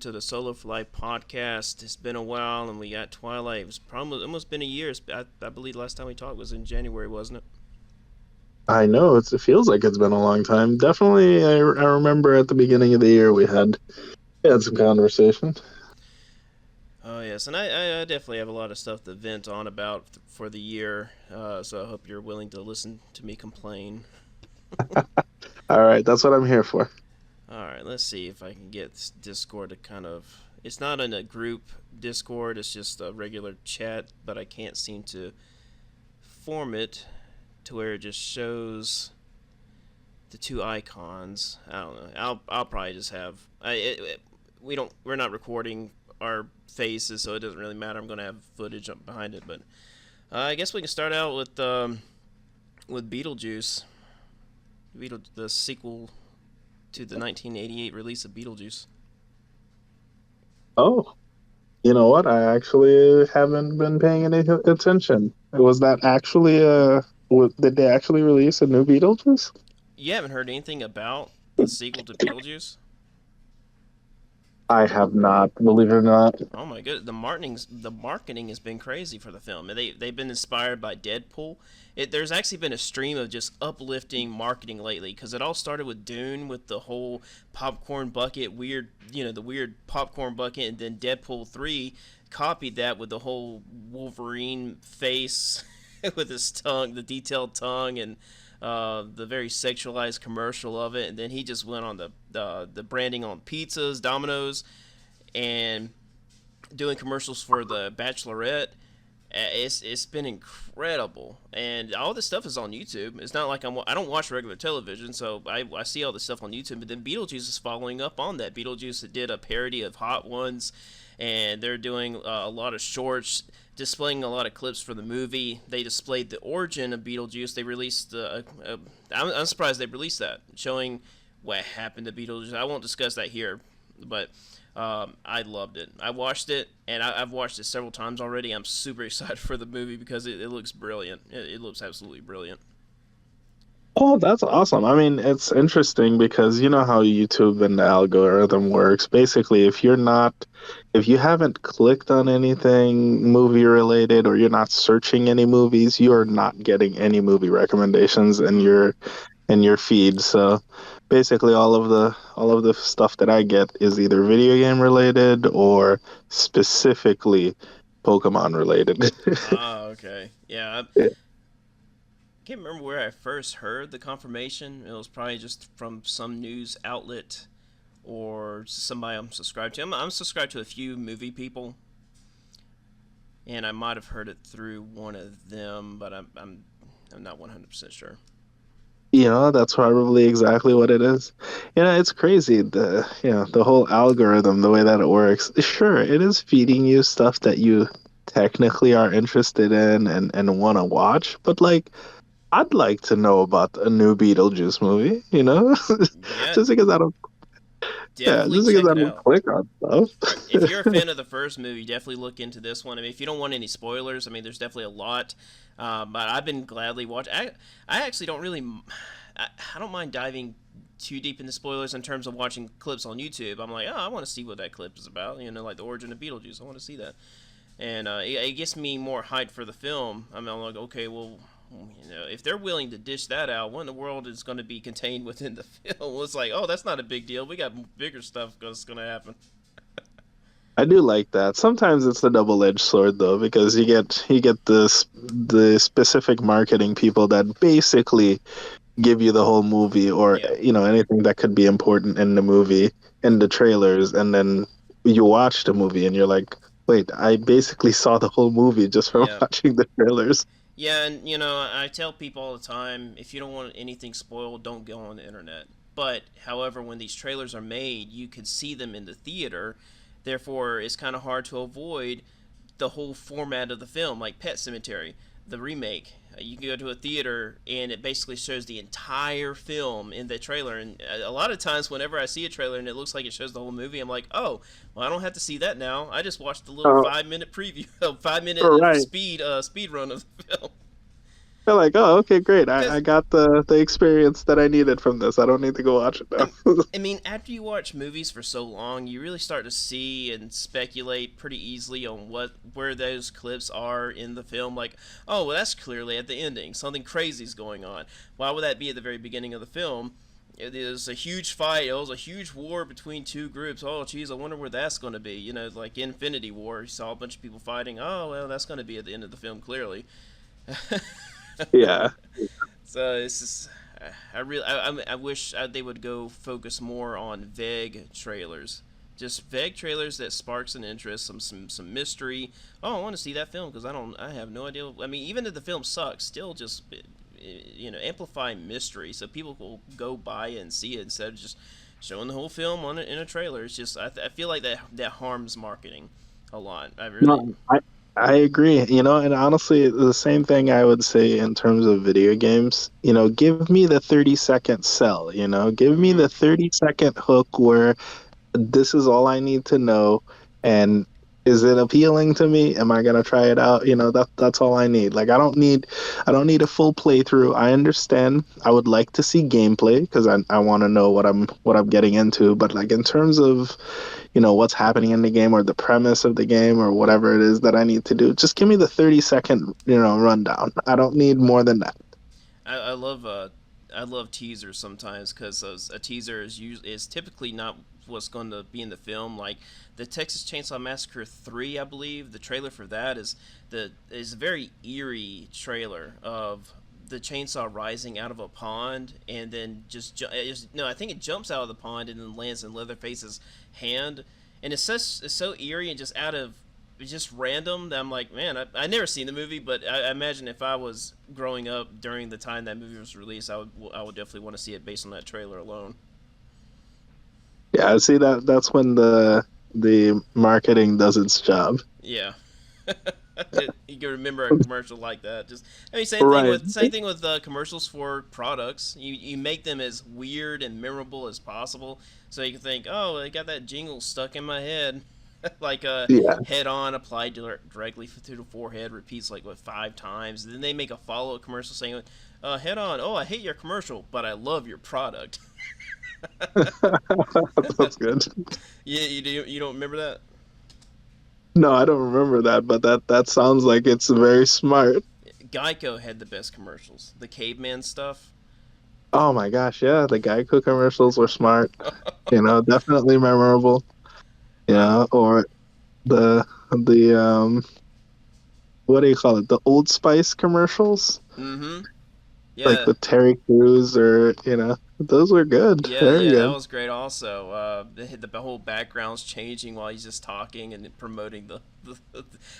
to the Solo4LIFE podcast. It's been a while, and we got Twilight. It's probably almost been a year. I believe last time we talked was in January, wasn't it? I know it feels like it's been a long time. Definitely, I remember at the beginning of the year we had some conversation. Oh yes, and I definitely have a lot of stuff to vent on about for the year. So I hope you're willing to listen to me complain. All right, that's what I'm here for. All right, let's see if I can get Discord to kind of. It's not in a group Discord. It's just a regular chat, but I can't seem to form it to where it just shows the two icons. I don't know. I'll probably just have. We're not recording our faces, so it doesn't really matter. I'm gonna have footage up behind it, but I guess we can start out with Beetlejuice, the sequel to the 1988 release of Beetlejuice. Oh, you know what? I actually haven't been paying any attention. Was that actually did they actually release a new Beetlejuice? You haven't heard anything about the sequel to Beetlejuice? I have not, believe it or not. Oh my god, the marketing has been crazy for the film. And they've been inspired by Deadpool. There's actually been a stream of just uplifting marketing lately because it all started with Dune with the whole popcorn bucket weird, the weird popcorn bucket, and then Deadpool 3 copied that with the whole Wolverine face with his tongue, the detailed tongue, and the very sexualized commercial of it, and then he just went on the branding on pizzas, Domino's, and doing commercials for the Bachelorette. It's been incredible, and all this stuff is on YouTube. It's not like I don't watch regular television, so I see all this stuff on YouTube. But then Beetlejuice is following up on that. Beetlejuice did a parody of Hot Ones, and they're doing a lot of shorts, displaying a lot of clips for the movie. They displayed the origin of Beetlejuice. They released I'm surprised they released that, showing what happened to Beetlejuice. I won't discuss that here, but I loved it. I watched it, and I've watched it several times already. I'm super excited for the movie because it looks brilliant. It looks absolutely brilliant. Oh, that's awesome. I mean, it's interesting because you know how YouTube and the algorithm works. Basically, if you haven't clicked on anything movie related or you're not searching any movies, you're not getting any movie recommendations in your feed. So basically all of the stuff that I get is either video game related or specifically Pokemon related. Oh, okay. Yeah, Yeah. can't remember where I first heard the confirmation. It was probably just from some news outlet or somebody I'm subscribed to. I'm subscribed to a few movie people, and I might have heard it through one of them, but I'm not 100% sure. That's probably exactly what it is. It's crazy the whole algorithm, the way that it works. Sure, it is feeding you stuff that you technically are interested in and want to watch, but like I'd like to know about a new Beetlejuice movie, Yeah, Just because I don't yeah, definitely just because check I it don't out. click on If you're a stuff. fan of the first movie, definitely look into this one. I mean, if you don't want any spoilers, I mean, there's definitely a lot. But I've been gladly watching. I actually don't really. I don't mind diving too deep into spoilers in terms of watching clips on YouTube. I'm like, oh, I want to see what that clip is about. Like the origin of Beetlejuice. I want to see that, and it gets me more hyped for the film. I mean, I'm like, okay, well, if they're willing to dish that out, what in the world is going to be contained within the film? It's like, oh, that's not a big deal. We got bigger stuff that's going to happen. I do like that. Sometimes it's a double-edged sword though, because you get the specific marketing people that basically give you the whole movie or Yeah. anything that could be important in the movie in the trailers, and then you watch the movie and you're like, wait, I basically saw the whole movie just from Yeah. watching the trailers. Yeah, and I tell people all the time, if you don't want anything spoiled, don't go on the internet. But however, when these trailers are made, you can see them in the theater. Therefore, it's kind of hard to avoid the whole format of the film, like Pet Cemetery, the remake. You can go to a theater and it basically shows the entire film in the trailer. And a lot of times, whenever I see a trailer and it looks like it shows the whole movie, I'm like, oh, well, I don't have to see that now. I just watched the little Uh, 5 minute preview, 5 minute right. speed run of the film. They're like, oh, okay, great. I Because got the experience that I needed from this. I don't need to go watch it now. I mean, after you watch movies for so long, you really start to see and speculate pretty easily on where those clips are in the film. Like, oh, well, that's clearly at the ending. Something crazy is going on. Why would that be at the very beginning of the film? It is a huge fight. It was a huge war between two groups. Oh, geez, I wonder where that's going to be. You know, like Infinity War, you saw a bunch of people fighting. Oh, well, that's going to be at the end of the film, clearly. Yeah. So it's just, I wish they would go focus more on vague trailers, just vague trailers that sparks an interest, some mystery. Oh, I want to see that film because I have no idea. I mean, even if the film sucks, still just amplify mystery so people will go buy it and see it instead of just showing the whole film on it in a trailer. It's just I feel like that harms marketing a lot. I really. No, I agree. And honestly, the same thing I would say in terms of video games. Give me the 30-second sell, give me Mm-hmm. the 30-second hook where this is all I need to know. And is it appealing to me? Am I gonna try it out? That's all I need. Like I don't need a full playthrough. I understand. I would like to see gameplay because I want to know what I'm getting into. But like in terms of what's happening in the game or the premise of the game or whatever it is that I need to do, just give me the 30-second rundown. I don't need more than that. I love I love teasers sometimes because a teaser is typically not what's going to be in the film. Like the Texas Chainsaw Massacre 3, I believe the trailer for that is a very eerie trailer of the chainsaw rising out of a pond and then no, I think it jumps out of the pond and then lands in Leatherface's hand, and it's so eerie and just out of it's just random that I'm like, man, I never seen the movie, but I imagine if I was growing up during the time that movie was released, I would definitely want to see it based on that trailer alone. Yeah, see that's when the marketing does its job. Yeah. You can remember a commercial like that. Just I mean, Right. same thing with commercials for products. You make them as weird and memorable as possible, so you can think, oh, I got that jingle stuck in my head, like Yeah. head on applied directly to the forehead, repeats like what 5 times. And then they make a follow up commercial saying, head on. Oh, I hate your commercial, but I love your product. That's good. Yeah, you don't remember that? No, I don't remember that, but that sounds like it's very smart. Geico had the best commercials. The caveman stuff. Oh my gosh, yeah, the Geico commercials were smart. Definitely memorable. Uh, Or the what do you call it? The Old Spice commercials, mm-hmm. like Yeah, with Terry Crews, or those were good, very yeah, that good. was great. Also, the whole background's changing while he's just talking and promoting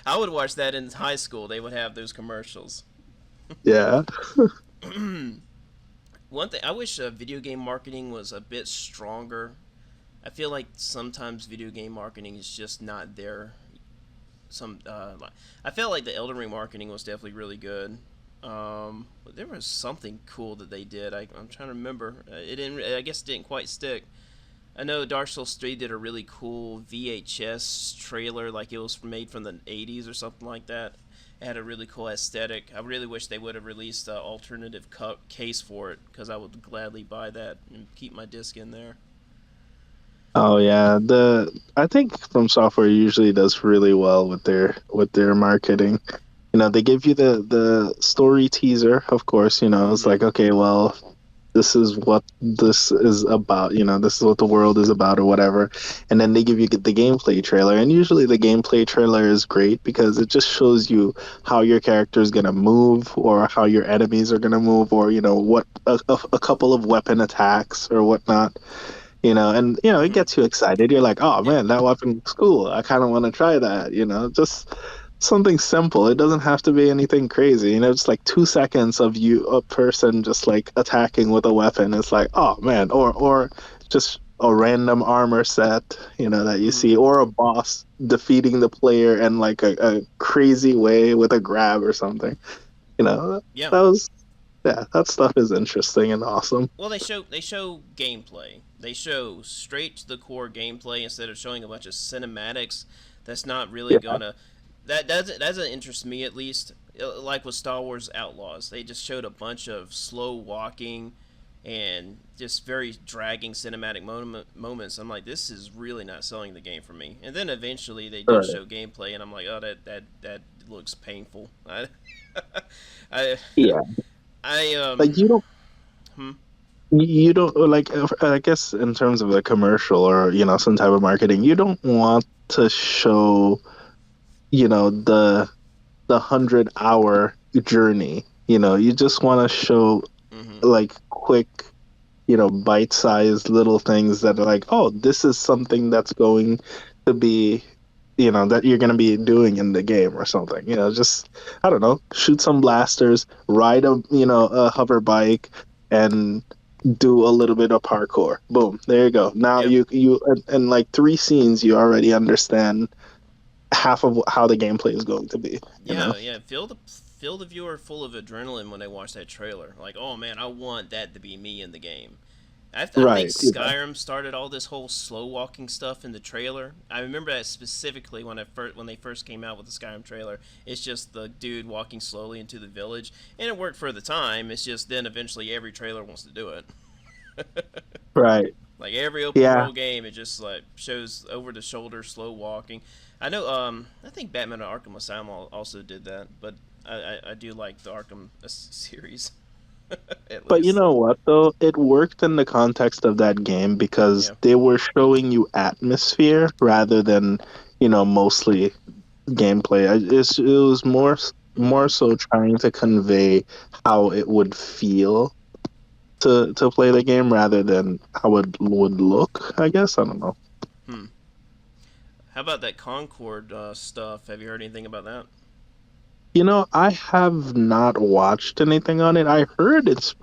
I would watch that in high school. They would have those commercials. Yeah. One thing I wish video game marketing was a bit stronger. I feel like sometimes video game marketing is just not there. I felt like the Elden Ring marketing was definitely really good. But there was something cool that they did. I'm trying to remember. It didn't. I guess it didn't quite stick. I know Dark Souls 3 did a really cool VHS trailer, like it was made from the 80s or something like that. It had a really cool aesthetic. I really wish they would have released an alternative case for it, because I would gladly buy that and keep my disc in there. Oh yeah, the I think From Software usually does really well with their marketing. They give you the story teaser, of course. It's Mm-hmm. like, okay, well, this is what this is about. This is what the world is about, or whatever. And then they give you the gameplay trailer, and usually the gameplay trailer is great because it just shows you how your character is gonna move, or how your enemies are gonna move, or what a couple of weapon attacks or whatnot. And it Mm-hmm. gets you excited. You're like, oh Yeah. man, that weapon looks cool. I kind of want to try that. Just something simple. It doesn't have to be anything crazy. Just like 2 seconds of a person just like attacking with a weapon. It's like, oh man, or just a random armor set, that you Mm-hmm. see, or a boss defeating the player in like a crazy way with a grab or something. Yeah. That was yeah, that stuff is interesting and awesome. Well, they show gameplay. They show straight to the core gameplay instead of showing a bunch of cinematics. That's not really Yeah. gonna. that doesn't interest me at least. Like with Star Wars Outlaws, they just showed a bunch of slow walking and just very dragging cinematic moments. I'm like, this is really not selling the game for me. And then eventually they did Right. show gameplay, and I'm like, oh, that looks painful. I Yeah. I Like hmm, you don't like I guess in terms of a commercial or some type of marketing, you don't want to show the 100-hour journey. You just want to show hmm, like quick, bite-sized little things that are like, oh, this is something that's going to be, that you're going to be doing in the game or something. Just, I don't know, shoot some blasters, ride a hover bike, and do a little bit of parkour. Boom, there you go. Now yeah, in like 3 scenes, you already understand half of how the gameplay is going to be. yeah. Fill the viewer full of adrenaline when they watch that trailer. Like, oh man, I want that to be me in the game. I think Right. Yeah. Skyrim started all this whole slow walking stuff in the trailer. I remember that specifically when they first came out with the Skyrim trailer. It's just the dude walking slowly into the village, and it worked for the time. It's just then eventually every trailer wants to do it. Right. Like every open Yeah. world game, it just like shows over the shoulder slow walking. I know. I think Batman Arkham Asylum also did that, but I do like the Arkham series at But you least. know what, though? It worked in the context of that game because Yeah. they were showing you atmosphere rather than, mostly gameplay. It was more Mm-hmm. so trying to convey how it would feel to play the game rather than how it would look, I guess. I don't know. Hmm. How about that Concord stuff? Have you heard anything about that? I have not watched anything on it. I heard it's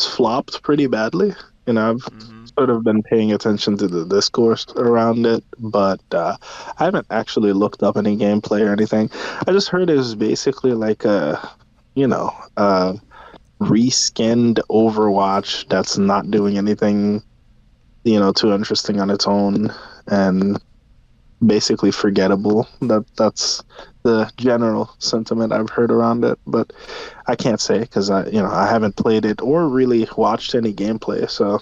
flopped pretty badly. I've Mm-hmm. sort of been paying attention to the discourse around it, but I haven't actually looked up any gameplay or anything. I just heard it was basically like you know, a reskinned Overwatch that's not doing anything, too interesting on its own, and basically forgettable. That's the general sentiment I've heard around it, but I can't say because I haven't played it or really watched any gameplay, so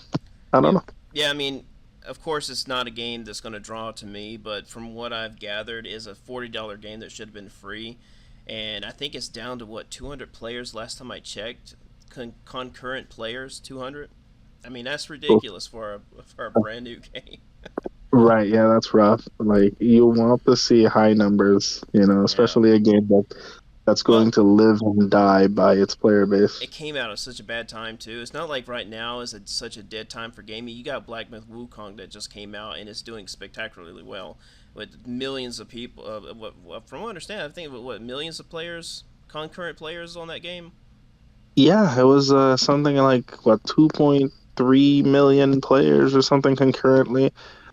I don't Yeah. know. Yeah. I mean, of course, it's not a game that's going to draw to me, but from what I've gathered, is a $40 game that should have been free, and I think it's down to what 200 players last time I checked. Concurrent players, 200. I mean, that's ridiculous for a brand new game. Right, yeah, that's rough. Like you want to see high numbers, Yeah. especially a game that's Well, going to live and die by its player base. it came out at such a bad time too. It's not like right now is such a dead time for gaming. You got Black Myth Wukong that just came out and it's doing spectacularly well with millions of people. From what I understand, I think what millions of players, concurrent players on that game. Yeah, it was something like what 2.3 million players or something concurrently.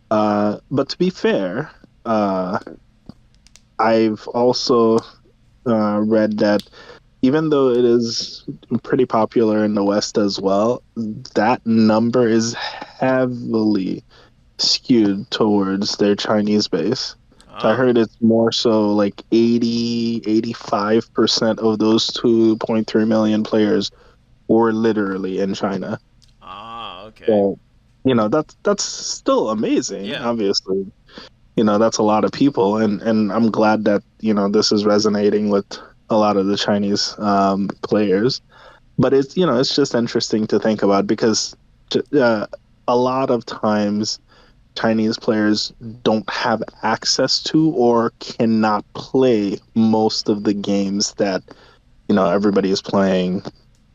But to be fair, I've also read that even though it is pretty popular in the West as well, that number is heavily skewed towards their Chinese base. So I Ah, heard it's more so like 85% of those 2.3 million players were literally in China. okay. So, that's still amazing, Yeah, obviously. That's a lot of people, and I'm glad that this is resonating with a lot of the Chinese players. But it's just interesting to think about because uh, a lot of times Chinese players don't have access to or cannot play most of the games that everybody is playing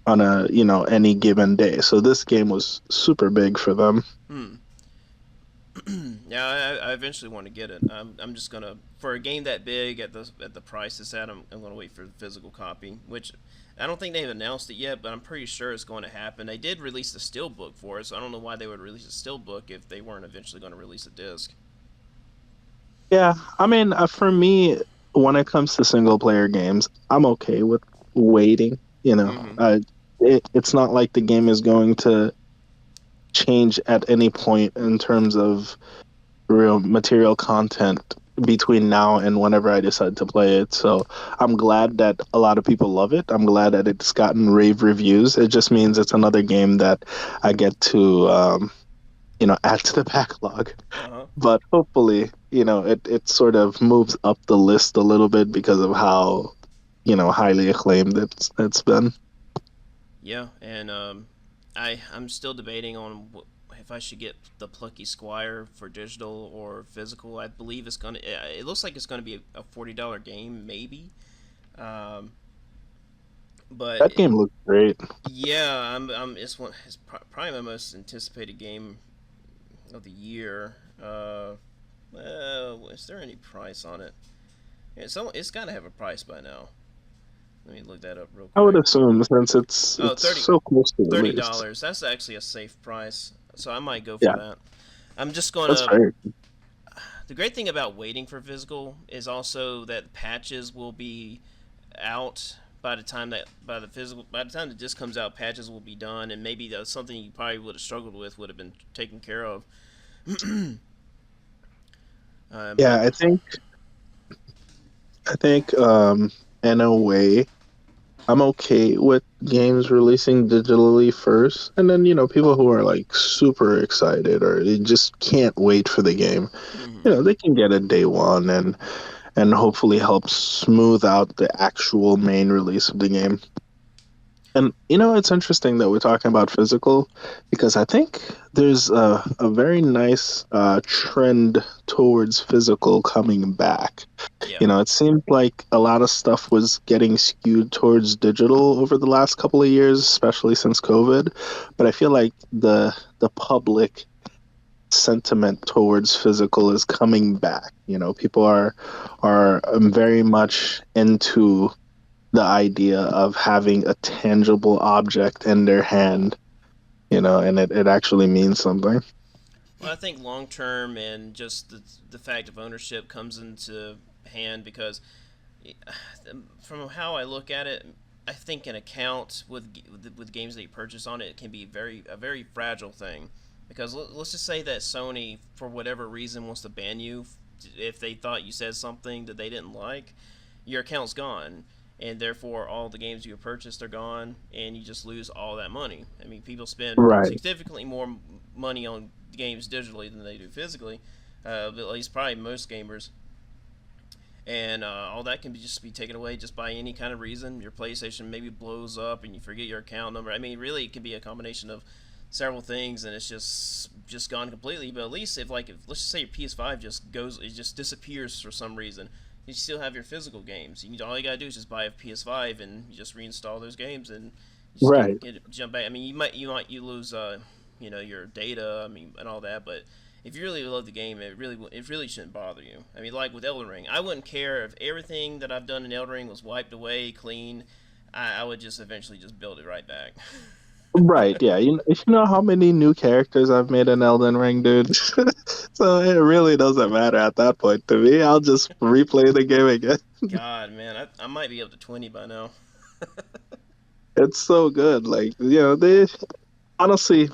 on a any given day. So this game was super big for them. hmm. Yeah, I eventually want to get it. I'm just gonna for a game that big at the price it's at. I'm gonna wait for the physical copy, which I don't think they've announced it yet, but I'm pretty sure it's going to happen. They did release the steelbook for it, so I don't know why they would release a steelbook if they weren't eventually going to release a disc. Yeah, I mean, for me, when it comes to single player games, I'm okay with waiting. Mm-hmm. It's not like the game is going to change at any point in terms of real material content between now and whenever I decide to play it. So I'm glad that a lot of people love it. I'm glad that it's gotten rave reviews. It just means it's another game that I get to add to the backlog. Uh-huh. But hopefully, it sort of moves up the list a little bit because of how, highly acclaimed it's been. Yeah, and I'm still debating on if I should get the Plucky Squire for digital or physical. I believe it's gonna. It looks like it's gonna be a $40 game, maybe. Um, but That game looks great. yeah, it's probably my most anticipated game of the year. Is there any price on it? It's got to have a price by now. Let me look that up real I would quick. assume since it's Oh, it's 30 so close to thirty release. dollars. That's actually a safe price, so I might go for Yeah, that. I'm just that's gonna. great. The great thing about waiting for physical is also that patches will be out by the time the disc comes out, patches will be done, and maybe that's something you probably would have struggled with would have been taken care of. Yeah, But I think in a way I'm okay with games releasing digitally first, and then people who are like super excited or they just can't wait for the game, mhm. they can get it day one and hopefully help smooth out the actual main release of the game. And it's interesting that we're talking about physical because I think there's a very nice trend towards physical coming back. Yeah. It seemed like a lot of stuff was getting skewed towards digital over the last couple of years, especially since COVID. But I feel like the public sentiment towards physical is coming back. People are very much into the idea of having a tangible object in their hand, and it actually means something. Well, I think long term and just the fact of ownership comes into hand because from how I look at it, I think an account with games that you purchase on it can be a very fragile thing. Because let's just say that Sony, for whatever reason, wants to ban you if they thought you said something that they didn't like, your account's gone, and therefore all the games you have purchased are gone, and you just lose all that money. I mean, people spend Right. significantly more money on games digitally than they do physically, at least probably most gamers, and all that can just be taken away just by any kind of reason. Your PlayStation maybe blows up and you forget your account number. I mean, really, it can be a combination of several things, and it's just gone completely. But at least if let's just say your PS5 it just disappears for some reason, you still have your physical games. All you gotta do is just buy a PS5 and you just reinstall those games and you just Right. jump back. I mean, you lose your data. I mean, and all that, but if you really love the game, it really shouldn't bother you. I mean, like with Elden Ring, I wouldn't care if everything that I've done in Elden Ring was wiped away, clean. I would just eventually just build it right back. Right, yeah. If you know how many new characters I've made in Elden Ring, dude. So it really doesn't matter at that point to me. I'll just replay the game again. God, man, I might be up to 20 by now. It's so good. Like, they honestly,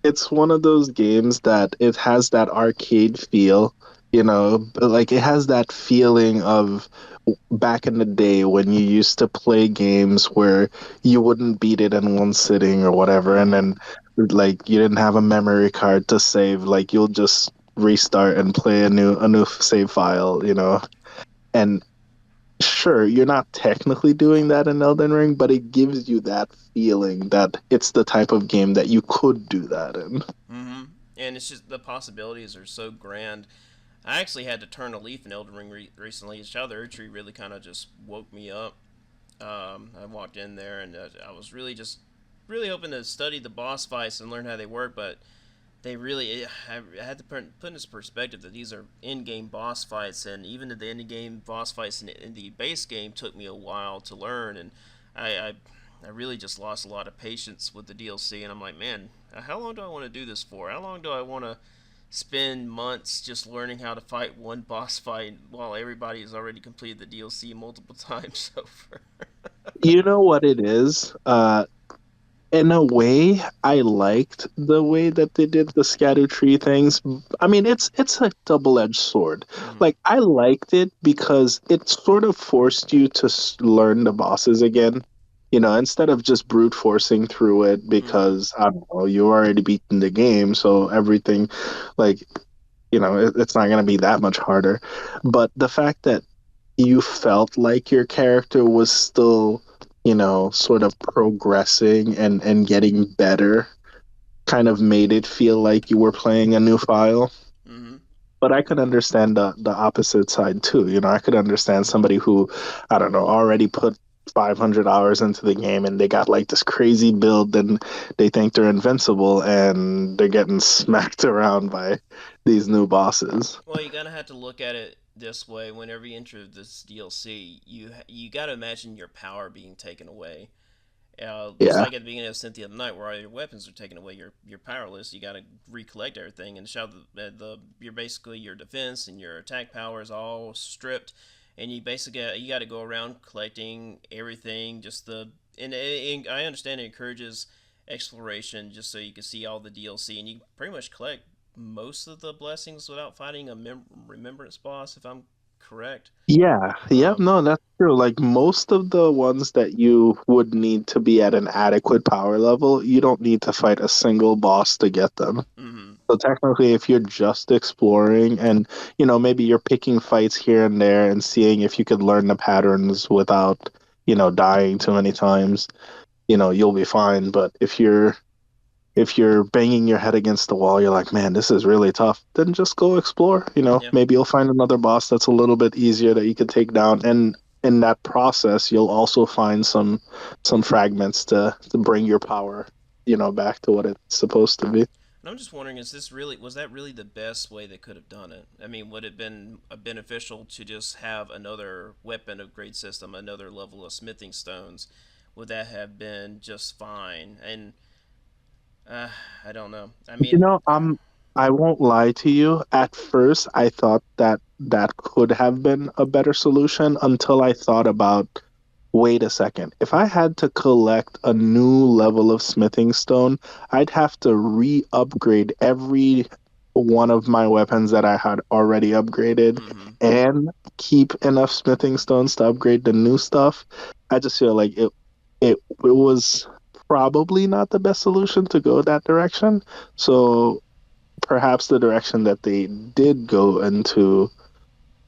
it's one of those games that it has that arcade feel, but like it has that feeling of back in the day when you used to play games where you wouldn't beat it in one sitting or whatever, and Mm-hmm. then like you didn't have a memory card to save, like you'll just restart and play a new save file, and sure, you're not technically doing that in Elden Ring, but it gives you that feeling that it's the type of game that you could do that in. Mm-hmm. And it's just the possibilities are so grand. I actually had to turn a leaf in Elden Ring recently. Child the Erdtree really kind of just woke me up. I walked in there and I was really hoping to study the boss fights and learn how they work, but I had to put in this perspective that these are in-game boss fights, and even the in-game boss fights in the base game took me a while to learn, and I, I I really just lost a lot of patience with the DLC, and I'm like, man, how long do I want to do this for? How long do I want to spend months just learning how to fight one boss fight while everybody has already completed the DLC multiple times over? You know what it is? in a way, I liked the way that they did the scatter tree things. I mean, it's a double-edged sword. Hmm. Like I liked it because it sort of forced you to learn the bosses again. Instead of just brute forcing through it Hmm. because I don't know, you already beaten the game, so everything, like it's not going to be that much harder. But the fact that you felt like your character was still, sort of progressing and getting better kind of made it feel like you were playing a new file. Hmm. But I could understand the opposite side too. I could understand somebody who, I don't know, already put 500 hours into the game and they got like this crazy build and they think they're invincible and they're getting smacked around by these new bosses. Well, you gotta have to look at it this way. Whenever you enter this DLC, you gotta imagine your power being taken away. Just Yeah. like at the beginning of Cynthia of the Night, where all your weapons are taken away, you're powerless. You got to recollect everything and show the you're basically your defense and your attack power is all stripped, and you got to go around collecting everything. Just the and I understand it encourages exploration, just so you can see all the DLC, and you pretty much collect most of the blessings without fighting a remembrance boss, if I'm correct. Yeah, yep, Um, no, that's true. Like most of the ones that you would need to be at an adequate power level, you don't need to fight a single boss to get them. mhm. So technically, if you're just exploring and, maybe you're picking fights here and there and seeing if you could learn the patterns without, dying too many times, you'll be fine. But if you're banging your head against the wall, you're like, man, this is really tough, then just go explore. Yeah. Maybe you'll find another boss that's a little bit easier that you could take down. And in that process, you'll also find some fragments to bring your power, back to what it's supposed to be. And I'm just wondering, was that really the best way they could have done it? I mean, would it have been beneficial to just have another weapon upgrade system, another level of smithing stones? Would that have been just fine? And uh, I don't know. I You mean, know, um, I won't lie to you. At first, I thought that that could have been a better solution until I thought about, wait a second. If I had to collect a new level of smithing stone, I'd have to re-upgrade every one of my weapons that I had already upgraded mm-hmm. and keep enough smithing stones to upgrade the new stuff. I just feel like it was probably not the best solution to go that direction. So perhaps the direction that they did go into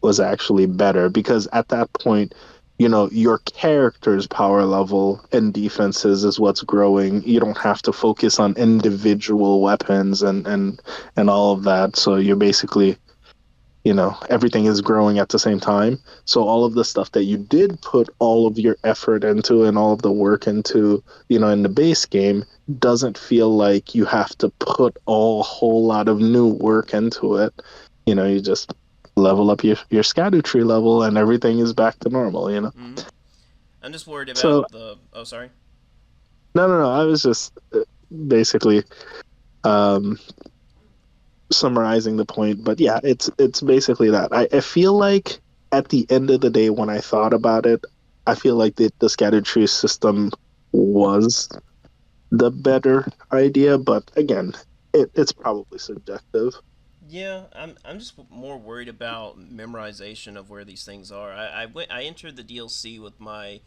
was actually better because at that point, your character's power level and defenses is what's growing. You don't have to focus on individual weapons and all of that. So you're basically, everything is growing at the same time. So all of the stuff that you did put all of your effort into and all of the work into, in the base game doesn't feel like you have to put a whole lot of new work into it. You just level up your scatter tree level and everything is back to normal. Mm-hmm. I'm just worried So about the. Oh, sorry. no, I was just basically um summarizing the point, but yeah, it's basically that. I feel like at the end of the day, when I thought about it, I feel like the scattered tree system was the better idea, but again, it's probably subjective. Yeah, I'm just more worried about memorization of where these things are. I entered the DLC with my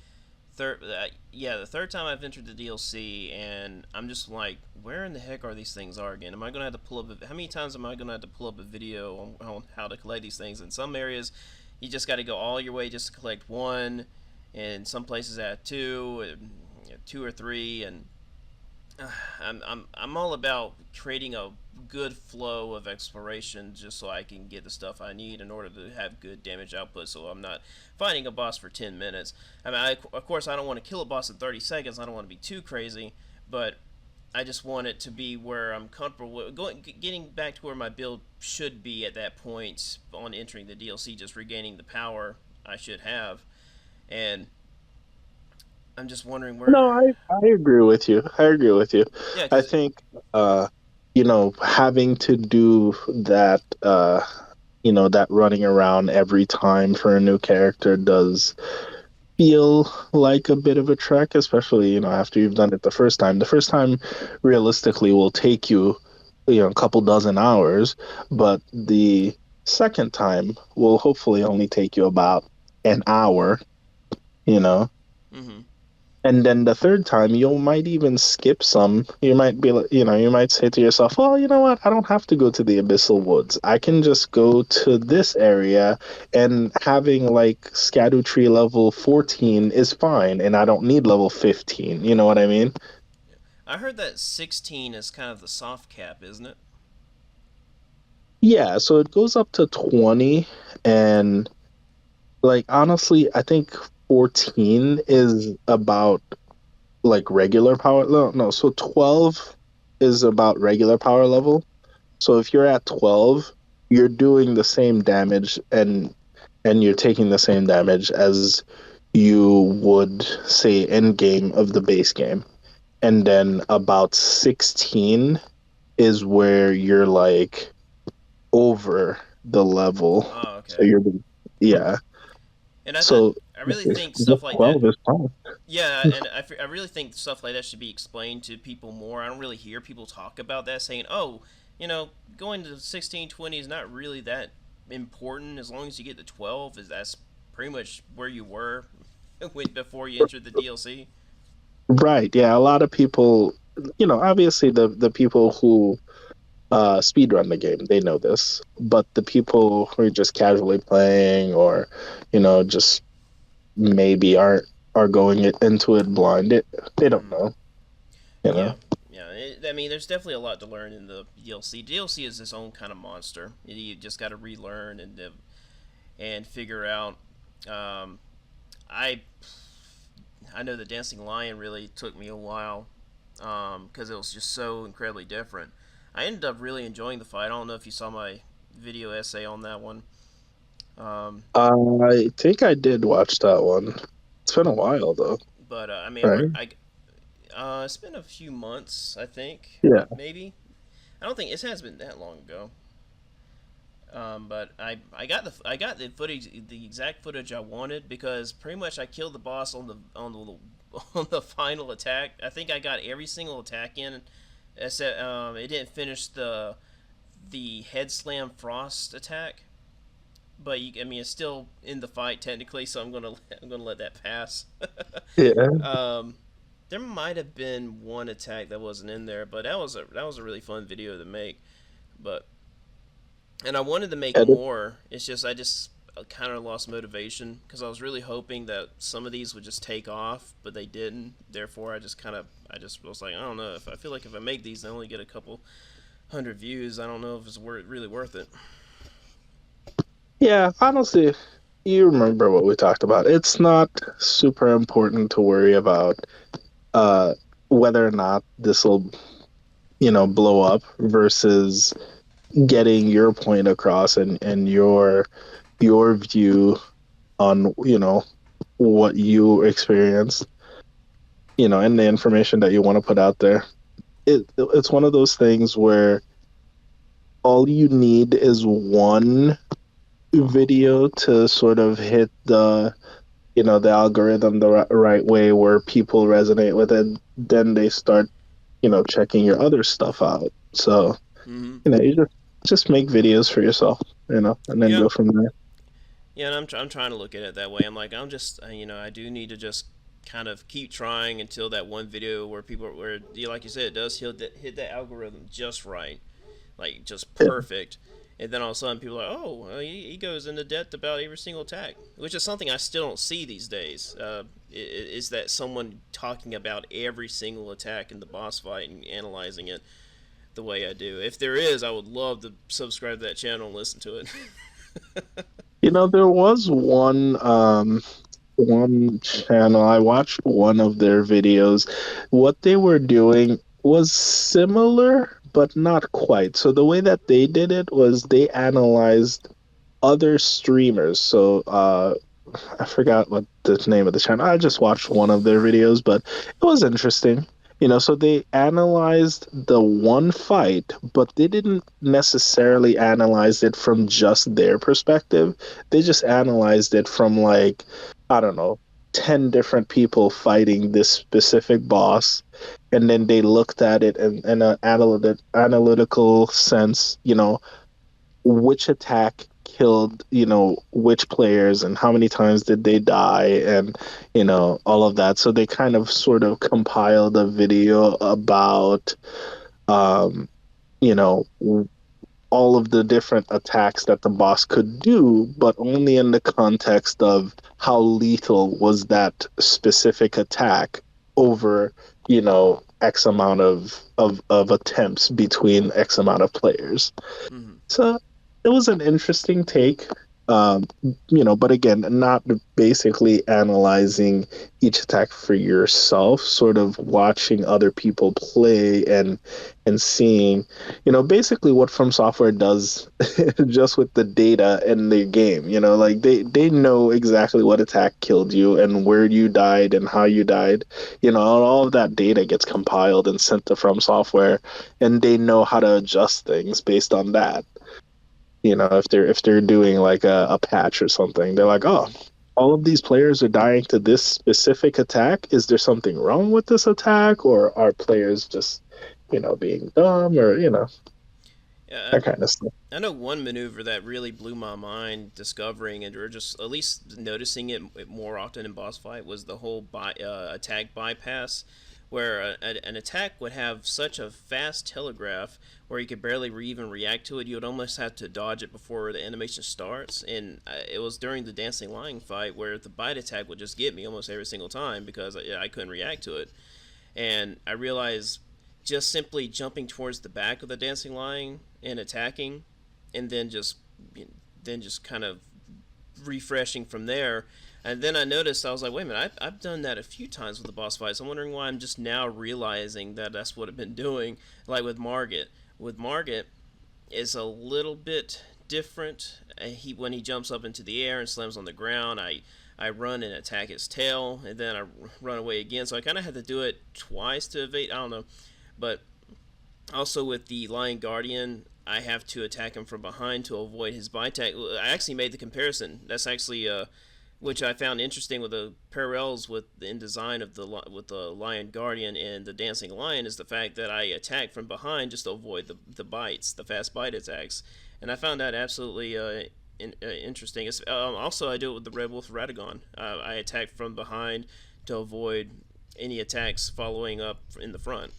the third time I've entered the DLC, and I'm just like, where in the heck are these things are again? Am I gonna have to pull up? How many times am I gonna have to pull up a video on how to collect these things? In some areas, you just got to go all your way just to collect one. In some places, at two or three, and I'm all about creating a good flow of exploration just so I can get the stuff I need in order to have good damage output so I'm not fighting a boss for 10 minutes. I mean, of course, I don't want to kill a boss in 30 seconds. I don't want to be too crazy, but I just want it to be where I'm comfortable with getting back to where my build should be at that point on entering the DLC, just regaining the power I should have. And I'm just wondering where. No, I agree with you. I agree with you. Yeah, I because. think having to do that that running around every time for a new character feel like a bit of a trek, especially, after you've done it the first time. The first time realistically will take you, a couple dozen hours, but the second time will hopefully only take you about an hour, you know. Mm-hmm. And then the third time, you might even skip some. You might be, you might say to yourself, well, you know what? I don't have to go to the Abyssal Woods. I can just go to this area, and having like Erdtree level 14 is fine, and I don't need level 15. You know what I mean? I heard that 16 is kind of the soft cap, isn't it? Yeah, so it goes up to 20, and like honestly, I think 14 is about like regular power. No, no, so 12 is about regular power level. So if you're at 12, you're doing the same damage, and you're taking the same damage as you would say in game of the base game. And then about 16 is where you're like over the level. Oh, So okay. you're yeah. And So I really if think you get stuff like that. 12 is fine. Yeah, and I really think stuff like that should be explained to people more. I don't really hear people talk about that, saying, "Oh, going to 1620 is not really that important as long as you get to 12. Is that's pretty much where you were before you entered the DLC." Right. Yeah, a lot of people, obviously the people who speedrun the game, they know this. But the people who are just casually playing, or, just maybe are going into it blind, they don't Mm, know, you know. yeah, yeah. I mean, there's definitely a lot to learn in the DLC. DLC is its own kind of monster. You just got to relearn and figure out. Um, I I know the Dancing Lion really took me a while because it was just so incredibly different. I ended up really enjoying the fight. I don't know if you saw my video essay on that one. Um, I think I did watch that one. It's been a while though, but I mean, right? it's been a few months, I think, Yeah. maybe. I don't think it has been that long ago. But I got the footage, the exact footage I wanted because pretty much I killed the boss on the on the final attack. I think I got every single attack in, except it didn't finish the head slam frost attack. But I mean, it's still in the fight technically, so I'm gonna let that pass. Yeah. um, there might have been one attack that wasn't in there, but that was a really fun video to make. But and I wanted to make Edit. more. It's just I just kind of lost motivation because I was really hoping that some of these would just take off, but they didn't. Therefore, I just was like, I don't know if I feel like if I make these, I only get a couple hundred views. I don't know if it's really worth it. Yeah, honestly, you remember what we talked about. It's not super important to worry about uh whether or not this will, blow up versus getting your point across, and your view on, what you experienced, and the information that you want to put out there. It's one of those things where all you need is one video to sort of hit the algorithm the right way, where people resonate with it. Then they start, checking your other stuff out. So, Mm-hmm. you just make videos for yourself, and then Yeah, go from there. yeah, and I'm trying to look at it that way. I'm like, I'm just, I do need to just kind of keep trying until that one video where where, like you said, it does hit that algorithm just right, like just Yeah. perfect. And then all of a sudden, people are like, oh, well, he goes into depth about every single attack, which is something I still don't see these days. Is that someone talking about every single attack in the boss fight and analyzing it the way I do? If there is, I would love to subscribe to that channel and listen to it. There was one channel. I watched one of their videos. What they were doing was similar, but not quite. So the way that they did it was they analyzed other streamers. So I forgot what the name of the channel. I just watched one of their videos, but it was interesting. So they analyzed the one fight, but they didn't necessarily analyze it from just their perspective. They just analyzed it from, like, I don't know, 10 different people fighting this specific boss, and then they looked at it in an analytical sense, which attack killed, which players and how many times did they die, and all of that. So they kind of sort of compiled a video about um you know all of the different attacks that the boss could do, but only in the context of how lethal was that specific attack over, X amount of attempts between X amount of players. Hmm. So it was an interesting take. But again, not basically analyzing each attack for yourself, sort of watching other people play and seeing, basically what From Software does just with the data in the game. Like they know exactly what attack killed you and where you died and how you died. All of that data gets compiled and sent to From Software, and they know how to adjust things based on that. If they're doing like a patch or something, they're like, oh, all of these players are dying to this specific attack. Is there something wrong with this attack, or are players just, being dumb, or Yeah, that kind of stuff? I know one maneuver that really blew my mind discovering it, or just at least noticing it more often in boss fight, was the whole attack bypass, where an attack would have such a fast telegraph where you could barely even react to it. You would almost have to dodge it before the animation starts. And it was during the Dancing Lion fight where the bite attack would just get me almost every single time because I couldn't react to it. And I realized just simply jumping towards the back of the dancing lion and attacking, and then just kind of refreshing from there. And then I noticed, I was like, wait a minute, I've done that a few times with the boss fights. I'm wondering why I'm just now realizing that that's what I've been doing. Like with Margit. With Margit, it's a little bit different. When he jumps up into the air and slams on the ground, I run and attack his tail, and then I run away again. So I kind of had to do it twice to evade. I don't know, but also with the Lion Guardian, I have to attack him from behind to avoid his bite attack. I actually made the comparison. That's actually which I found interesting with the parallels with in design of the Lion Guardian and the Dancing Lion is the fact that I attack from behind just to avoid the bites, the fast bite attacks, and I found that absolutely interesting. Also, I do it with the Red Wolf Radagon. I attack from behind to avoid any attacks following up in the front.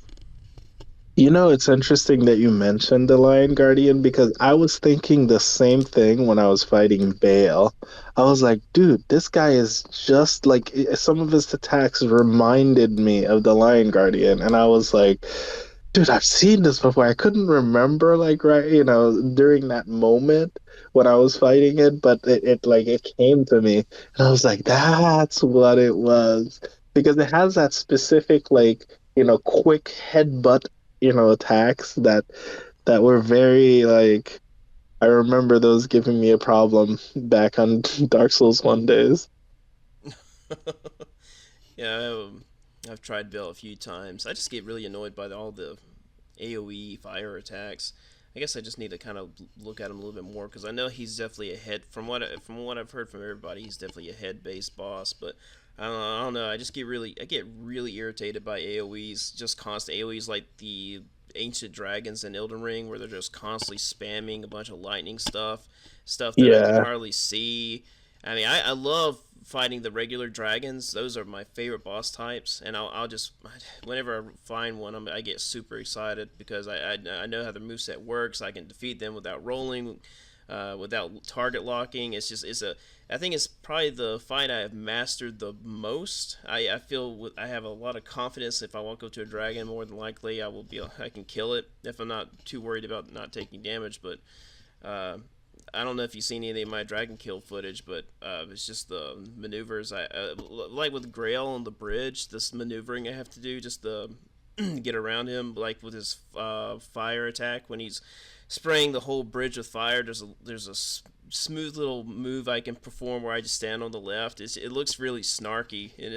It's interesting that you mentioned the Lion Guardian because I was thinking the same thing when I was fighting Bale. I was like, dude, this guy is just like some of his attacks reminded me of the Lion Guardian. And I was like, dude, I've seen this before. I couldn't remember, like, right, during that moment when I was fighting it, but it came to me. And I was like, that's what it was. Because it has that specific, like, quick headbutt, attacks that were very, like, I remember those giving me a problem back on Dark Souls 1 days. Yeah, I've tried Bell a few times. I just get really annoyed by all the AOE fire attacks. I guess I just need to kind of look at him a little bit more because I know he's definitely a head. From what I've heard from everybody, he's definitely a head-based boss. But I don't know. I get really irritated by AOE's, just constant AOE's like the ancient dragons in Elden Ring, where they're just constantly spamming a bunch of lightning stuff that I can Yeah. hardly see. I mean, I love fighting the regular dragons. Those are my favorite boss types, and I'll just whenever I find one, I get super excited because I know how the moveset works. I can defeat them without rolling, without target locking. I think it's probably the fight I have mastered the most. I feel I have a lot of confidence. If I walk up to a dragon, more than likely I can kill it if I'm not too worried about not taking damage. But uh, I don't know if you've seen any of my dragon kill footage, but it's just the maneuvers. Like with Grail on the bridge, this maneuvering I have to do just to get around him, like with his fire attack when he's spraying the whole bridge with fire. There's a smooth little move I can perform where I just stand on the left. It looks really snarky, and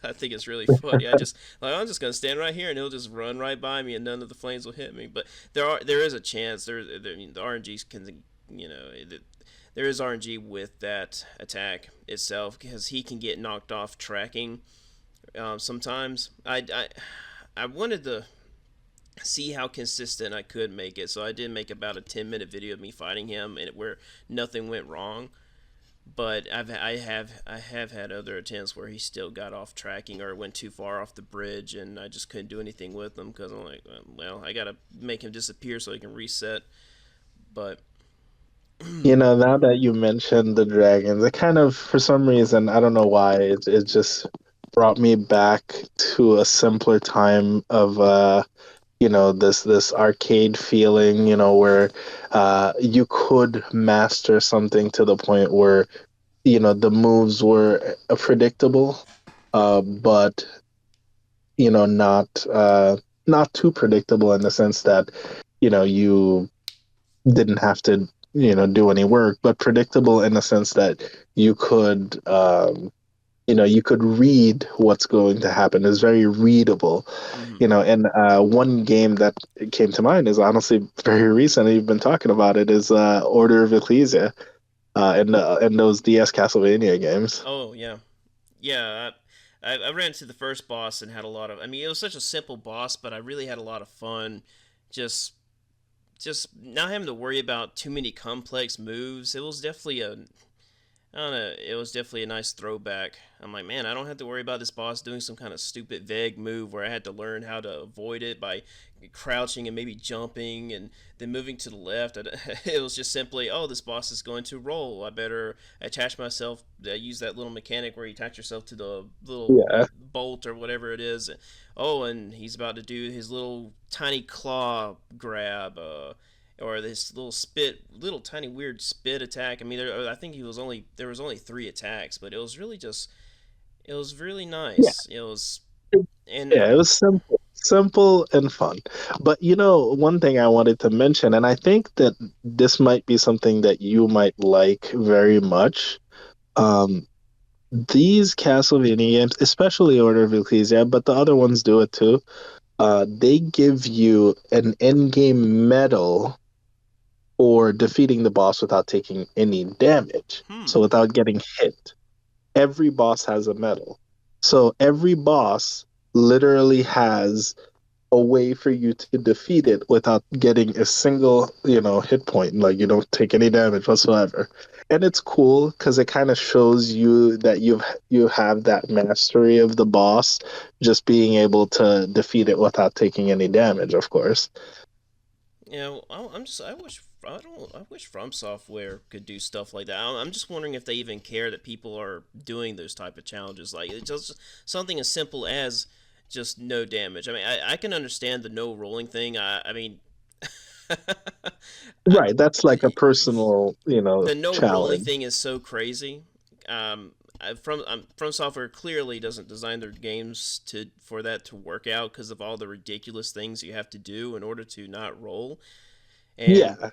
I think it's really funny. I'm just gonna stand right here and he'll just run right by me and none of the flames will hit me. But there is a chance. I mean, the RNGs can, you know, there is RNG with that attack itself because he can get knocked off tracking sometimes. I wanted to see how consistent I could make it, so I did make about a 10-minute video of me fighting him and where nothing went wrong. But I have had other attempts where he still got off tracking or went too far off the bridge, and I just couldn't do anything with him because I'm like, well, I gotta make him disappear so he can reset. But Now that you mentioned the dragons, it kind of, for some reason, I don't know why, it just brought me back to a simpler time of this arcade feeling, where you could master something to the point where the moves were predictable, but not too predictable in the sense that you didn't have to do any work, but predictable in the sense that you could you could read what's going to happen. It's very readable. mhm. And one game that came to mind is honestly very recent. You've been talking about it, is Order of Ecclesia, and those DS Castlevania games. Oh yeah, yeah. I ran into the first boss and had a lot of. I mean, it was such a simple boss, but I really had a lot of fun. Just just not having to worry about too many complex moves. It was definitely a I don't know. It was definitely a nice throwback. I'm like, man, I don't have to worry about this boss doing some kind of stupid vague move where I had to learn how to avoid it by crouching and maybe jumping and then moving to the left. It was just simply, oh, this boss is going to roll. I better attach myself. Use that little mechanic where you attach yourself to the little Yeah, bolt or whatever it is. Oh, and he's about to do his little tiny claw grab. Or this little little tiny weird spit attack. I mean, I think there was only three attacks, but it was really yeah, nice. It was, and yeah. It was simple and fun. But one thing I wanted to mention, and I think that this might be something that you might like very much. Um, these Castlevania games, especially Order of Ecclesia, but the other ones do it too. They give you an end game medal for defeating the boss without taking any damage. So hmm, without getting hit. Every boss has a medal. So every boss literally has a way for you to defeat it without getting a single, hit point. Like you don't take any damage whatsoever. And it's cool because it kind of shows you that you have that mastery of the boss, just being able to defeat it without taking any damage, of course. I'm just I wish From Software could do stuff like that. I'm just wondering if they even care that people are doing those type of challenges. Like it's just something as simple as just no damage. I mean, I can understand the no rolling thing. I mean, I, Right, that's like a personal, the no rolling challenge. thing is so crazy. From Software clearly doesn't design their games to for that to work out because of all the ridiculous things you have to do in order to not roll. And Yeah,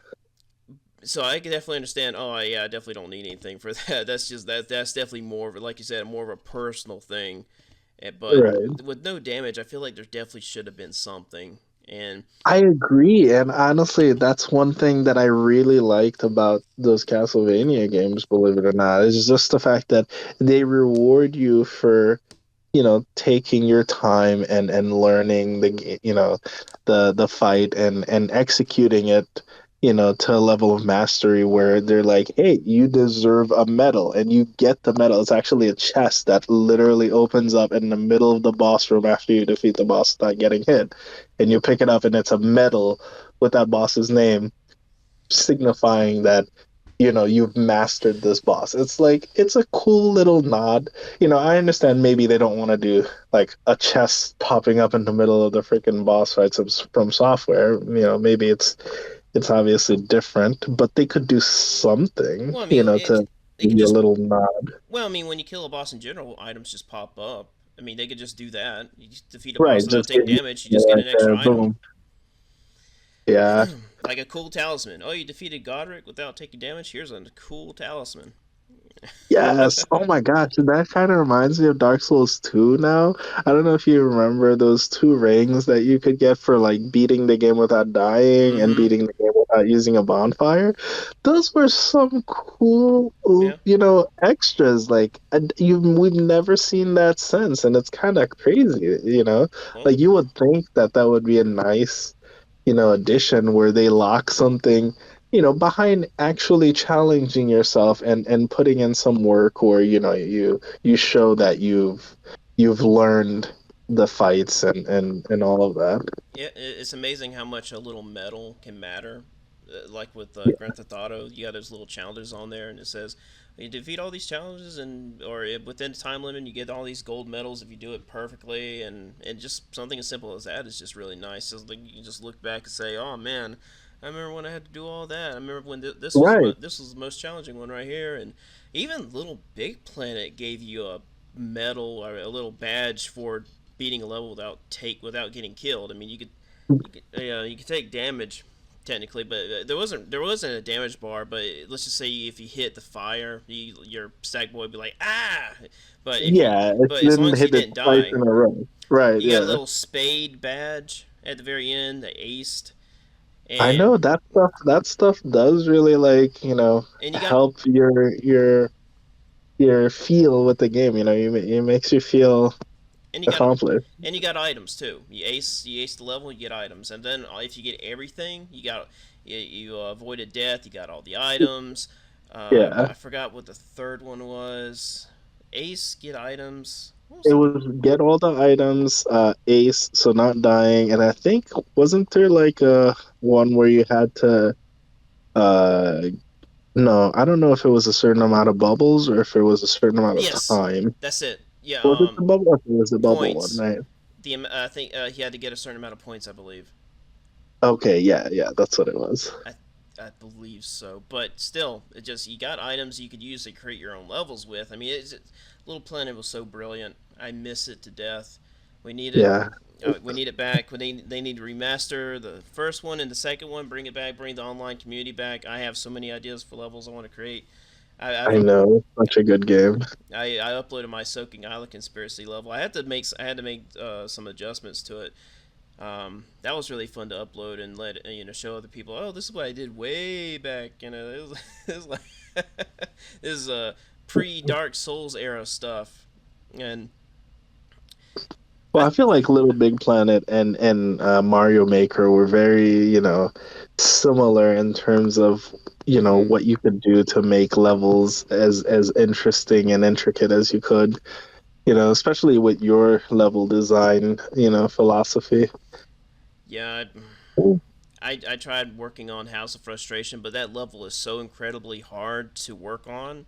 so I can definitely understand. Oh yeah, I definitely don't need anything for that. That's definitely more of like you said, more of a personal thing. But right. with no damage, I feel like there definitely should have been something. And I agree, and honestly, that's one thing that I really liked about those Castlevania games, believe it or not, is just the fact that they reward you for, taking your time and learning the fight and executing it, to a level of mastery where they're like, "Hey, you deserve a medal," and you get the medal. It's actually a chest that literally opens up in the middle of the boss room after you defeat the boss without getting hit, and you pick it up, and it's a medal with that boss's name, signifying that you've mastered this boss. It's like it's a cool little nod. I understand maybe they don't want to do like a chest popping up in the middle of the freaking boss fights from software. Maybe it's obviously different, but they could do something, well, I mean, to they give could you a just little nod. well, I mean, when you kill a boss in general, items just pop up. I mean, they could just do that. You just defeat a Right, boss without just give taking you damage, you just get right an extra there, item. boom. Yeah. Like a cool talisman. Oh, you defeated Godric without taking damage? Here's a cool talisman. Yes. Oh my gosh, that kind of reminds me of Dark Souls 2 now. I don't know if you remember those two rings that you could get for like beating the game without dying and Mm-hmm. beating the game without using a bonfire. Those were some cool, Yeah. extras. Like we've never seen that since, and it's kind of crazy. Well, Like you would think that that would be a nice, addition where they lock something, behind actually challenging yourself and putting in some work, or you show that you've learned the fights and all of that. yeah, it's amazing how much a little metal can matter. Like with Yeah. Grand Theft Auto, you got those little challenges on there, and it says you defeat all these challenges, and or within time limit, you get all these gold medals if you do it perfectly, and just something as simple as that is just really nice. It's like you can just look back and say, "Oh man, I remember when I had to do all that. I remember when Right. this was the most challenging one right here." And even Little Big Planet gave you a medal or a little badge for beating a level without getting killed. I mean, you could take damage technically, but there wasn't a damage bar. But let's just say if you hit the fire, your stack boy would be like ah. Yeah, it But as long didn't as you hit it didn't twice die, in a row. Right, you got a yeah. little spade badge at the very end, the aced, I and know that stuff does really, like, and you got help your feel with the game, it makes you feel and you got accomplished. and you got items too. You ace the level, you get items, and then if you get everything, you avoided death. You got all the items. Yeah. I forgot what the third one was. Ace, get items. What was It the? was get all the items, ace, so not dying, and I think wasn't there like a one where you had to uh no, I don't know if it was a certain amount of bubbles or if it was a certain amount of Yes, time. that's it. Yeah. Was it the bubble? Okay, it was the bubble one, Points. right? I think he had to get a certain amount of points. I believe. Okay, yeah, yeah, that's what it was. I I believe so, but still, it just you got items you could use to create your own levels with. I mean, Little Planet was so brilliant. I miss it to death. We need it. Yeah, We need it back. They need to remaster the first one and the second one. Bring it back. Bring the online community back. I have so many ideas for levels I want to create. I've I know. Such a good game. I uploaded my Soaking Island conspiracy level. I had to make some adjustments to it. That was really fun to upload and let show other people. Oh, this is what I did way back. It was like this is pre Dark Souls era stuff, and Well, I I feel like Little Big Planet and Mario Maker were very, similar in terms of, mm-hmm. what you could do to make levels as interesting and intricate as you could, especially with your level design, philosophy. Yeah. I tried working on House of Frustration, but that level is so incredibly hard to work on.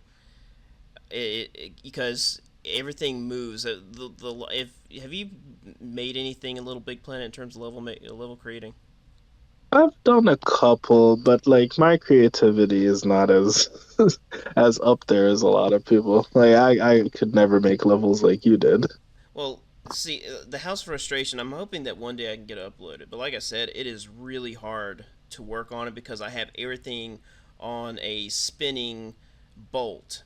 Because everything moves. If have you made anything in Little Big Planet in terms of level creating? I've done a couple, but like my creativity is not as as up there as a lot of people. Like I could never make levels like you did. Well, see, the House of Frustration. I'm hoping that one day I can get it uploaded. But like I said, it is really hard to work on it because I have everything on a spinning bolt.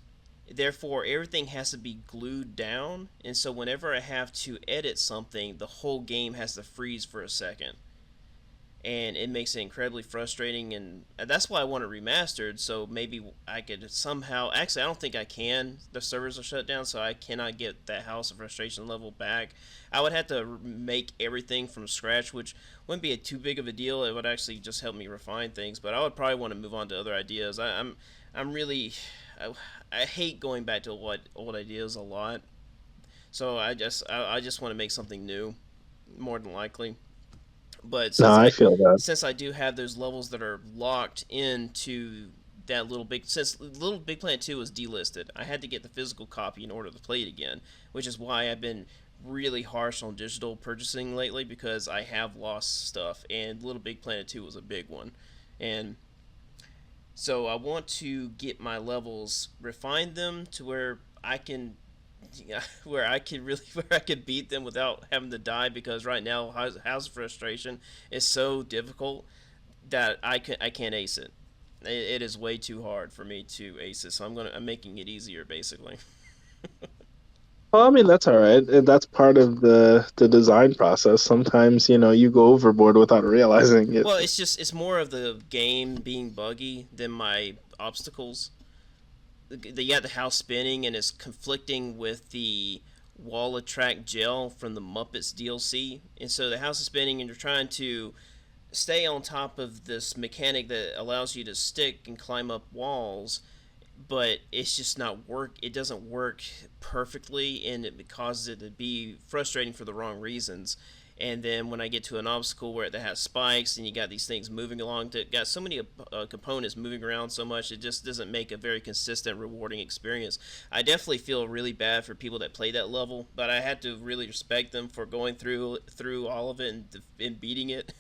Therefore, everything has to be glued down, and so whenever I have to edit something, the whole game has to freeze for a second, and it makes it incredibly frustrating. And that's why I want it remastered, so maybe I could somehow, actually I don't think I can, the servers are shut down, so I cannot get that House of Frustration level back. I would have to make everything from scratch, which wouldn't be too big of a deal. It would actually just help me refine things, but I would probably want to move on to other ideas. I'm really I, I hate going back to what old ideas a lot, so I just want to make something new, more than likely. But No, I feel that. since I do have those levels that are locked into that since Little Big Planet 2 was delisted, I had to get the physical copy in order to play it again, which is why I've been really harsh on digital purchasing lately because I have lost stuff, and Little Big Planet 2 was a big one. And so I want to get my levels, refine them to where I can where I could really where I could beat them without having to die, because right now House of Frustration is so difficult that I can't ace it. It is way too hard for me to ace it, so I'm making it easier basically. Well, I mean, that's all right. That's part of the design process. Sometimes, you go overboard without realizing it. Well, it's more of the game being buggy than my obstacles. You got the house spinning and it's conflicting with the wall attract gel from the Muppets DLC, and so the house is spinning and you're trying to stay on top of this mechanic that allows you to stick and climb up walls, but it's just not work. It doesn't work perfectly, and it causes it to be frustrating for the wrong reasons. And then when I get to an obstacle where it has spikes and you got these things moving along, that got so many components moving around so much, it just doesn't make a very consistent, rewarding experience. I definitely feel really bad for people that play that level, but I had to really respect them for going through all of it and beating it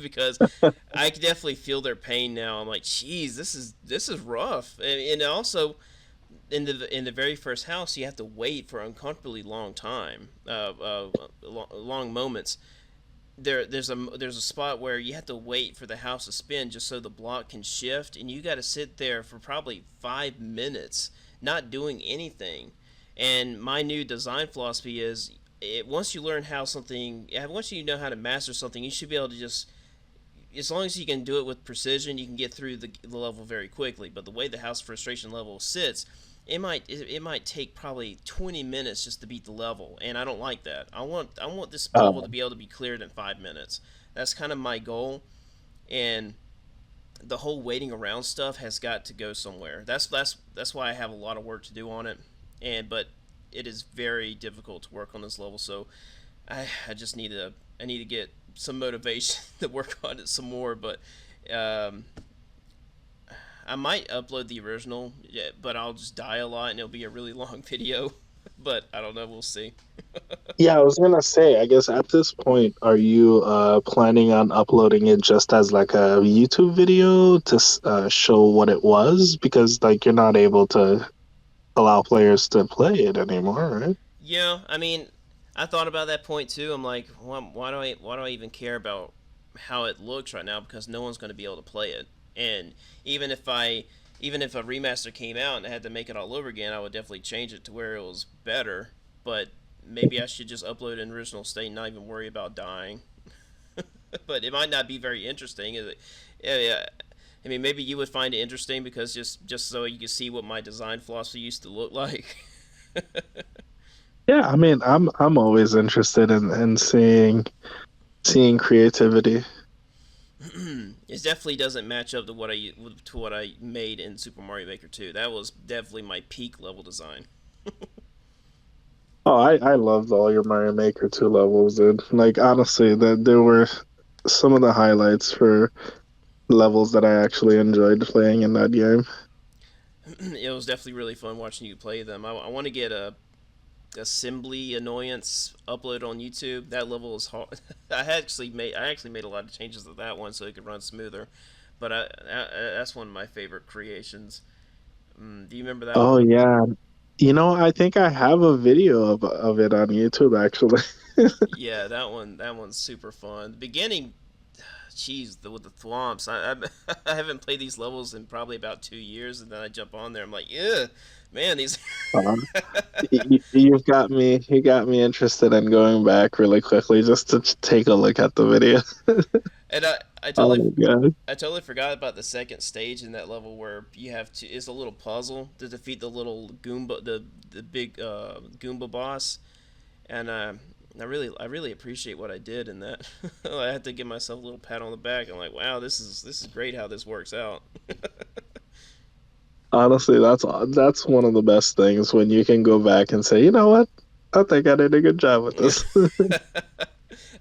because I can definitely feel their pain now. I'm like, geez, this is rough, and also in the very first house, you have to wait for an uncomfortably long time, long moments. There's a spot where you have to wait for the house to spin just so the block can shift, and you got to sit there for probably 5 minutes not doing anything. And my new design philosophy is, once you learn how something, once you know how to master something, you should be able to just, as long as you can do it with precision, you can get through the level very quickly. But the way the house frustration level sits, it might take probably 20 minutes just to beat the level, and I don't like that. I want this level to Um, be able to be cleared in 5 minutes. That's kind of my goal, and the whole waiting around stuff has got to go somewhere. That's why I have a lot of work to do on it, but it is very difficult to work on this level. So I just need to get some motivation to work on it some more. But um, I might upload the original, yeah, but I'll just die a lot and it'll be a really long video. But I don't know. We'll see. yeah, I was gonna say, I guess at this point, are you planning on uploading it just as like a YouTube video to show what it was? Because like you're not able to allow players to play it anymore, right? Yeah, I mean, I thought about that point too. I'm like, why do I even care about how it looks right now? Because no one's going to be able to play it. And even if I even if a remaster came out and I had to make it all over again, I would definitely change it to where it was better. But maybe I should just upload it in original state and not even worry about dying. But it might not be very interesting. Yeah, yeah. I mean, maybe you would find it interesting because just so you can see what my design philosophy used to look like. Yeah, I mean, I'm always interested in seeing creativity. It definitely doesn't match up to what I made in Super Mario Maker 2. That was definitely my peak level design. Oh, I loved all your Mario Maker 2 levels, and like honestly, that there were some of the highlights for levels that I actually enjoyed playing in that game. It was definitely really fun watching you play them. I want to get a assembly annoyance upload on YouTube. That level is hard. I actually made a lot of changes to that one so it could run smoother. But that's one of my favorite creations. Do you remember that Oh one? yeah. I think I have a video of it on YouTube actually. Yeah, that one's super fun. The beginning, jeez, with the thwomps. I haven't played these levels in probably about 2 years, and then I jump on there. I'm like, yeah, man, these. Um, you got me interested in going back really quickly just to take a look at the video. And I Oh totally my God. I totally forgot about the second stage in that level where you have to. It's a little puzzle to defeat the little Goomba, the big Goomba boss, and I really appreciate what I did in that. I had to give myself a little pat on the back. I'm like, wow, this is great how this works out. Honestly, that's one of the best things when you can go back and say, you know what? I think I did a good job with this.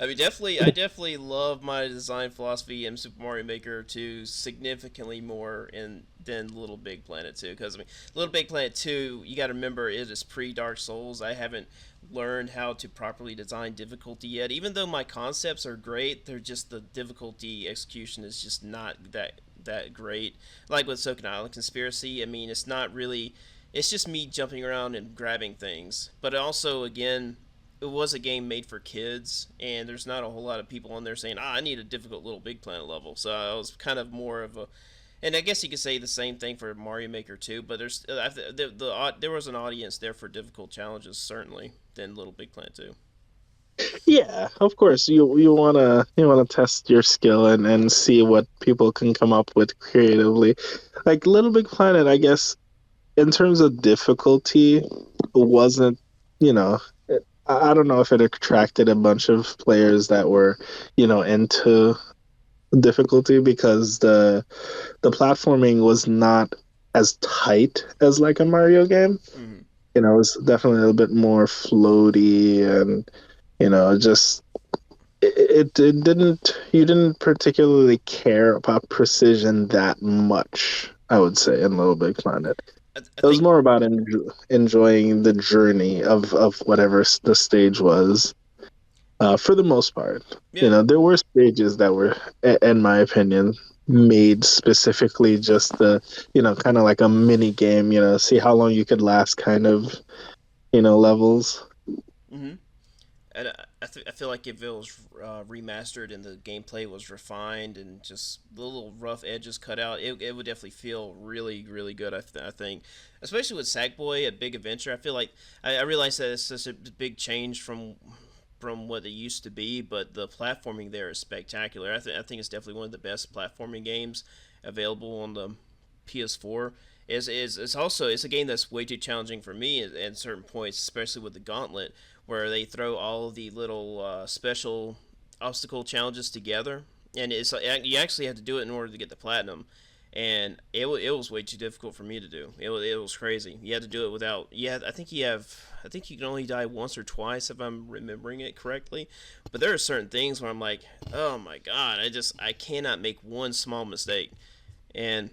I mean, I definitely love my design philosophy in Super Mario Maker 2 significantly more in than Little Big Planet 2. Because I mean, Little Big Planet 2, you got to remember it is pre Dark Souls. I haven't learned how to properly design difficulty yet. Even though my concepts are great, they're just the difficulty execution is just not that great. Like with Soken Island Conspiracy, I mean, it's not really. It's just me jumping around and grabbing things. But also, again, it was a game made for kids, and there's not a whole lot of people on there saying, "Ah, I need a difficult Little Big Planet level." So I was kind of more of a And I guess you could say the same thing for Mario Maker too. But there was an audience there for difficult challenges certainly than Little Big Planet 2. Yeah, of course. You wanna test your skill and see what people can come up with creatively. Like Little Big Planet, I guess in terms of difficulty, wasn't, you know, I don't know if it attracted a bunch of players that were, into difficulty because the platforming was not as tight as like a Mario game. Hmm. It was definitely a little bit more floaty and just it didn't you didn't particularly care about precision that much, I would say, in Little Big Planet. I It was think more about enjoying the journey of whatever the stage was, for the most part. yeah. There were stages that were, in my opinion, made specifically just kind of like a mini game, see how long you could last kind of, levels. Hmm. And I feel like if it was remastered and the gameplay was refined and just the little rough edges cut out, it would definitely feel really, really good. I think, especially with Sackboy at Big Adventure, I feel like I realize that it's such a big change from what it used to be, but the platforming there is spectacular. I think it's definitely one of the best platforming games available on the PS4. It's also it's a game that's way too challenging for me at certain points, especially with the Gauntlet, where they throw all of the little special obstacle challenges together, and it's you actually have to do it in order to get the platinum, and it was way too difficult for me to do. It was crazy. You had to do it without. Yeah, I think you can only die once or twice if I'm remembering it correctly. But there are certain things where I'm like, oh my god, I cannot make one small mistake. And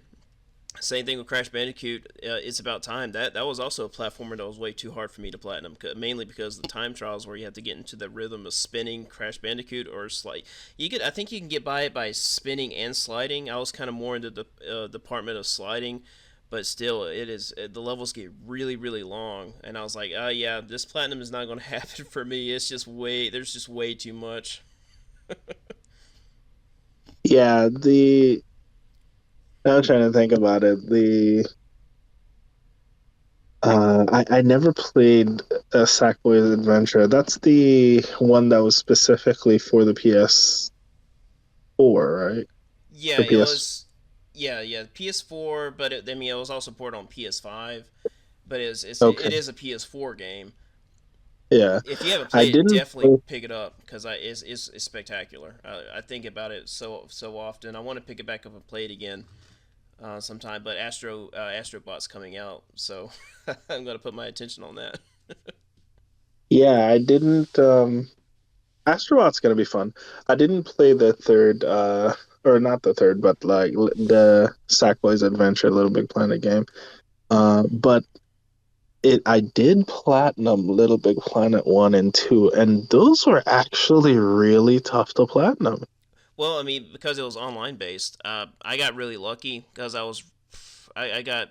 same thing with Crash Bandicoot. It's about time. That was also a platformer that was way too hard for me to platinum, mainly because of the time trials where you have to get into the rhythm of spinning Crash Bandicoot or slide. I think you can get by it by spinning and sliding. I was kind of more into the department of sliding, but still, the levels get really really long, and I was like, oh yeah, this platinum is not going to happen for me. It's just way there's just way too much. Yeah, I'm trying to think about it. I never played Sackboy's Adventure. That's the one that was specifically for the PS4, right? Yeah, Or it PS. was. Yeah, PS4, but I mean, it was also ported on PS5. But Okay. it is a PS4 game. Yeah. If you haven't I played it, didn't definitely play. pick it up because it's spectacular. I think about it so often. I want to pick it back up and play it again sometime. But Astrobot's coming out, so I'm gonna put my attention on that. Yeah, I didn't. Astrobot's gonna be fun. I didn't play the third, or not the third, but like the Sackboy's Adventure, Little Big Planet game. But I did platinum Little Big Planet 1 and 2, and those were actually really tough to platinum. Well, I mean, because it was online based, I got really lucky because I got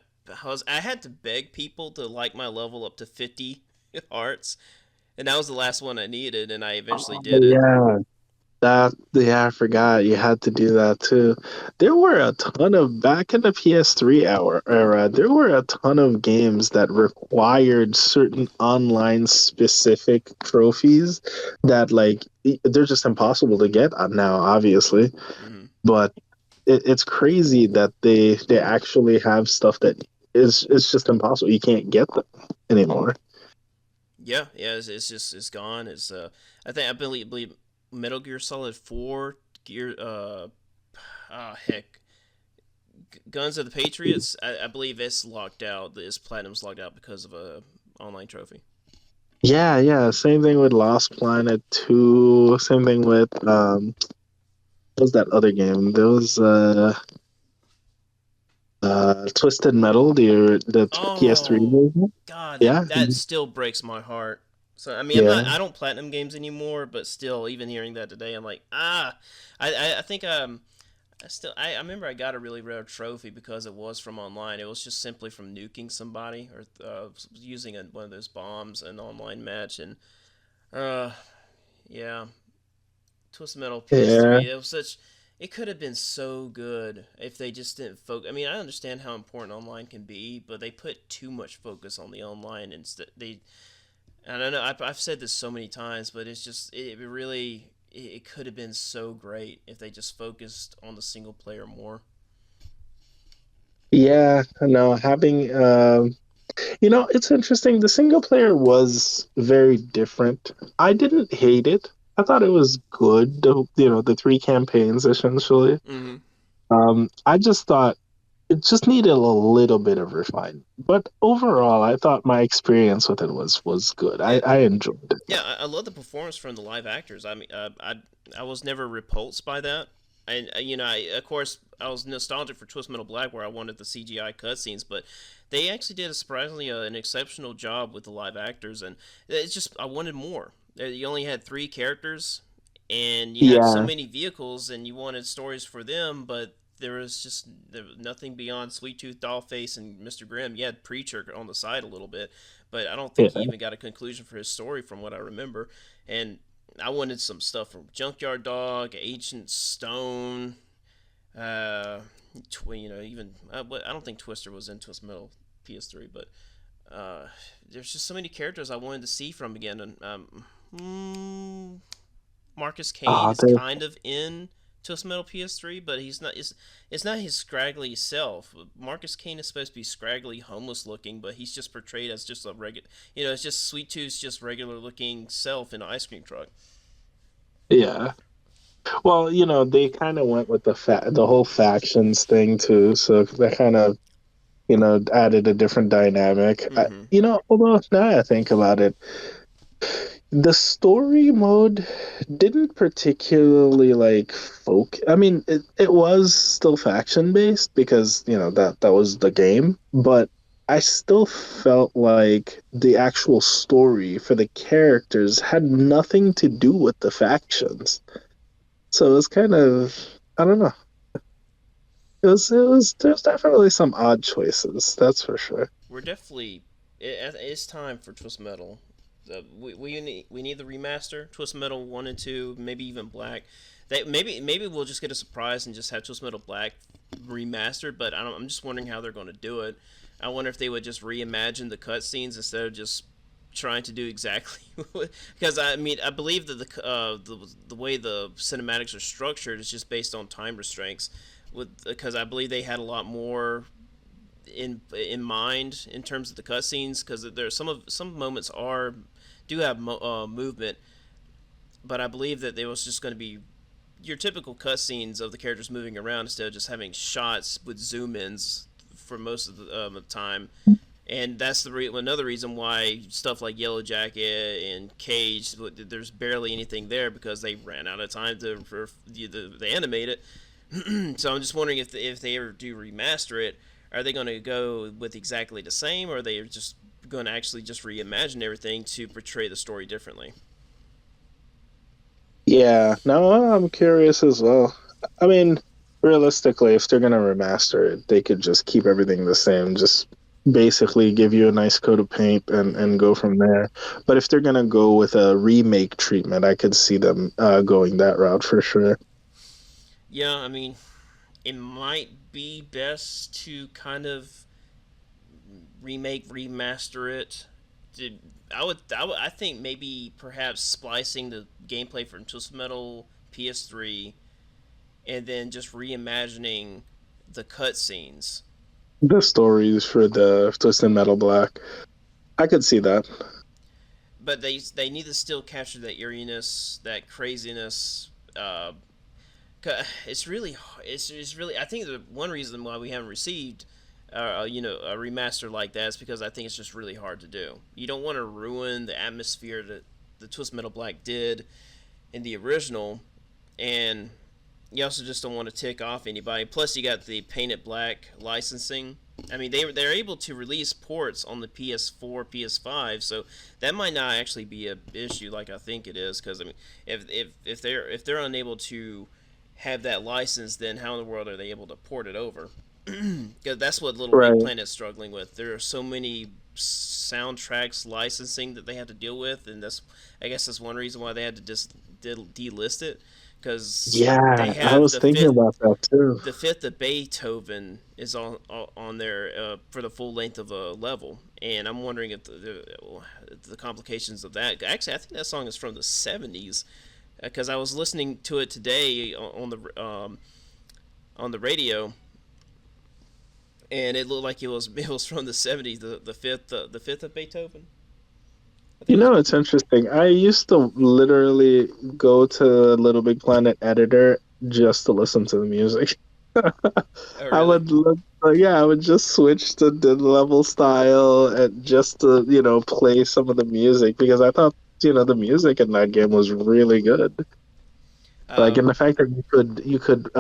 I had to beg people to like my level up to 50 hearts, and that was the last one I needed, and I eventually Oh, did it. yeah. Yeah, I forgot you had to do that too. There were a ton of back in the PS3 era, there were a ton of games that required certain online specific trophies that they're just impossible to get now, obviously. Hmm. But it's crazy that they actually have stuff that is it's just impossible. You can't get them anymore. Yeah, it's just it's gone. I believe Metal Gear Solid 4 Gear heck Guns of the Patriots. I believe it's locked out. This platinum's locked out because of a online trophy. Yeah, yeah. Same thing with Lost Planet 2. Same thing with what was that other game? There was Twisted Metal, the PS3 Oh version. God, Yeah, that still breaks my heart. So I mean, yeah, I don't platinum games anymore, but still, even hearing that today, I'm like, ah, I think I remember I got a really rare trophy because it was from online. It was just simply from nuking somebody or using one of those bombs in an online match, and uh, yeah, Twisted Metal yeah. PS3. It was such. It could have been so good if they just didn't focus. I mean, I understand how important online can be, but they put too much focus on the online instead. They, I don't know. I've said this so many times, but it's just it really it could have been so great if they just focused on the single player more. Yeah, no, having you know, it's interesting. The single player was very different. I didn't hate it. I thought it was good. You know, the three campaigns essentially. Mm-hmm. I just thought it just needed a little bit of refinement. But overall, I thought my experience with it was good. Yeah, I enjoyed it. yeah. I love the performance from the live actors. I mean, I was never repulsed by that. And you know, of course, I was nostalgic for Twist Metal Black, where I wanted the CGI cutscenes, but they actually did a surprisingly an exceptional job with the live actors, and it's just I wanted more. You only had three characters, and you have so Yeah, many vehicles, and you wanted stories for them, but there was nothing beyond Sweet Tooth, Dollface, and Mr. Grimm. You had Preacher on the side a little bit, but I don't think he yeah. even got a conclusion for his story from what I remember. And I wanted some stuff from Junkyard Dog, Ancient Stone, uh, you know, even I don't think Twister was in Twist Metal PS3, but there's just so many characters I wanted to see from again. And Marcus Kane Ah, is kind of in Twist Metal PS3, but he's not. It's not his scraggly self. Marcus Kane is supposed to be scraggly, homeless looking, but he's just portrayed as just a regular. You know, it's just Sweet Tooth's just regular looking self in an ice cream truck. yeah. Well, you know, they kind of went with the whole factions thing too, so that kind of, you know, added a different dynamic. Mm-hmm. You know, although now I think about it, the story mode didn't particularly like I mean, it was still faction based because, you know, that was the game, but I still felt like the actual story for the characters had nothing to do with the factions. So it was kind of, I don't know. There's definitely some odd choices, that's for sure. We're definitely. It's time for Twist Metal. We need the remaster Twist Metal 1 and 2, maybe even Black. That maybe we'll just get a surprise and just have Twist Metal Black remastered. But I'm just wondering how they're going to do it. I wonder if they would just reimagine the cutscenes instead of just trying to do exactly because I mean I believe that the way the cinematics are structured is just based on time restraints with because I believe they had a lot more in mind in terms of the cutscenes because there some moments are do have movement, but I believe that there was just going to be your typical cutscenes of the characters moving around instead of just having shots with zoom ins for most of the time. And that's another reason why stuff like Yellow Jacket and Cage, there's barely anything there because they ran out of time for the animate it. So I'm just wondering if they ever do remaster it, are they going to go with exactly the same, or are they just going to actually just reimagine everything to portray the story differently? Yeah, no, I'm curious as well. I mean, realistically, if they're gonna remaster it, they could just keep everything the same, just basically give you a nice coat of paint and go from there. But if they're gonna go with a remake treatment, I could see them going that route for sure. Yeah, I mean, it might be best to kind of remaster it. I think maybe perhaps splicing the gameplay from Twisted Metal PS3 and then just reimagining the cutscenes. The stories for the Twisted Metal Black, I could see that. But they need to still capture that eeriness, that craziness. It's really it's really I think the one reason why we haven't received you know a remaster like that is because I think it's just really hard to do. You don't want to ruin the atmosphere that the Twist Metal Black did in the original, and you also just don't want to tick off anybody. Plus, you got the Painted Black licensing. I mean, they're able to release ports on the PS4, PS5, so that might not actually be a issue like I think it is. Because I mean, if they're unable to have that license, then how in the world are they able to port it over? Because that's what Little Big Right. Planet's struggling with. There are so many soundtracks licensing that they have to deal with, and that's I guess that's one reason why they had to just delist it because they Yeah, I have was thinking about that too. the fifth of Beethoven is on there for the full length of a level, and I'm wondering if the complications of that. Actually, I think that song is from the '70s because I was listening to it today on the radio, and it looked like it was from the '70s. The fifth of Beethoven. I You think it was. know, it's interesting. I used to literally go to Little Big Planet editor just to listen to the music. Oh, I really? would look, yeah, I would just switch to the level style and just to, play some of the music because I thought, the music in that game was really good. Like, Uh, and the fact that you could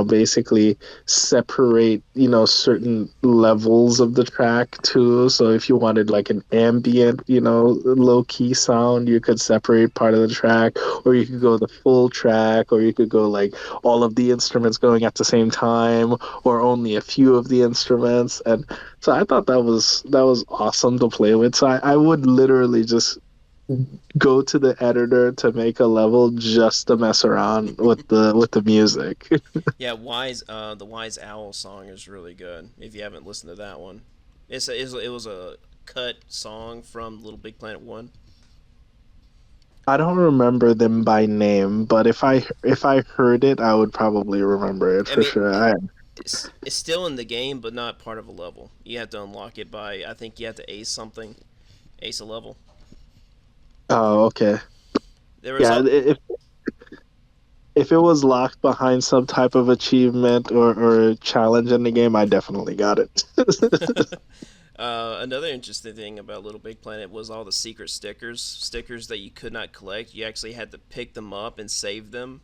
basically separate certain levels of the track too. So if you wanted like an ambient low key sound, you could separate part of the track, or you could go the full track, or you could go like all of the instruments going at the same time, or only a few of the instruments. And so I thought that was awesome to play with. So I would literally just go to the editor to make a level just to mess around with the music. yeah, the Wise Owl song is really good. If you haven't listened to that one, it was a cut song from Little Big Planet One. I don't remember them by name, but if I heard it, I would probably remember it I for mean, sure. it's still in the game, but not part of a level. You have to unlock it by I think you have to ace something, ace a level. Oh, okay. There was Yeah, if it was locked behind some type of achievement or challenge in the game, I definitely got it. another interesting thing about Little Big Planet was all the secret stickers that you could not collect. You actually had to pick them up and save them.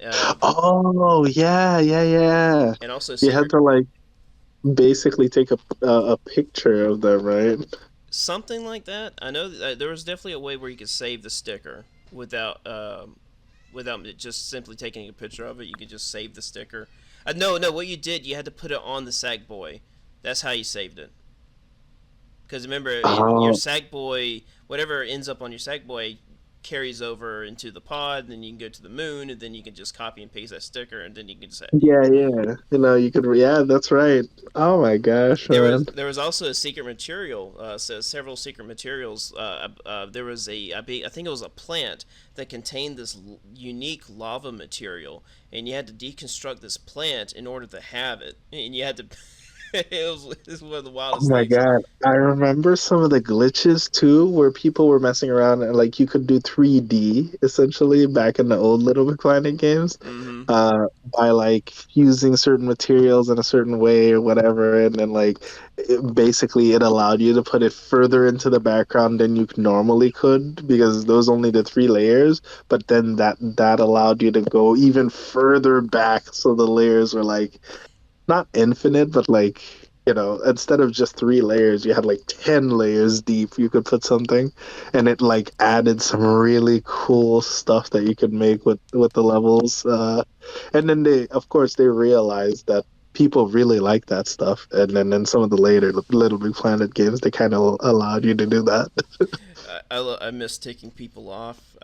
Uh, Oh, yeah, yeah, yeah. and also You had secret to like basically take a picture of them, right? something like that. I know that there was definitely a way where you could save the sticker without without just simply taking a picture of it. You could just save the sticker. No. What you did, you had to put it on the Sackboy. That's how you saved it. Because remember, your Oh, Sackboy, whatever ends up on your Sackboy, carries over into the pod. And then you can go to the moon, and then you can just copy and paste that sticker, and then you can just yeah, yeah. You could, yeah, that's right. Oh my gosh, man. there was also a secret material, so several secret materials. There was I think it was a plant that contained this unique lava material, and you had to deconstruct this plant in order to have it, and you had to. It was one of the Oh wildest my things. God. I remember some of the glitches too, where people were messing around and like you could do 3D essentially back in the old Little Big Planet games, Mm-hmm. uh, by like fusing certain materials in a certain way or whatever. And then like basically it allowed you to put it further into the background than you normally could because those only the 3 layers. But then that allowed you to go even further back. So the layers were like not infinite, but like, instead of just 3 layers, you had like 10 layers deep. You could put something, and it like added some really cool stuff that you could make with the levels. And then of course, they realized that people really like that stuff, and then in some of the later Little Big Planet games, they kind of allowed you to do that. I miss ticking people off.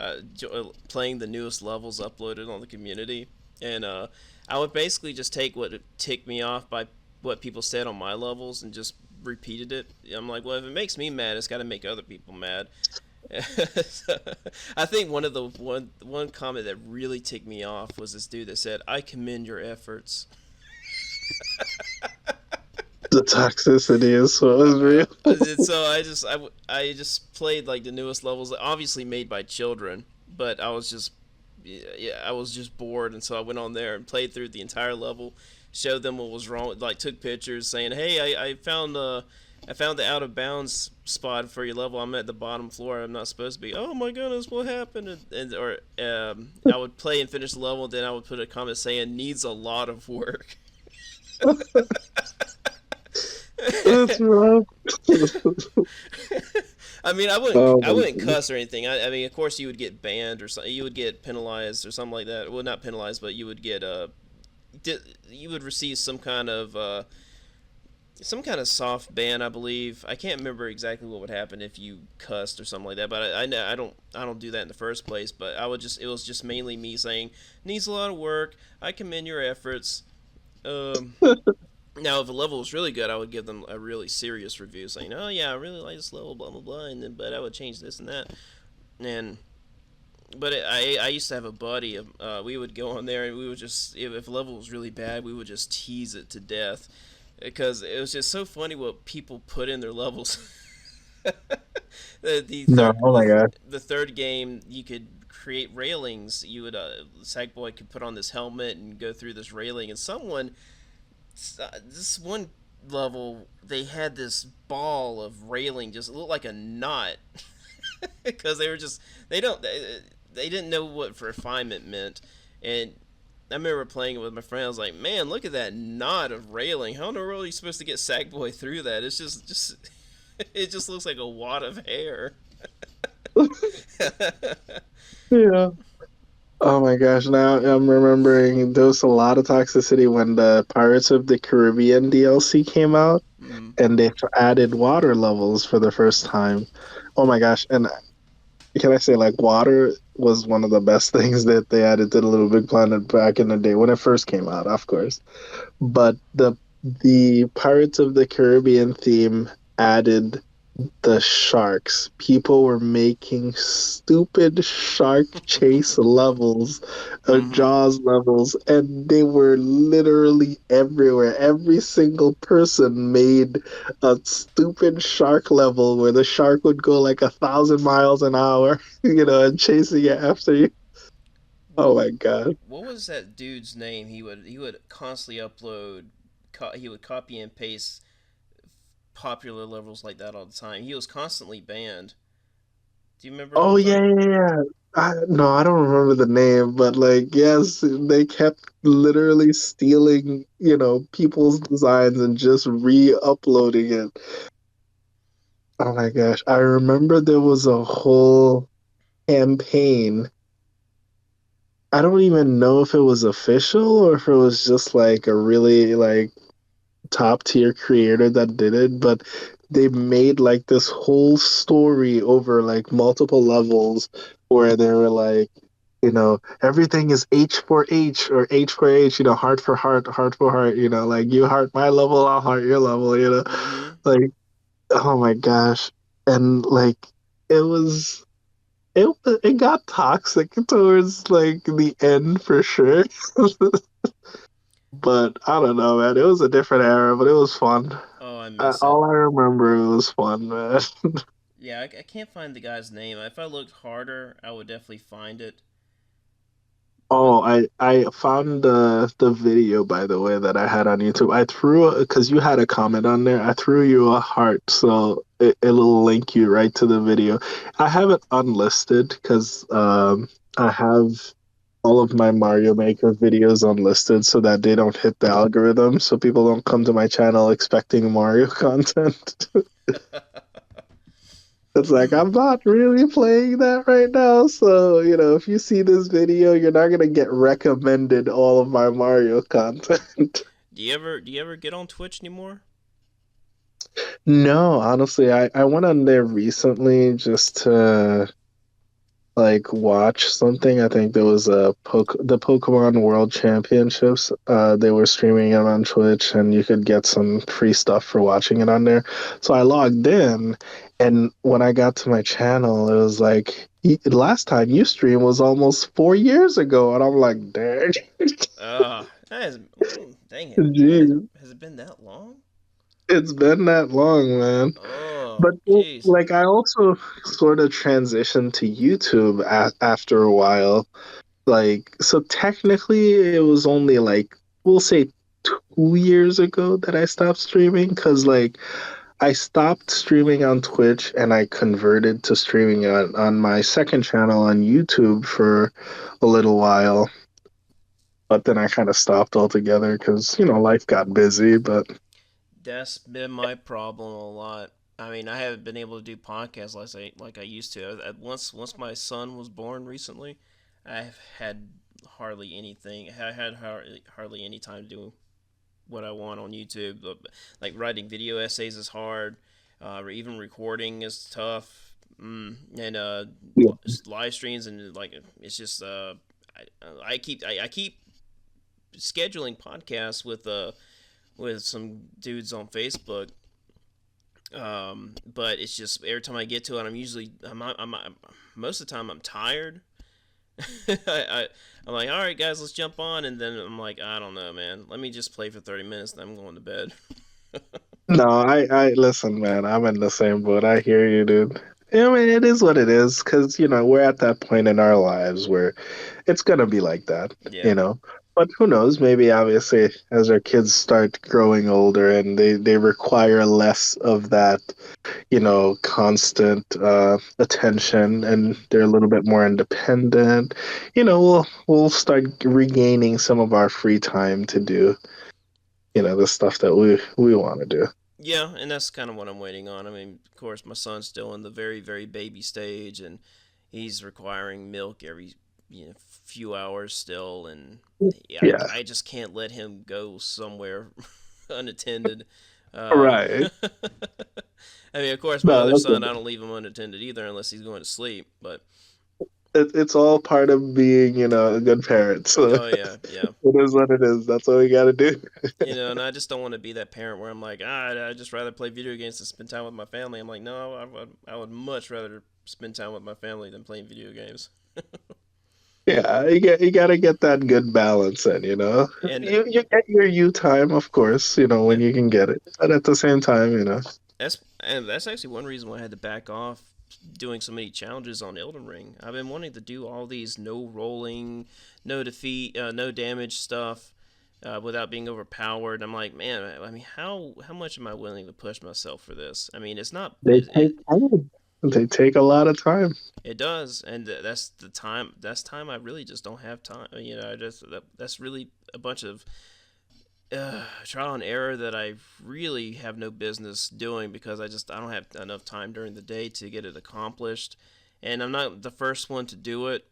Playing the newest levels uploaded on the community, and I would basically just take what ticked me off by what people said on my levels and just repeated it. I'm like, well, if it makes me mad, it's got to make other people mad. I think one comment that really ticked me off was this dude that said, "I commend your efforts." The toxicity is real. And so I just played like the newest levels, obviously made by children, but yeah, I was just bored, and so I went on there and played through the entire level, showed them what was wrong, like took pictures saying, "Hey, I found the out of bounds spot for your level. I'm at the bottom floor. I'm not supposed to be. Oh my goodness, what happened?" Or I would play and finish the level, and then I would put a comment saying needs a lot of work. That's rough. I mean, Oh I my wouldn't God. cuss or anything. I mean, of course, you would get banned or something. You would get penalized or something like that. Well, not penalized, but you would get you would receive some kind of some kind of soft ban, I believe. I can't remember exactly what would happen if you cussed or something like that. But I know I don't do that in the first place. But I would just it was just mainly me saying needs a lot of work. I commend your efforts. Um, Now, if a level was really good, I would give them a really serious review, saying, "Oh yeah, I really like this level, blah blah blah," and then but I would change this and that. And I used to have a buddy. We would go on there and we would just if a level was really bad, we would just tease it to death because it was just so funny what people put in their levels. The No, third oh my god. the third game you could create railings. You would Sackboy could put on this helmet and go through this railing, and someone this one level they had this ball of railing just looked like a knot because they were just they didn't know what refinement meant. And I remember playing it with my friend. I was like, man, look at that knot of railing. How in the world are you supposed to get Sackboy through that? It's just it just looks like a wad of hair. Yeah. Oh my gosh, now I'm remembering there was a lot of toxicity when the Pirates of the Caribbean DLC came out Mm. and they added water levels for the first time. Oh my gosh, and can I say like water was one of the best things that they added to the Little Big Planet back in the day when it first came out, of course. But the Pirates of the Caribbean theme added the sharks. People were making stupid shark chase levels, Mm-hmm. Jaws levels, and they were literally everywhere. Every single person made a stupid shark level where the shark would go like 1,000 miles an hour, and chasing it after you. What Oh my god. what was that dude's name? He would constantly upload. He would copy and paste popular levels like that all the time. He was constantly banned. Do you remember who Oh I'm yeah, talking? yeah, yeah. No, I don't remember the name, but like, yes, they kept literally stealing, people's designs and just re-uploading it. Oh my gosh, I remember there was a whole campaign. I don't even know if it was official or if it was just like a really like top tier creator that did it, but they made like this whole story over like multiple levels where they were like, everything is H for H or H for H, heart for heart, heart for heart, like you heart my level, I'll heart your level, Mm-hmm. like, oh my gosh. And like, it was. It got toxic towards like the end for sure. But I don't know, man. It was a different era, but it was fun. Oh, I miss it. All I remember it was fun, man. Yeah, I can't find the guy's name. If I looked harder, I would definitely find it. But Oh, I found the video by the way that I had on YouTube. I threw because you had a comment on there. I threw you a heart, so it'll link you right to the video. I have it unlisted because I have all of my Mario Maker videos unlisted so that they don't hit the algorithm, so people don't come to my channel expecting Mario content. It's like I'm not really playing that right now, so if you see this video, you're not gonna get recommended all of my Mario content. do you ever get on Twitch anymore? No, honestly, I went on there recently just to like watch something. I think there was the Pokemon World Championships. They were streaming it on Twitch, and you could get some free stuff for watching it on there. So I logged in, and when I got to my channel, it was like last time you streamed was almost 4 years ago, and I'm like, dang, That has, dang it. geez, Has it been that long? it's been that long, man. Oh, But jeez. like I also sort of transitioned to YouTube after a while. Like, so technically, it was only like, we'll say 2 years ago that I stopped streaming because, like, I stopped streaming on Twitch and I converted to streaming on my second channel on YouTube for a little while. But then I kind of stopped altogether because, life got busy. But That's been my problem a lot. I mean, I haven't been able to do podcasts like I used to. Once my son was born recently, I've had hardly anything. I had hardly any time to do. what I want on YouTube. Like writing video essays is hard, or even recording is tough. And Yeah. live streams and like it's just I keep scheduling podcasts with some dudes on Facebook. But it's just every time I get to it, I'm most of the time I'm tired. I'm like, all right, guys, let's jump on, and then I'm like, I don't know, man. Let me just play for 30 minutes, and I'm going to bed. No, I listen, man. I'm in the same boat. I hear you, dude. I mean, it is what it is, because we're at that point in our lives where it's gonna be like that, Yeah, you know. But who knows? Maybe obviously, as our kids start growing older and they require less of that, constant attention, and they're a little bit more independent. We'll start regaining some of our free time to do, the stuff that we want to do. yeah, and that's kind of what I'm waiting on. I mean, of course, my son's still in the very, very baby stage, and he's requiring milk every few hours still, and yeah, Yeah. I just can't let him go somewhere unattended. Right. I mean, of course, my No, other son, listen, I don't leave him unattended either unless he's going to sleep. But it's all part of being, a good parent. So oh yeah, yeah. it is what it is. That's what we got to do. And I just don't want to be that parent where I'm like, I just rather play video games than spend time with my family. I'm like, no, I would much rather spend time with my family than playing video games. Yeah, you got to get that good balance in, And You get your you time, of course, yeah, when you can get it. But at the same time, that's actually one reason why I had to back off doing so many challenges on Elden Ring. I've been wanting to do all these no rolling, no defeat, no damage stuff. Without being overpowered, I'm like, man. I mean, how much am I willing to push myself for this? I mean, it's not. they take time. They take a lot of time. It does, and that's the time. That's time I really just don't have time. I just that's really a bunch of trial and error that I really have no business doing because I don't have enough time during the day to get it accomplished, and I'm not the first one to do it.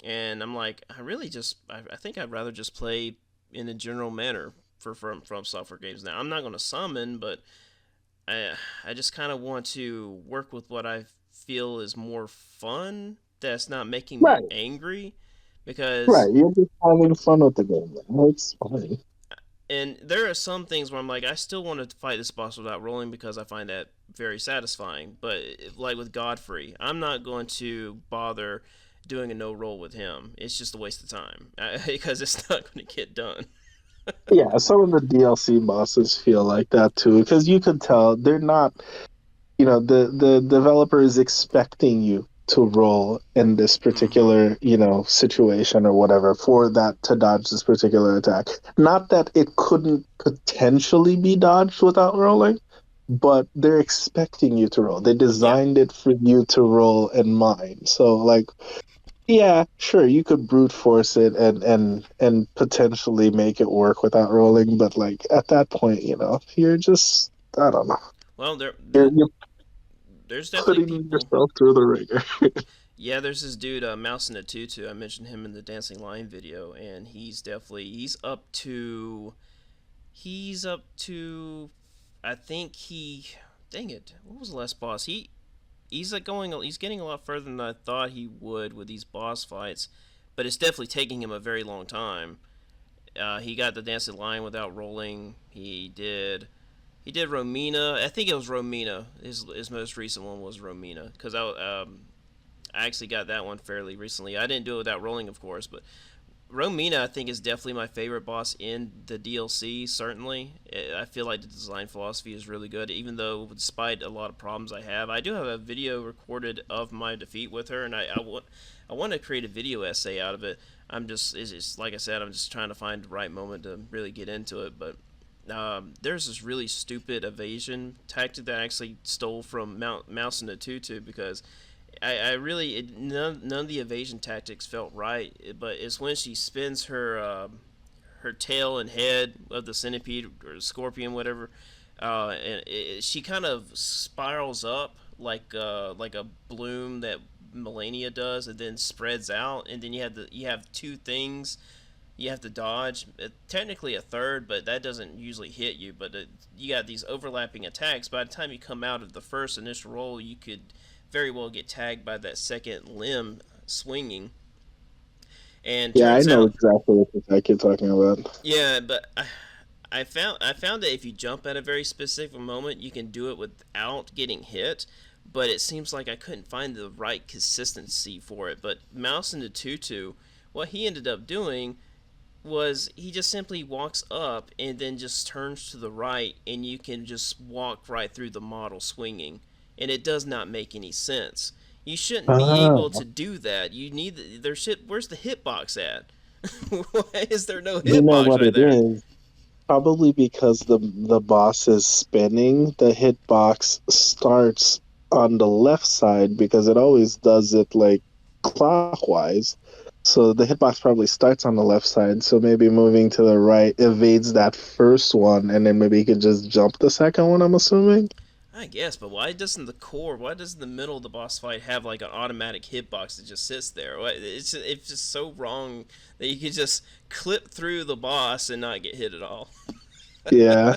And I'm like, I think I'd rather just play in a general manner from software games. Now I'm not going to summon, but I just kind of want to work with what I feel is more fun. That's not making me Right, angry, because right. You're just having fun with the game. It's fine. and there are some things where I'm like, I still want to fight this boss without rolling because I find that very satisfying. But like with Godfrey, I'm not going to bother doing a no roll with him. It's just a waste of time because it's not going to get done. Yeah, some of the DLC bosses feel like that too, because you could tell they're not, the developer is expecting you to roll in this Hmm. particular, situation or whatever for that to dodge this particular attack. Not that it couldn't potentially be dodged without rolling, but they're expecting you to roll. They Yeah. designed it for you to roll in mind. So like, yeah, sure, you could brute force it and potentially make it work without rolling, but like at that point, you're just, I don't know. Well, You're there's definitely putting people. yourself through the ringer. Yeah, there's this dude, Mouse in a Tutu. I mentioned him in the Dancing Lion video, and he's up to, I think dang it, what was the last boss? He's getting a lot further than I thought he would with these boss fights, but it's definitely taking him a very long time. He got the Dancing Lion without rolling. He did Romina. I think it was Romina. His most recent one was Romina because I actually got that one fairly recently. I didn't do it without rolling, of course, but Romina I think is definitely my favorite boss in the DLC. Certainly, I feel like the design philosophy is really good. Even though, despite a lot of problems I do have a video recorded of my defeat with her, and I want to create a video essay out of it. It's like I said, I'm just trying to find the right moment to really get into it, but. There's this really stupid evasion tactic that I actually stole from Mouse in the Tutu because I really none of the evasion tactics felt right, but it's when she spins her tail and head of the centipede or scorpion, whatever, she kind of spirals up like a bloom that Melania does, and then spreads out, and then you have two things. you have to dodge. Technically a third, but that doesn't usually hit you. But you got these overlapping attacks. By the time you come out of the first initial roll, you could very well get tagged by that second limb swinging. And Yeah, I turns know out, exactly what the heck you're talking about. yeah, but I found that if you jump at a very specific moment, you can do it without getting hit. But it seems like I couldn't find the right consistency for it. But Mouse into Tutu, what he ended up doing was he just simply walks up and then just turns to the right, and you can just walk right through the model swinging, and it does not make any sense. You shouldn't be able Ah, to do that. You need there shit. Where's the hitbox at? Why is there no you know hitbox what right it there? is? Probably because the boss is spinning, the hitbox starts on the left side because it always does it like clockwise. So the hitbox probably starts on the left side. So maybe moving to the right evades that first one, and then maybe you could just jump the second one, I'm assuming. I guess, but why doesn't the core? Why doesn't the middle of the boss fight have like an automatic hitbox that just sits there? It's just so wrong that you could just clip through the boss and not get hit at all. Yeah,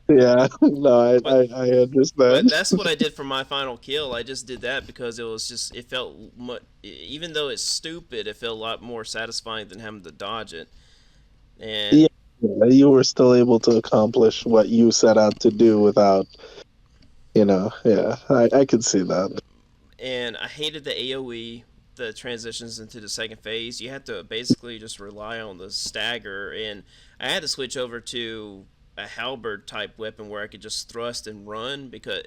yeah. No, But I But understand. that's what I did for my final kill. I just did that because it felt much, even though it's stupid, it felt a lot more satisfying than having to dodge it. Yeah, And yeah, you were still able to accomplish what you set out to do without, yeah, I could see that. and I hated the AOE, the transitions into the second phase. You had to basically just rely on the stagger, and I had to switch over to a halberd type weapon where I could just thrust and run because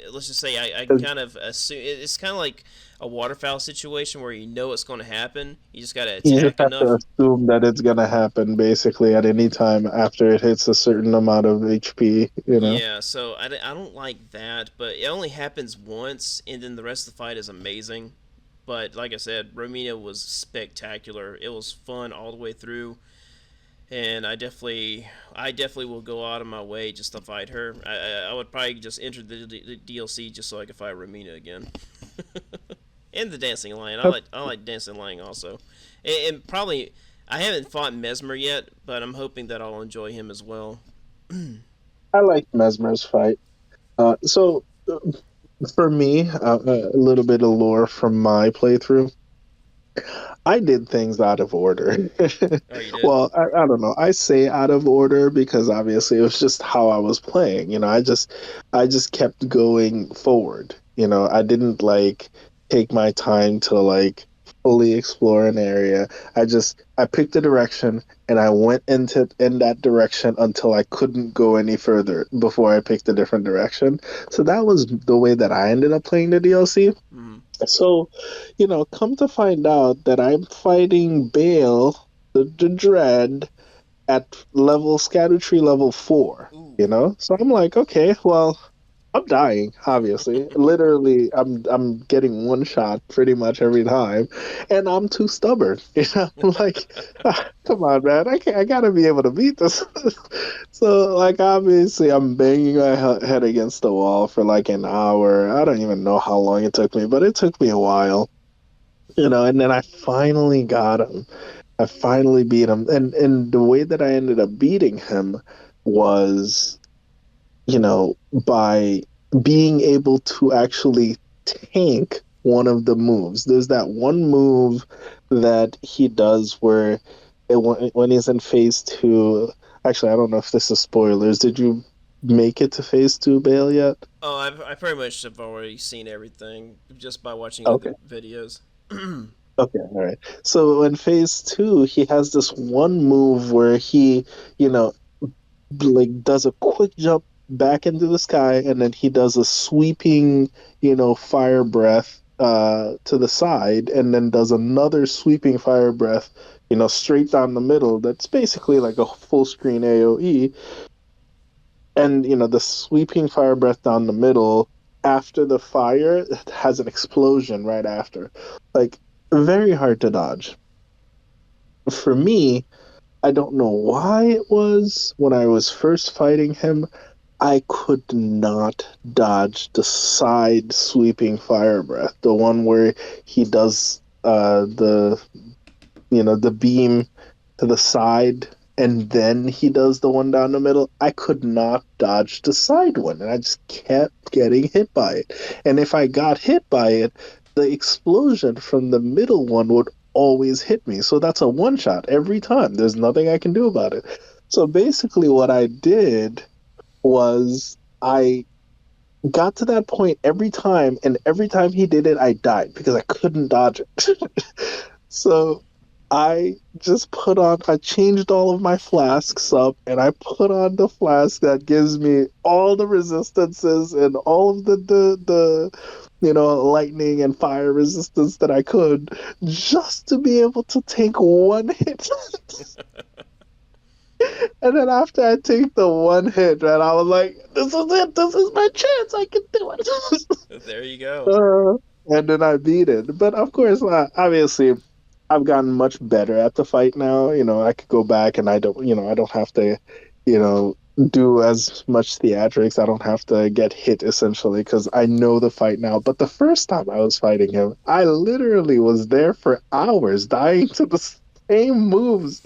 let's just say I kind of assume it's kind of like a waterfowl situation where you know it's going to happen. You just got to You just attack have to enough. assume that it's gonna happen basically at any time after it hits a certain amount of HP. Yeah, so I don't like that, but it only happens once, and then the rest of the fight is amazing. But like I said, Romina was spectacular. It was fun all the way through, and I definitely will go out of my way just to fight her. I would probably just enter the DLC just so I could fight Romina again, and the Dancing Lion. I like Dancing Lion also, and probably I haven't fought Mesmer yet, but I'm hoping that I'll enjoy him as well. I like Mesmer's fight. So for me, a little bit of lore from my playthrough. I did things out of order. Oh, you did? Well, I don't know. I say out of order because obviously it was just how I was playing. I just kept going forward. I didn't like take my time to like fully explore an area. I picked a direction and I went in that direction until I couldn't go any further before I picked a different direction. So that was the way that I ended up playing the DLC. Mm-hmm. So, come to find out that I'm fighting Bale, the Dread, at level Scatter Tree level 4. Ooh. So I'm like, okay, well, I'm dying, obviously. Literally, I'm getting one shot pretty much every time, and I'm too stubborn. I'm like, come on, man, I gotta be able to beat this. So, like, obviously, I'm banging my head against the wall for like an hour. I don't even know how long it took me, but it took me a while. And then I finally got him. I finally beat him, and the way that I ended up beating him was by being able to actually tank one of the moves. There's that one move that he does where when he's in phase two. Actually, I don't know if this is spoilers. Did you make it to phase two, Bale, yet? Oh, I pretty much have already seen everything just by watching other Okay. videos. Okay, all right. So in phase two, he has this one move where he, you know, like does a quick jump back into the sky and then he does a sweeping fire breath to the side and then does another sweeping fire breath straight down the middle. That's basically like a full screen AoE. And the sweeping fire breath down the middle after the fire it has an explosion right after, like very hard to dodge for me. I don't know why it was when I was first fighting him. I could not dodge the side sweeping fire breath, the one where he does the the beam to the side and then he does the one down the middle, I could not dodge the side one. And I just kept getting hit by it. And if I got hit by it, the explosion from the middle one would always hit me. So that's a one shot every time. There's nothing I can do about it. So basically, what I did was I got to that point every time, and every time he did it, I died because I couldn't dodge it. So I changed all of my flasks up, and I put on the flask that gives me all the resistances and all of the lightning and fire resistance that I could, just to be able to take one hit. And then after I take the one hit, man, I was like, "This is it. This is my chance. I can do it." There you go. uh, and then I beat it. But of course, obviously, I've gotten much better at the fight now. I could go back and I don't have to, you know, do as much theatrics. I don't have to get hit essentially because I know the fight now. But the first time I was fighting him, I literally was there for hours, dying to the same moves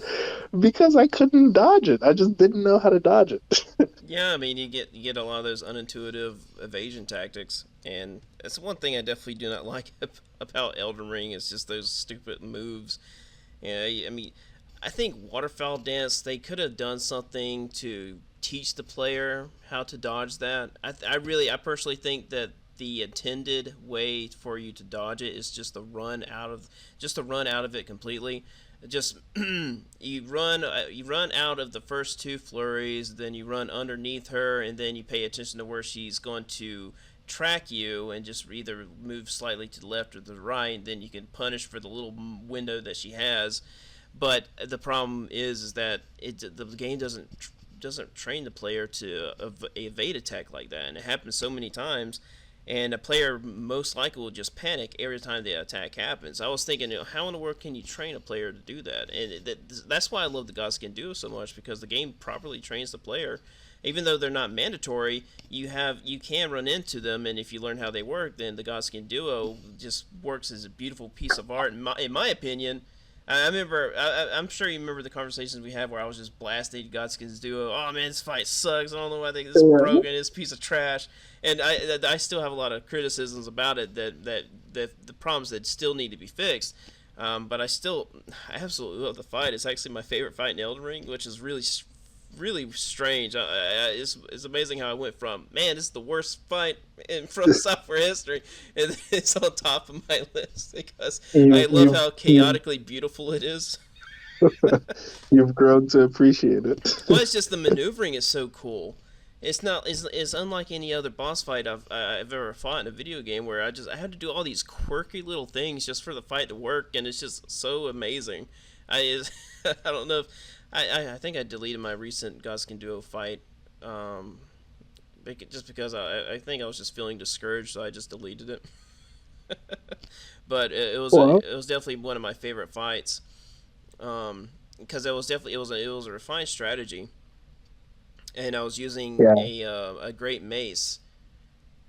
because I couldn't dodge it. I just didn't know how to dodge it. Yeah, I mean, you get a lot of those unintuitive evasion tactics, and that's one thing I definitely do not like about Elden Ring is just those stupid moves. Yeah, I mean, I think Waterfowl Dance, they could have done something to teach the player how to dodge that. I personally think that the intended way for you to dodge it is just to run out of it completely. Just you run out of the first two flurries, then you run underneath her, and then you pay attention to where she's going to track you, and just either move slightly to the left or the right. Then you can punish for the little window that she has. But the problem is that the game doesn't train the player to evade attack like that, and it happens so many times. And a player most likely will just panic every time the attack happens. I was thinking, how in the world can you train a player to do that? And that's why I love the Godskin Duo so much, because the game properly trains the player. Even though they're not mandatory, you can run into them, and if you learn how they work, then the Godskin Duo just works as a beautiful piece of art. In my opinion, I remember. I'm sure you remember the conversations we had where I was just blasting Godskin's Duo. Oh man, this fight sucks. I don't know why they this is Yeah. broken. This piece of trash. And I still have a lot of criticisms about it that the problems that still need to be fixed. But I absolutely love the fight. It's actually my favorite fight in Elden Ring, which is really strange. It's amazing how I went from, man, this is the worst fight in From Software history, and it's on top of my list because I You, love you've how you've chaotically beautiful it is. you've grown to appreciate it. Well, it's just the maneuvering is so cool. It's unlike any other boss fight I've ever fought in a video game where I had to do all these quirky little things just for the fight to work, and it's just so amazing. I don't know if I think I deleted my recent Godskin Duo fight, um, just because I think I was just feeling discouraged, so I just deleted it. But Well, it was definitely one of my favorite fights, because it was a refined strategy, and I was using yeah, a great mace.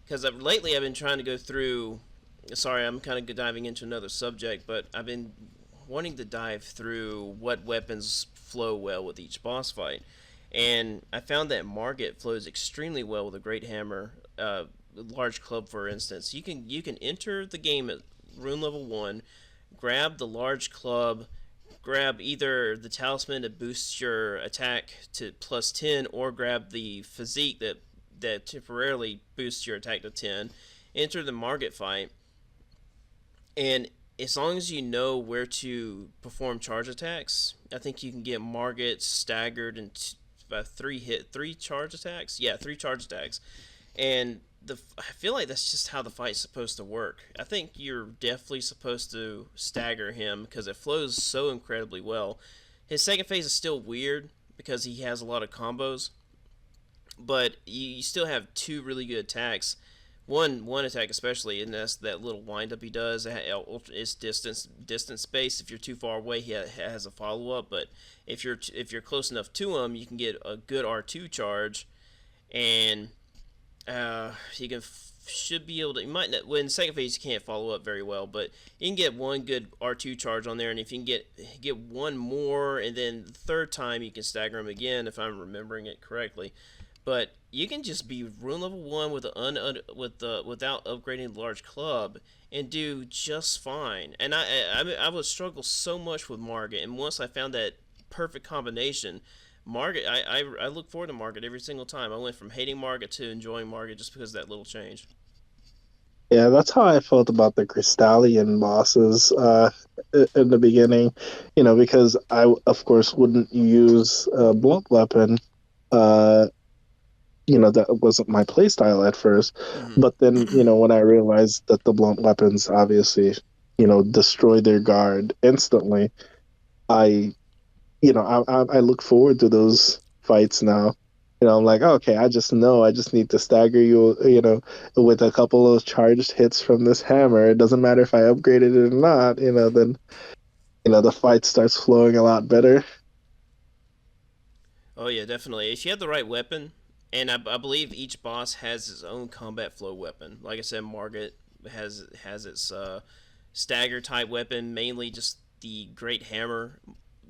Because lately I've been trying to go through. Sorry, I'm kind of diving into another subject, but I've been wanting to dive through what weapons flow well with each boss fight, and I found that Margit flows extremely well with a great hammer, large club, for instance. You can enter the game at rune level 1, grab the large club, grab either the talisman that boosts your attack to plus 10, or grab the physique that temporarily boosts your attack to 10. Enter the Margit fight, and as long as you know where to perform charge attacks, I think you can get Margit staggered in about three charge attacks. Yeah, three charge attacks, and I feel like that's just how the fight's supposed to work. I think you're definitely supposed to stagger him because it flows so incredibly well. His second phase is still weird because he has a lot of combos, but you still have two really good attacks. One attack especially, and that's that little windup he does. It's distance space. If you're too far away, he has a follow up. But if you're close enough to him, you can get a good R2 charge, and he can should be able to. You might not. Well, in second phase, you can't follow up very well, but you can get one good R2 charge on there, and if you can get one more, and then the third time you can stagger them again, if I'm remembering it correctly. But you can just be rune level one with without upgrading the large club and do just fine. And I would struggle so much with Margit, and once I found that perfect combination, Margit, I look forward to Margit every single time. I went from hating Margit to enjoying Margit just because of that little change. Yeah, that's how I felt about the Crystallian bosses in the beginning, because I, of course, wouldn't use a blunt weapon. Uh, that wasn't my playstyle at first. But then, Mm-hmm. when I realized that the blunt weapons obviously, destroy their guard instantly, I, I look forward to those fights now. I'm like, okay, I just know I just need to stagger you, with a couple of charged hits from this hammer. It doesn't matter if I upgraded it or not, then, the fight starts flowing a lot better. Oh yeah, definitely. If you have the right weapon, and I believe each boss has his own combat flow weapon. Like I said, Margit has its stagger type weapon, mainly just the great hammer.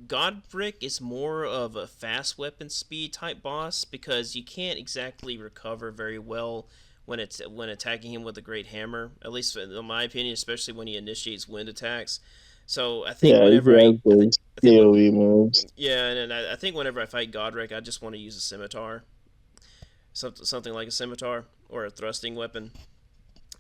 Godric is more of a fast weapon speed type boss because you can't exactly recover very well when attacking him with a great hammer. At least in my opinion, especially when he initiates wind attacks. So I think Yeah, he whenever has those I think what AoE moves. yeah, and I think whenever I fight Godric, I just want to use a scimitar, something like a scimitar or a thrusting weapon,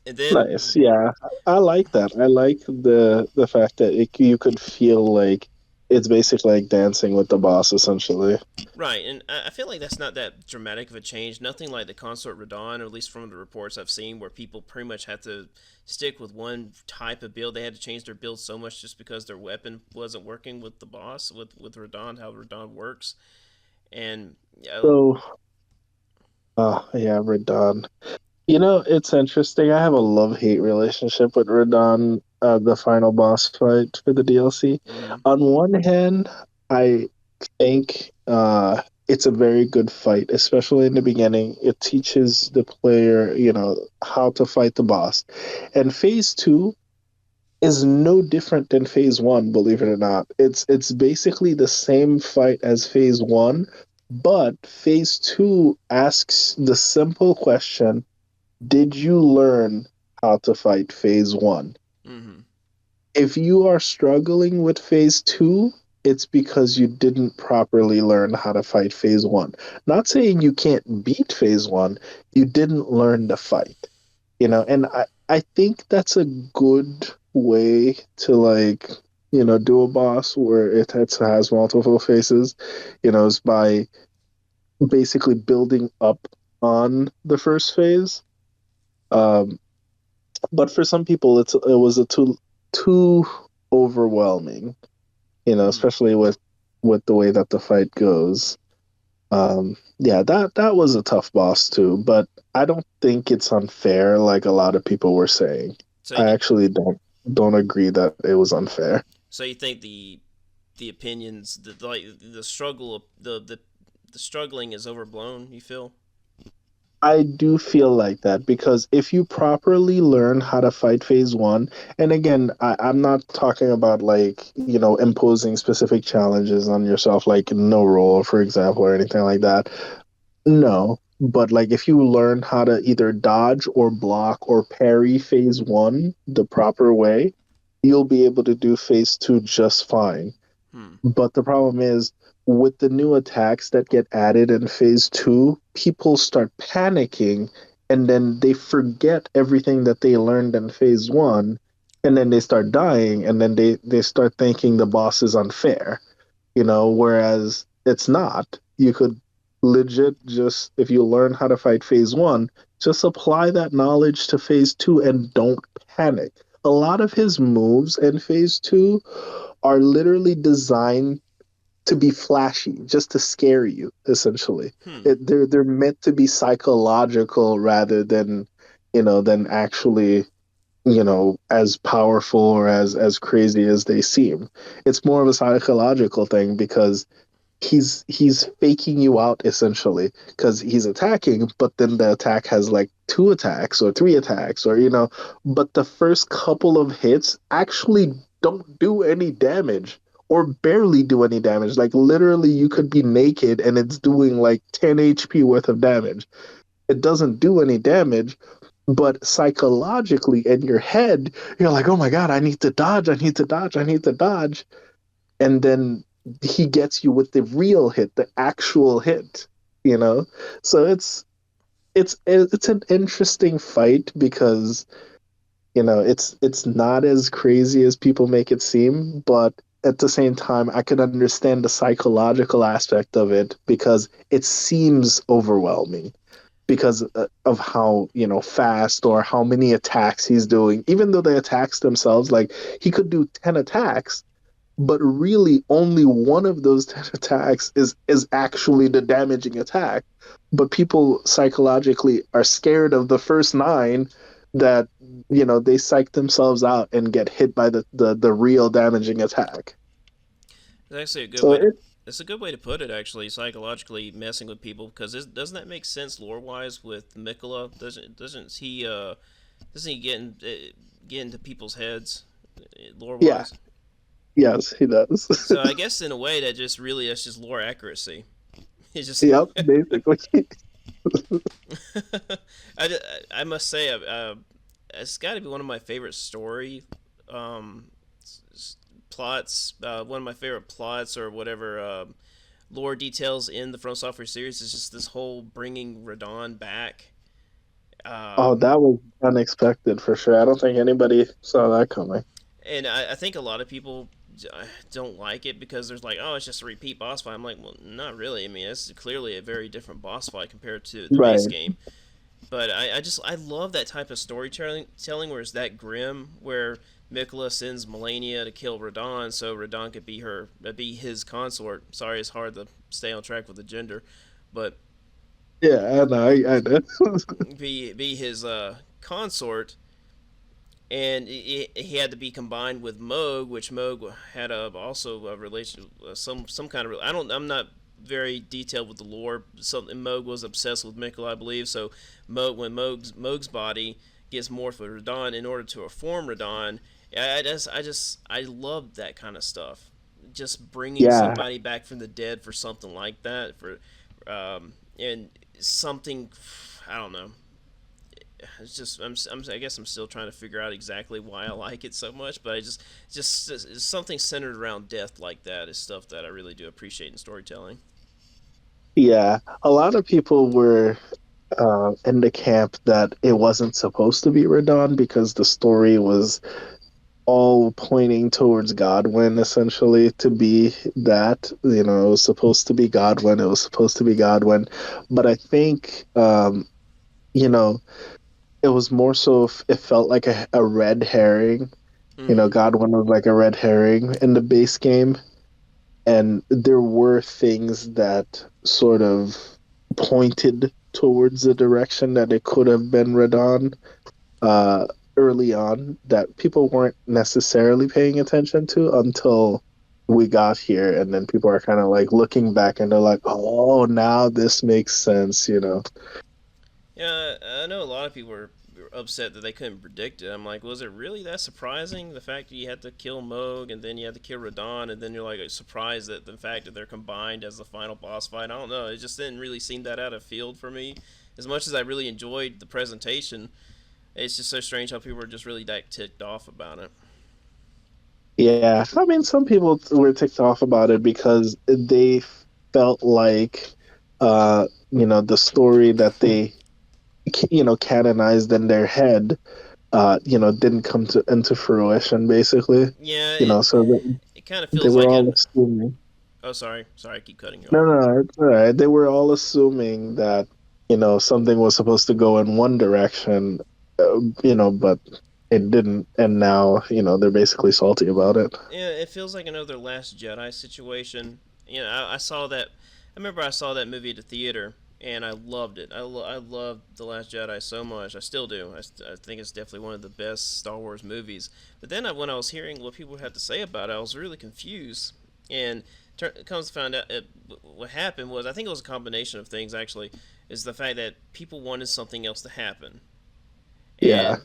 and then Nice. Yeah, I like that. I like the fact that you could feel like it's basically like dancing with the boss, essentially. right, and I feel like that's not that dramatic of a change. Nothing like the Consort Radon, or at least from the reports I've seen, where people pretty much had to stick with one type of build. They had to change their build so much just because their weapon wasn't working with the boss, with Radon, how Radon works, and So, yeah, Radon. It's interesting. I have a love-hate relationship with Radon, the final boss fight for the DLC. mm-hmm, On one hand, I think it's a very good fight, especially in the beginning. It teaches the player, how to fight the boss. And phase two is no different than phase one, believe it or not. It's basically the same fight as phase one, but phase two asks the simple question, did you learn how to fight phase one? mm-hmm, If you are struggling with phase two, it's because you didn't properly learn how to fight phase one. Not saying you can't beat phase one, you didn't learn the fight. And I think that's a good way to like, do a boss where has multiple phases, is by basically building up on the first phase. Um, but for some people, it was a too overwhelming, mm-hmm. especially with the way that the fight goes. Yeah, that was a tough boss too, but I don't think it's unfair like a lot of people were saying. So I actually don't agree that it was unfair. So you think the opinions, the struggle, the struggling is overblown? You feel? I do feel like that because if you properly learn how to fight phase one, and again, I'm not talking about like, imposing specific challenges on yourself, like no roll, for example, or anything like that. No, but like if you learn how to either dodge or block or parry phase one the proper way, you'll be able to do phase two just fine. Hmm. But the problem is, with the new attacks that get added in phase two, people start panicking and then they forget everything that they learned in phase one. And then they start dying and then they start thinking the boss is unfair, whereas it's not. You could legit just, if you learn how to fight phase one, just apply that knowledge to phase two and don't panic. A lot of his moves in phase two are literally designed to be flashy, just to scare you, essentially. Hmm. They're meant to be psychological rather than actually, as powerful or as crazy as they seem. It's more of a psychological thing because he's faking you out essentially because he's attacking, but then the attack has like two attacks or three attacks or but the first couple of hits actually don't do any damage or barely do any damage. Like literally you could be naked and it's doing like 10 HP worth of damage. It doesn't do any damage, but psychologically in your head, you're like, oh my God, I need to dodge, I need to dodge, I need to dodge. And then he gets you with the real hit, the actual hit, you know? So it's an interesting fight because, it's not as crazy as people make it seem, but at the same time, I could understand the psychological aspect of it because it seems overwhelming because of how fast or how many attacks he's doing, even though the attacks themselves, like he could do 10 attacks, but really only one of those 10 attacks is actually the damaging attack, but people psychologically are scared of the first nine that they psych themselves out and get hit by the real damaging attack. It's actually a good So way to. it It's a good way to put it, actually, psychologically messing with people, because doesn't that make sense lore wise with Mikola? Doesn't he get into people's heads lore Yeah, wise? yes, he does. So I guess in a way that's just lore accuracy. It's just Yep, basically. I, I must say it's got to be one of my favorite story um, plots. One of my favorite plots or whatever lore details in the From Software series is just this whole bringing Radon back. Oh, Um, that was unexpected for sure. I don't think anybody saw that coming. and I think a lot of people don't like it because there's like, oh, it's just a repeat boss fight. I'm like, well, not really. I mean, it's clearly a very different boss fight compared to the base Right. game. But I love that type of storytelling where it's that grim, where Mikola sends Melania to kill Radon so Radon could be his consort. Sorry, it's hard to stay on track with the gender, but Yeah, I know. be his consort, and he had to be combined with Moog, which Moog had also a relation, some kind of. I'm not very detailed with the lore. Something Moog was obsessed with Mikkel, I believe. So when Moog's body gets morphed with Radon in order to reform Radon, I love that kind of stuff. Just bringing Yeah, somebody back from the dead for something like that and something I don't know. It's just I guess I'm still trying to figure out exactly why I like it so much, but just something centered around death like that is stuff that I really do appreciate in storytelling. yeah. A lot of people were in the camp that it wasn't supposed to be Radon because the story was all pointing towards Godwin essentially to be that. It was supposed to be Godwin. It was supposed to be Godwin. But I think, you know, it was more so if it felt like a red herring. Mm-hmm. Godwin was like a red herring in the base game. And there were things that sort of pointed towards the direction that it could have been Radon uh, early on that people weren't necessarily paying attention to until we got here, and then people are kind of like looking back and they're like, "Oh, now this makes sense." Yeah, I know a lot of people were upset that they couldn't predict it. I'm like, was it really that surprising? The fact that you had to kill Moog and then you had to kill Radon and then you're like surprised at the fact that they're combined as the final boss fight. I don't know. It just didn't really seem that out of field for me. As much as I really enjoyed the presentation, it's just so strange how people were just really that ticked off about it. Yeah, I mean, some people were ticked off about it because they felt like, the story that they, canonized in their head, didn't come into fruition, basically. Yeah, So it kind of they feels were like all an. assuming. Oh, sorry, I keep cutting you No, off. no, no, it's all right. They were all assuming that, something was supposed to go in one direction, but it didn't. And now, they're basically salty about it. Yeah, it feels like another Last Jedi situation. I saw that. I remember I saw that movie at the theater, and I loved it. I loved the Last Jedi so much. I still do. I think it's definitely one of the best Star Wars movies. But then when I was hearing what people had to say about it, I was really confused. And comes to find out, what happened was, I think it was a combination of things actually, is the fact that people wanted something else to happen, Yeah.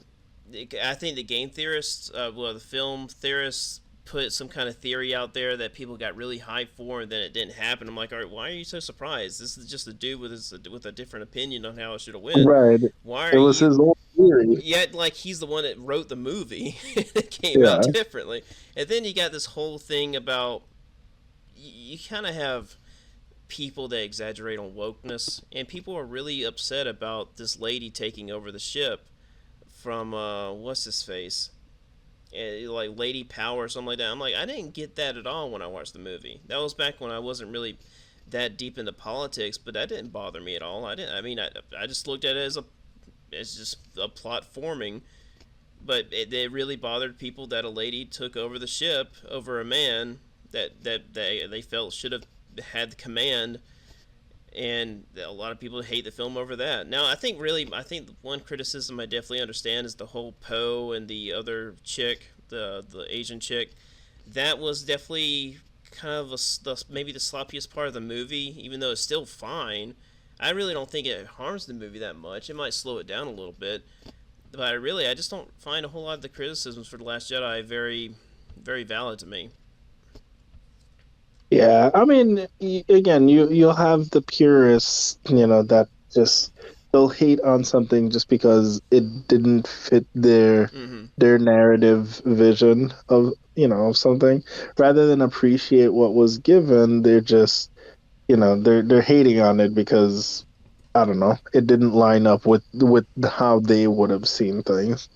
and I think the game theorists, the film theorists, put some kind of theory out there that people got really hyped for, and then it didn't happen. I'm like, all right, why are you so surprised? This is just a dude with a different opinion on how it should have went. Right. Why are It was you? his own theory. Yet, like, he's the one that wrote the movie. It came out Yeah. differently, and then you got this whole thing about you kind of have people that exaggerate on wokeness, and people are really upset about this lady taking over the ship from what's his face, like Lady Power or something like that. I'm like, I didn't get that at all when I watched the movie. That was back when I wasn't really that deep into politics, but that didn't bother me at all. I didn't. I mean, I just looked at it as just a plot forming. But it really bothered people that a lady took over the ship over a man that they felt should have had the command, and a lot of people hate the film over that. Now, I think the one criticism I definitely understand is the whole Poe and the other chick, the Asian chick. That was definitely kind of maybe the sloppiest part of the movie, even though it's still fine. I really don't think it harms the movie that much. It might slow it down a little bit, but I just don't find a whole lot of the criticisms for The Last Jedi very, very valid to me. Yeah, I mean, again, you'll have the purists, that just they'll hate on something just because it didn't fit Mm-hmm. their narrative vision of something. Rather than appreciate what was given, they're just, they're hating on it because I don't know, it didn't line up with how they would have seen things.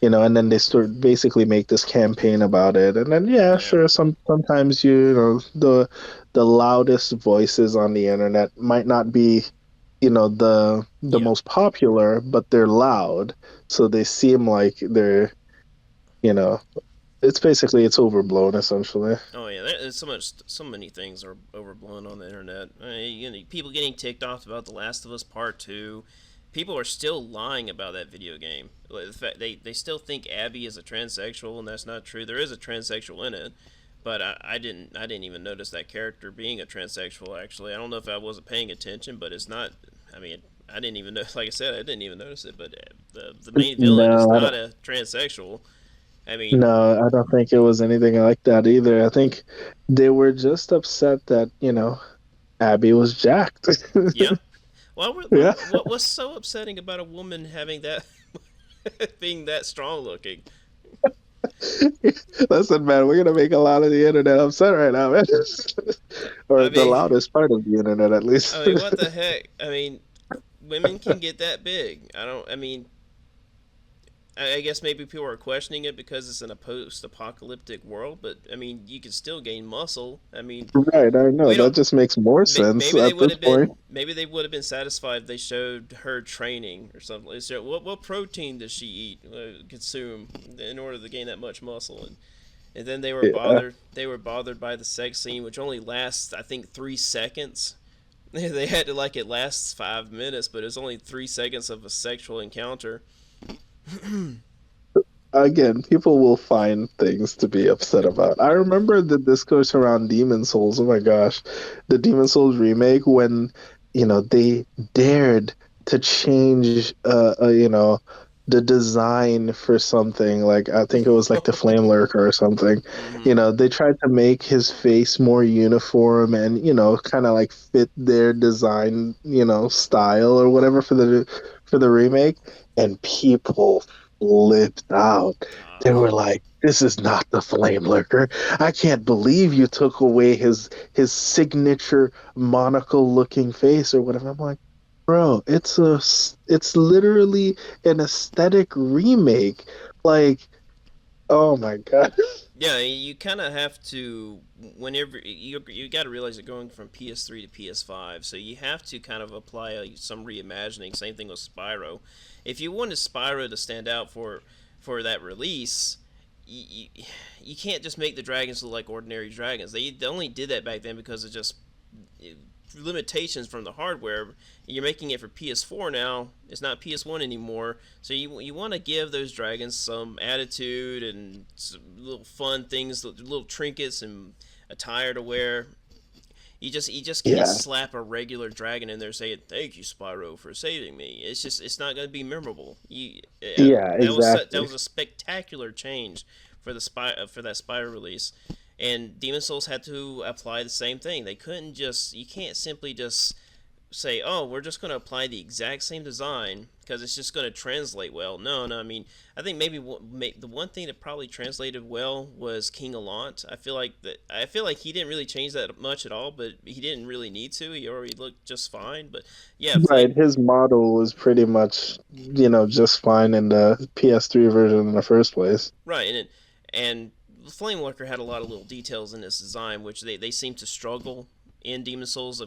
And then they start basically make this campaign about it, and then yeah, Yeah. sure, sometimes the loudest voices on the internet might not be the Yeah. most popular, but they're loud, so they seem like they're you know it's overblown essentially. Oh yeah, there's so many things are overblown on the internet. I mean, people getting ticked off about The Last of Us Part Two. People are still lying about that video game. Like, the fact they still think Abby is a transsexual, and that's not true. There is a transsexual in it, but I didn't even notice that character being a transsexual. Actually, I don't know if I wasn't paying attention, but it's not. I mean, I didn't even know. Like I said, I didn't even notice it. But the main villain is No, I not don't. a transsexual. I mean, No, I don't think it was anything like that either. I think they were just upset that Abby was jacked. yeah. Well, Yeah. what's so upsetting about a woman having that being that strong looking? Listen, man, we're gonna make a lot of the internet upset right now, man. Or I the mean, loudest part of the internet, at I least. mean, what the heck? I mean, women can get that big. I don't. I mean, I guess maybe people are questioning it because it's in a post-apocalyptic world, but I mean, you can still gain muscle. I mean, Right, I know. we That don't. just makes more sense at this point. Maybe they would have been satisfied if they showed her training or something. They said, what protein does she eat, consume in order to gain that much muscle? And then Yeah. they were bothered by the sex scene, which only lasts, I think, 3 seconds. They had to like it lasts 5 minutes, but it's only 3 seconds of a sexual encounter. Again, people will find things to be upset about. I remember the discourse around Demon Souls. Oh my gosh, the Demon Souls remake when they dared to change the design for something like I think it was like the Flame Lurker or something. Mm-hmm. They tried to make his face more uniform and kind of like fit their design style or whatever for the remake, and people flipped out. They Uh, were like, "This is not the Flame Lurker. I can't believe you took away his signature monocle looking face or whatever." I'm like, "Bro, it's literally an aesthetic remake." Like, oh my god. yeah, you kind of have to whenever you got to realize you're going from PS3 to PS5, so you have to kind of apply some reimagining. Same thing with Spyro. If you wanted Spyro to stand out for that release, you can't just make the dragons look like ordinary dragons. They only did that back then because of just limitations from the hardware. You're making it for PS4 now. It's not PS1 anymore. So you want to give those dragons some attitude and some little fun things, little trinkets and attire to wear. You just can't Yeah, slap a regular dragon in there saying "Thank you, Spyro, for saving me." It's not going to be memorable. yeah, That exactly. was a spectacular change for that Spyro release, and Demon Souls had to apply the same thing. They couldn't just you can't simply just say, "Oh, we're just going to apply the exact same design because it's just going to translate well." No, no. I mean, I think maybe the one thing that probably translated well was King Allant. I feel like he didn't really change that much at all, but he didn't really need to. He already looked just fine. But yeah, Right, Flame. his model was pretty much, just fine in the PS3 version in the first place. Right, and Flame Lurker had a lot of little details in his design, which they seem to struggle in Demon Souls.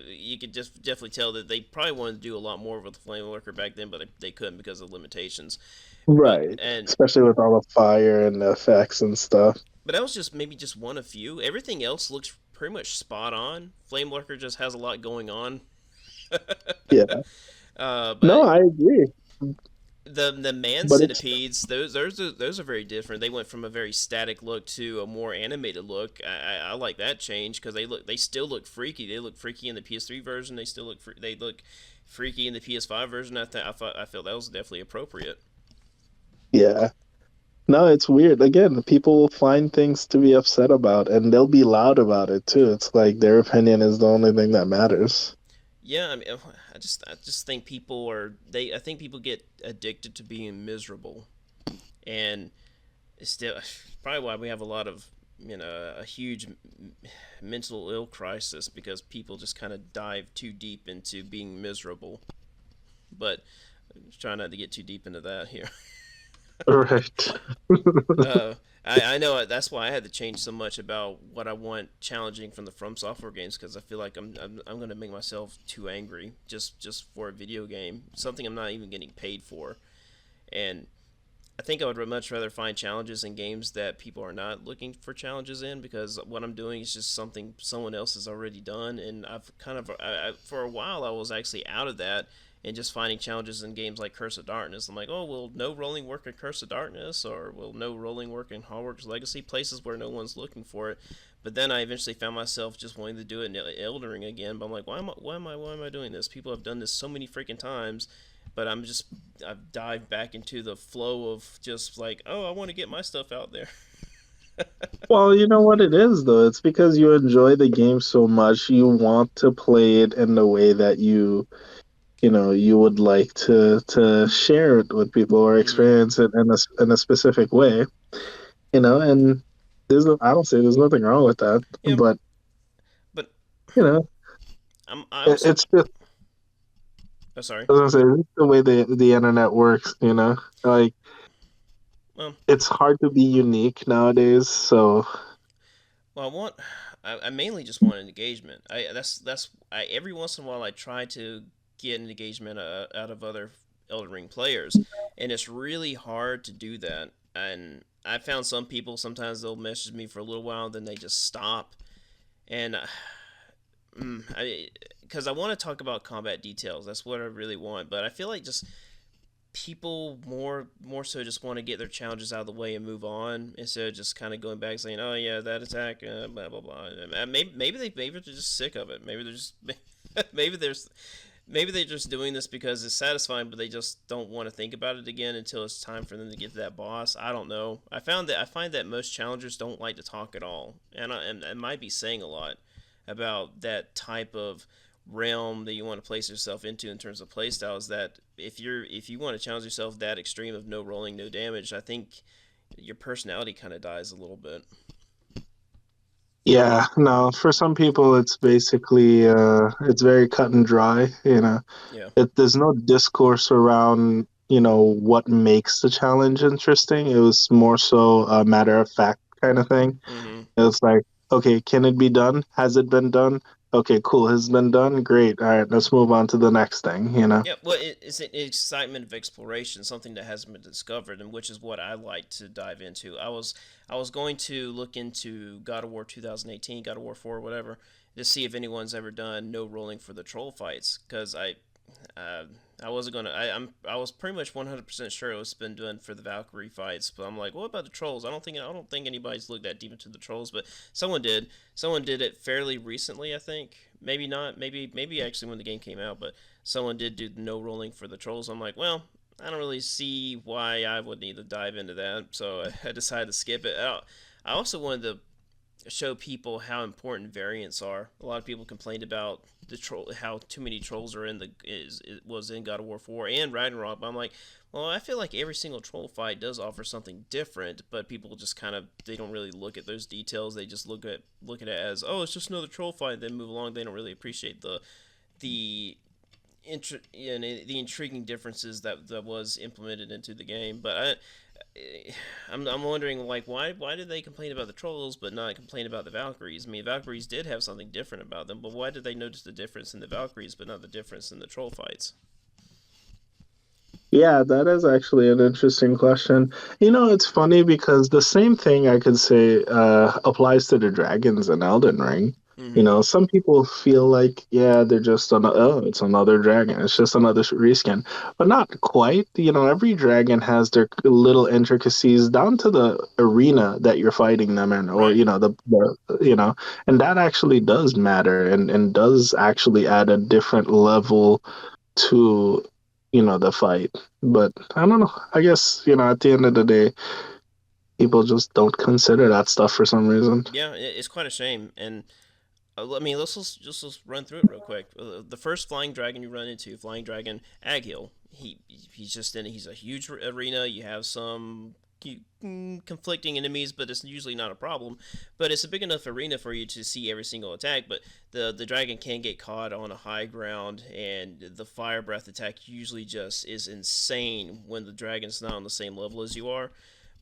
You could just definitely tell that they probably wanted to do a lot more with the Flame Lurker back then, but they couldn't because of limitations. But Right, and especially with all the fire and the effects and stuff. but that was just maybe just one of few. Everything else looks pretty much spot on. Flame Lurker just has a lot going on. Yeah. No, But I agree. the man But it's centipedes, those are very different. They went from a very static look to a more animated look. I like that change because they still look freaky. They look freaky in the PS3 version. They look freaky in the PS5 version. I felt that was definitely appropriate. yeah. No, it's weird. Again, people will find things to be upset about and they'll be loud about it too. It's like their opinion is the only thing that matters. Yeah, I mean, I just think I think people get addicted to being miserable, and it's still probably why we have a lot of a huge mental ill crisis because people just kind of dive too deep into being miserable. But I'm trying not to get too deep into that here. Right. I know that's why I had to change so much about what I want challenging from the From Software games because I feel like I'm going to make myself too angry just for a video game, something I'm not even getting paid for. And I think I would much rather find challenges in games that people are not looking for challenges in because what I'm doing is just something someone else has already done, and I've kind of for a while I was actually out of that and just finding challenges in games like Curse of Darkness. I'm like, oh, will no rolling work in Curse of Darkness, or will no rolling work in Hogwarts Legacy, places where no one's looking for it. But then I eventually found myself just wanting to do it in Elden Ring again. But I'm like, why am I doing this? People have done this so many freaking times, but I've dived back into the flow of just like, oh, I want to get my stuff out there. Well, you know what it is though. It's because you enjoy the game so much, you want to play it in the way that you would like to share it with people or Mm-hmm. experience it in a specific way, and I don't say there's nothing wrong with that, Yeah, but but you know, I also. it's just Oh, sorry. I was gonna say it's the way the internet works, like Well, it's hard to be unique nowadays. So well, I mainly just want an engagement. Every once in a while I try to get an engagement out of other Elden Ring players, and it's really hard to do that. And I found some people sometimes they'll message me for a little while, then they just stop, and I because I want to talk about combat details. That's what I really want, but I feel like just people more so just want to get their challenges out of the way and move on instead of just kind of going back saying, "Oh yeah, that attack, blah blah blah." Maybe they're just sick of it. Maybe they're just maybe there's maybe they're just doing this because it's satisfying, but they just don't want to think about it again until it's time for them to get to that boss. I don't know. I find that most challengers don't like to talk at all, and it might be saying a lot about that type of realm that you want to place yourself into in terms of playstyles. That if you want to challenge yourself that extreme of no rolling, no damage, I think your personality kind of dies a little bit. yeah, no, for some people it's basically it's very cut and dry, Yeah. there's no discourse around, what makes the challenge interesting. It was more so a matter of fact kind of thing. Mm-hmm. It's like, okay, can it be done? Has it been done? Okay, cool. Has it been done? Great. All right, let's move on to the next thing. Yeah, well, it's an excitement of exploration, something that hasn't been discovered, and which is what I like to dive into. I was going to look into God of War 2018, God of War 4, whatever, to see if anyone's ever done no rolling for the troll fights, because Uh, I wasn't gonna. I was pretty much 100% sure it was been done for the Valkyrie fights, but I'm like, what about the trolls? I don't think anybody's looked that deep into the trolls, but someone did. Someone did it fairly recently, I think. Maybe not. Maybe actually when the game came out, but someone did do no rolling for the trolls. I'm like, well, I don't really see why I would need to dive into that, so I decided to skip it. I also wanted to show people how important variants are. A lot of people complained about the troll, how too many trolls are in the is it was in God of War 4 and Ragnarok. But I'm like, well, I feel like every single troll fight does offer something different, but people just kind of they don't really look at those details. They just look at it as, oh, it's just another troll fight, then move along. They don't really appreciate the the intriguing differences that was implemented into the game. But I'm wondering like why did they complain about the trolls but not complain about the Valkyries? I mean, Valkyries did have something different about them, but why did they notice the difference in the Valkyries but not the difference in the troll fights? Yeah, that is actually an interesting question. It's funny because the same thing I could say applies to the dragons in Elden Ring. Mm-hmm. Some people feel like, yeah, they're just oh, it's another dragon. It's just another reskin, but not quite. Every dragon has their little intricacies down to the arena that you're fighting them in, or Right. and that actually does matter and does actually add a different level to the fight. But I don't know. I guess at the end of the day, people just don't consider that stuff for some reason. Yeah, it's quite a shame. And I mean, let's run through it real quick. The first flying dragon you run into, flying dragon Agil. He's just in. He's a huge arena. You have some conflicting enemies, but it's usually not a problem. But it's a big enough arena for you to see every single attack. But the dragon can get caught on a high ground, and the fire breath attack usually just is insane when the dragon's not on the same level as you are,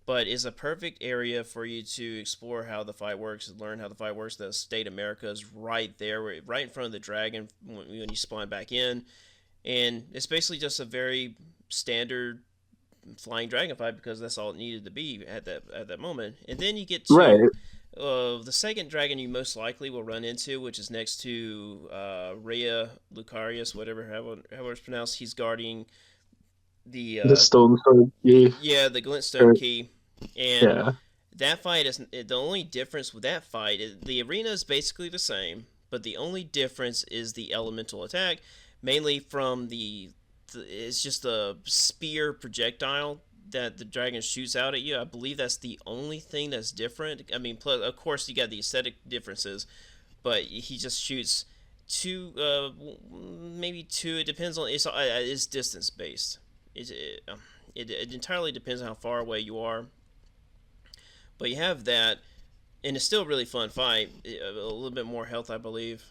but is a perfect area for you to explore how the fight works and learn how the fight works. The State America is right there, right in front of the dragon when you spawn back in, and it's basically just a very standard flying dragon fight because that's all it needed to be at that moment. And then you get to Right. the second dragon you most likely will run into, which is next to Rhea Lucarius, however it's pronounced. He's guarding the The stone sword key. yeah, the Glintstone Or, key, and yeah. that fight is the only difference with that fight. The arena is basically the same, but the only difference is the elemental attack, mainly from it's just a spear projectile that the dragon shoots out at you. I believe that's the only thing that's different. I mean, plus of course you got the aesthetic differences, but he just shoots two, maybe two. It depends on it's distance based. It entirely depends on how far away you are. But you have that, and it's still a really fun fight. A little bit more health, I believe.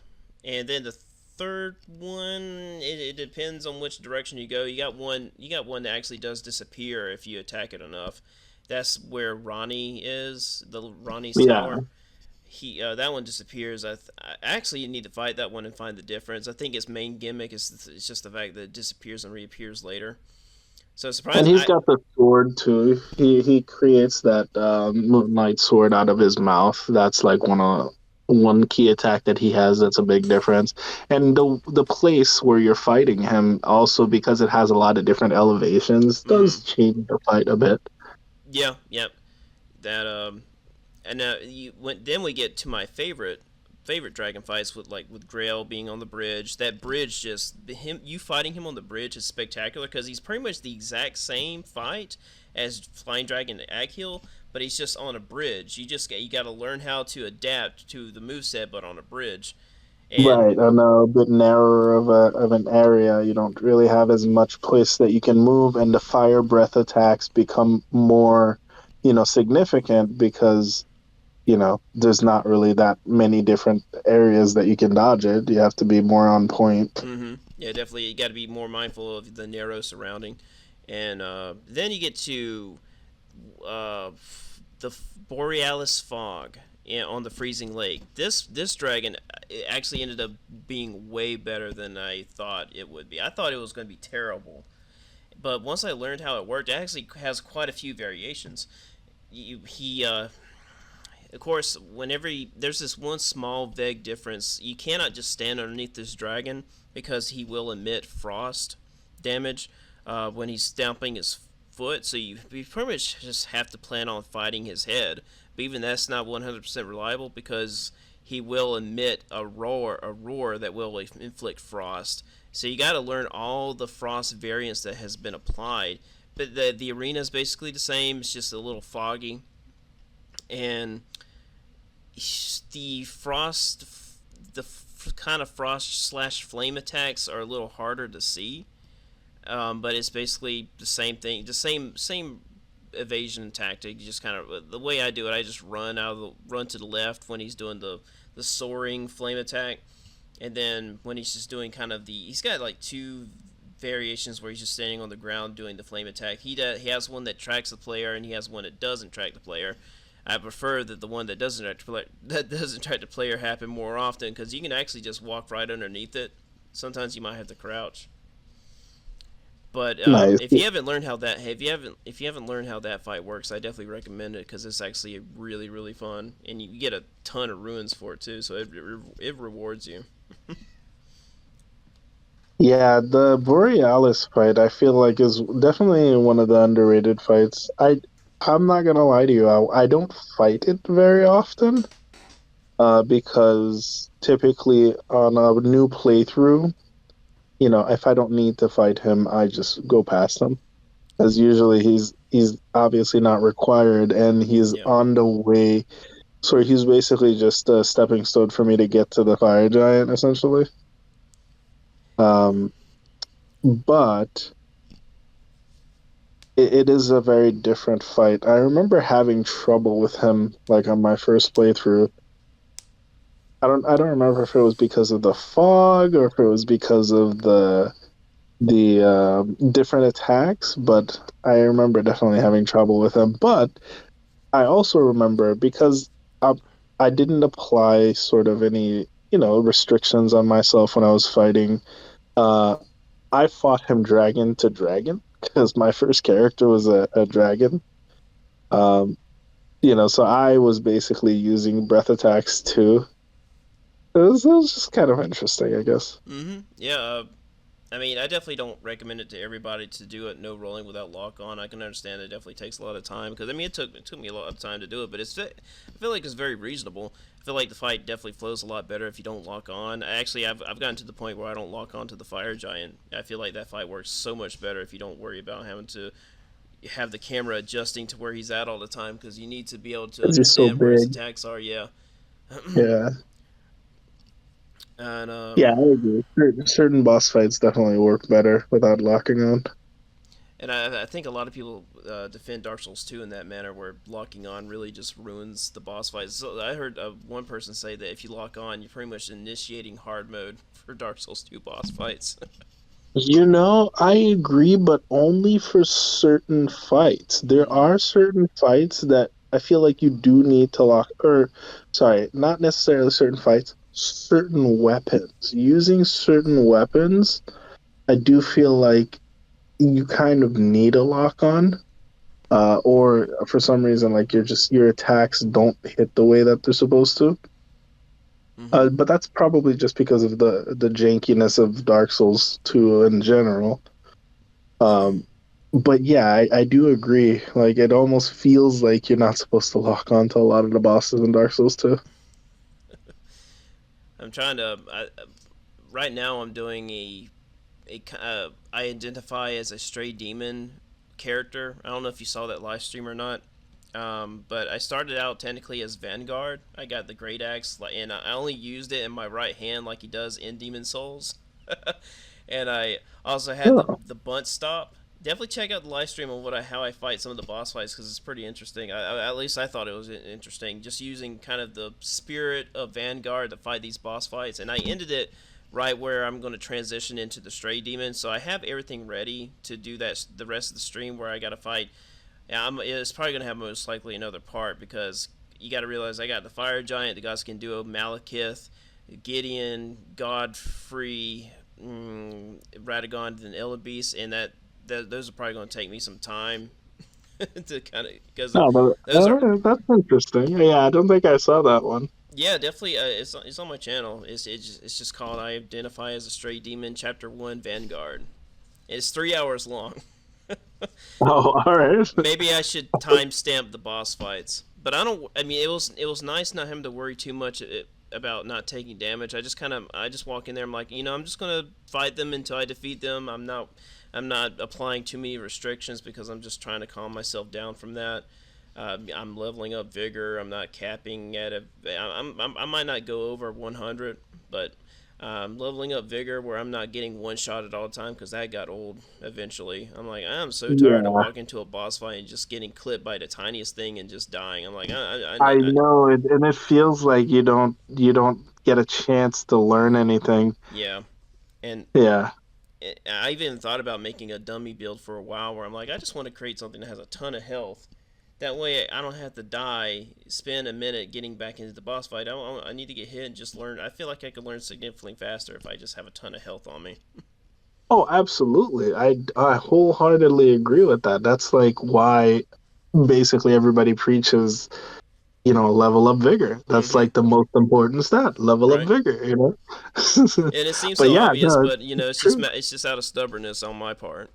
And then the third one, it depends on which direction you go. You got one that actually does disappear if you attack it enough. That's where Ronnie is, the Ronnie's Yeah. tower. He that one disappears. Actually you need to fight that one and find the difference. I think its main gimmick is it's just the fact that it disappears and reappears later. So And surprise, he's I got the sword too. He creates that moonlight sword out of his mouth. That's like one key attack that he has that's a big difference. And the place where you're fighting him also, because it has a lot of different elevations, mm, does change the fight a bit. yeah, yep. That and then we get to my favorite dragon fights with Grail being on the bridge. That bridge just him you fighting him on the bridge is spectacular because he's pretty much the exact same fight as Flying Dragon Aghil, but he's just on a bridge. You got to learn how to adapt to the moveset, but on a bridge. And Right, on a bit narrower of an area, you don't really have as much place that you can move, and the fire breath attacks become more, significant because there's not really that many different areas that you can dodge it. You have to be more on point. yeah, definitely you got to be more mindful of the narrow surrounding. And then you get to uh, the Borealis fog on the freezing lake. This dragon actually ended up being way better than I thought it would be. I thought it was going to be terrible, but once I learned how it worked, it actually has quite a few variations. He of course, there's this one small vague difference, you cannot just stand underneath this dragon because he will emit frost damage when he's stomping his foot. So you pretty much just have to plan on fighting his head. But even that's not 100% reliable because he will emit a roar that will inflict frost. So you got to learn all the frost variants that has been applied. But the arena is basically the same. It's just a little foggy, and the frost, the kind of frost slash flame attacks are a little harder to see. But it's basically the same thing, the same evasion tactic. You just kind of, the way I do it, I just run to the left when he's doing the soaring flame attack, and then when he's just doing kind of he's got like two variations where he's just standing on the ground doing the flame attack. He has one that tracks the player, and he has one that doesn't track the player. I prefer that the one that doesn't track the player happen more often because you can actually just walk right underneath it. Sometimes you might have to crouch. But Nice. if you haven't learned how that fight works, I definitely recommend it because it's actually really really fun, and you get a ton of ruins for it too. So it rewards you. Yeah, the Borealis fight I feel like is definitely one of the underrated fights. I'm not gonna lie to you, I don't fight it very often, because typically on a new playthrough, if I don't need to fight him, I just go past him. As usually he's obviously not required and he's Yeah. on the way. So he's basically just a stepping stone for me to get to the fire giant, essentially. Um, but it is a very different fight. I remember having trouble with him like on my first playthrough. I don't remember if it was because of the fog or if it was because of the different attacks, but I remember definitely having trouble with him. But I also remember because I, I didn't apply sort of any, restrictions on myself when I was fighting. Uh, I fought him dragon to dragon because my first character was a dragon. Um, so I was basically using breath attacks too. It was just kind of interesting, I guess. Yeah. I mean, I definitely don't recommend it to everybody to do it no rolling without lock on. I can understand it definitely takes a lot of time because I mean it took me a lot of time to do it, but I feel like it's very reasonable. I feel like the fight definitely flows a lot better if you don't lock on. I've gotten to the point where I don't lock on to the fire giant. I feel like that fight works so much better if you don't worry about having to have the camera adjusting to where he's at all the time because you need to be able to Because he's so understand where his big. attacks are. Yeah. Yeah. And Yeah, I agree. Certain boss fights definitely work better without locking on. I think a lot of people defend Dark Souls 2 in that manner, where locking on really just ruins the boss fights. So I heard one person say that if you lock on, you're pretty much initiating hard mode for Dark Souls 2 boss fights. I agree, but only for certain fights. There Mm-hmm. are certain fights that I feel like you do need to lock, or sorry, not necessarily certain fights, certain weapons. Using certain weapons, I do feel like you kind of need a lock on. Or for some reason, like your attacks don't hit the way that they're supposed to. Mm-hmm. But that's probably just because of the jankiness of Dark Souls 2 in general. Um, but yeah, I do agree. Like it almost feels like you're not supposed to lock on to a lot of the bosses in Dark Souls 2. I'm trying to. Right now, I'm doing I identify as a stray demon character. I don't know if you saw that live stream or not. But I started out technically as Vanguard. I got the great axe, and I only used it in my right hand like he does in Demon Souls. And I also had the Oh, the bunt stop. Definitely check out the live stream on how I fight some of the boss fights because it's pretty interesting. At least I thought it was interesting, just using kind of the spirit of Vanguard to fight these boss fights. And I ended it right where I'm going to transition into the Stray Demon, so I have everything ready to do that the rest of the stream where I got to fight. Yeah, it's probably gonna have most likely another part because you got to realize I got the Fire Giant, the Godskin Duo, Malekith, Gideon, Godfrey, Radagon, and Beast, and those are probably going to take me some time to kind of because no, but those are that's interesting. Yeah, I don't think I saw that one. Yeah, definitely. It's on my channel. It's just called "I Identify as a Stray Demon" Chapter One Vanguard. It's 3 hours long. Oh, all right. Maybe I should timestamp the boss fights, but I don't. I mean, it was nice not having to worry too much about not taking damage. I just walk in there. I'm like, I'm just gonna fight them until I defeat them. I'm not applying too many restrictions because I'm just trying to calm myself down from that. I'm leveling up vigor. I'm not capping at a. I might not go over 100, but leveling up vigor where I'm not getting one shot at all the time because that got old eventually. I'm like, I'm so tired of Yeah, walking into a boss fight and just getting clipped by the tiniest thing and just dying. I'm like, I know it, and it feels like you don't get a chance to learn anything. yeah. And Yeah. I even thought about making a dummy build for a while where I'm like, I just want to create something that has a ton of health. That way, I don't have to die, spend a minute getting back into the boss fight. I need to get hit and just learn. I feel like I could learn significantly faster if I just have a ton of health on me. Oh, absolutely. I wholeheartedly agree with that. That's like why basically everybody preaches, level up vigor. That's Mm-hmm. like the most important stat, level up Right. vigor. And it seems But so yeah, obvious, no, but it's it's just true. it's just out of stubbornness on my part.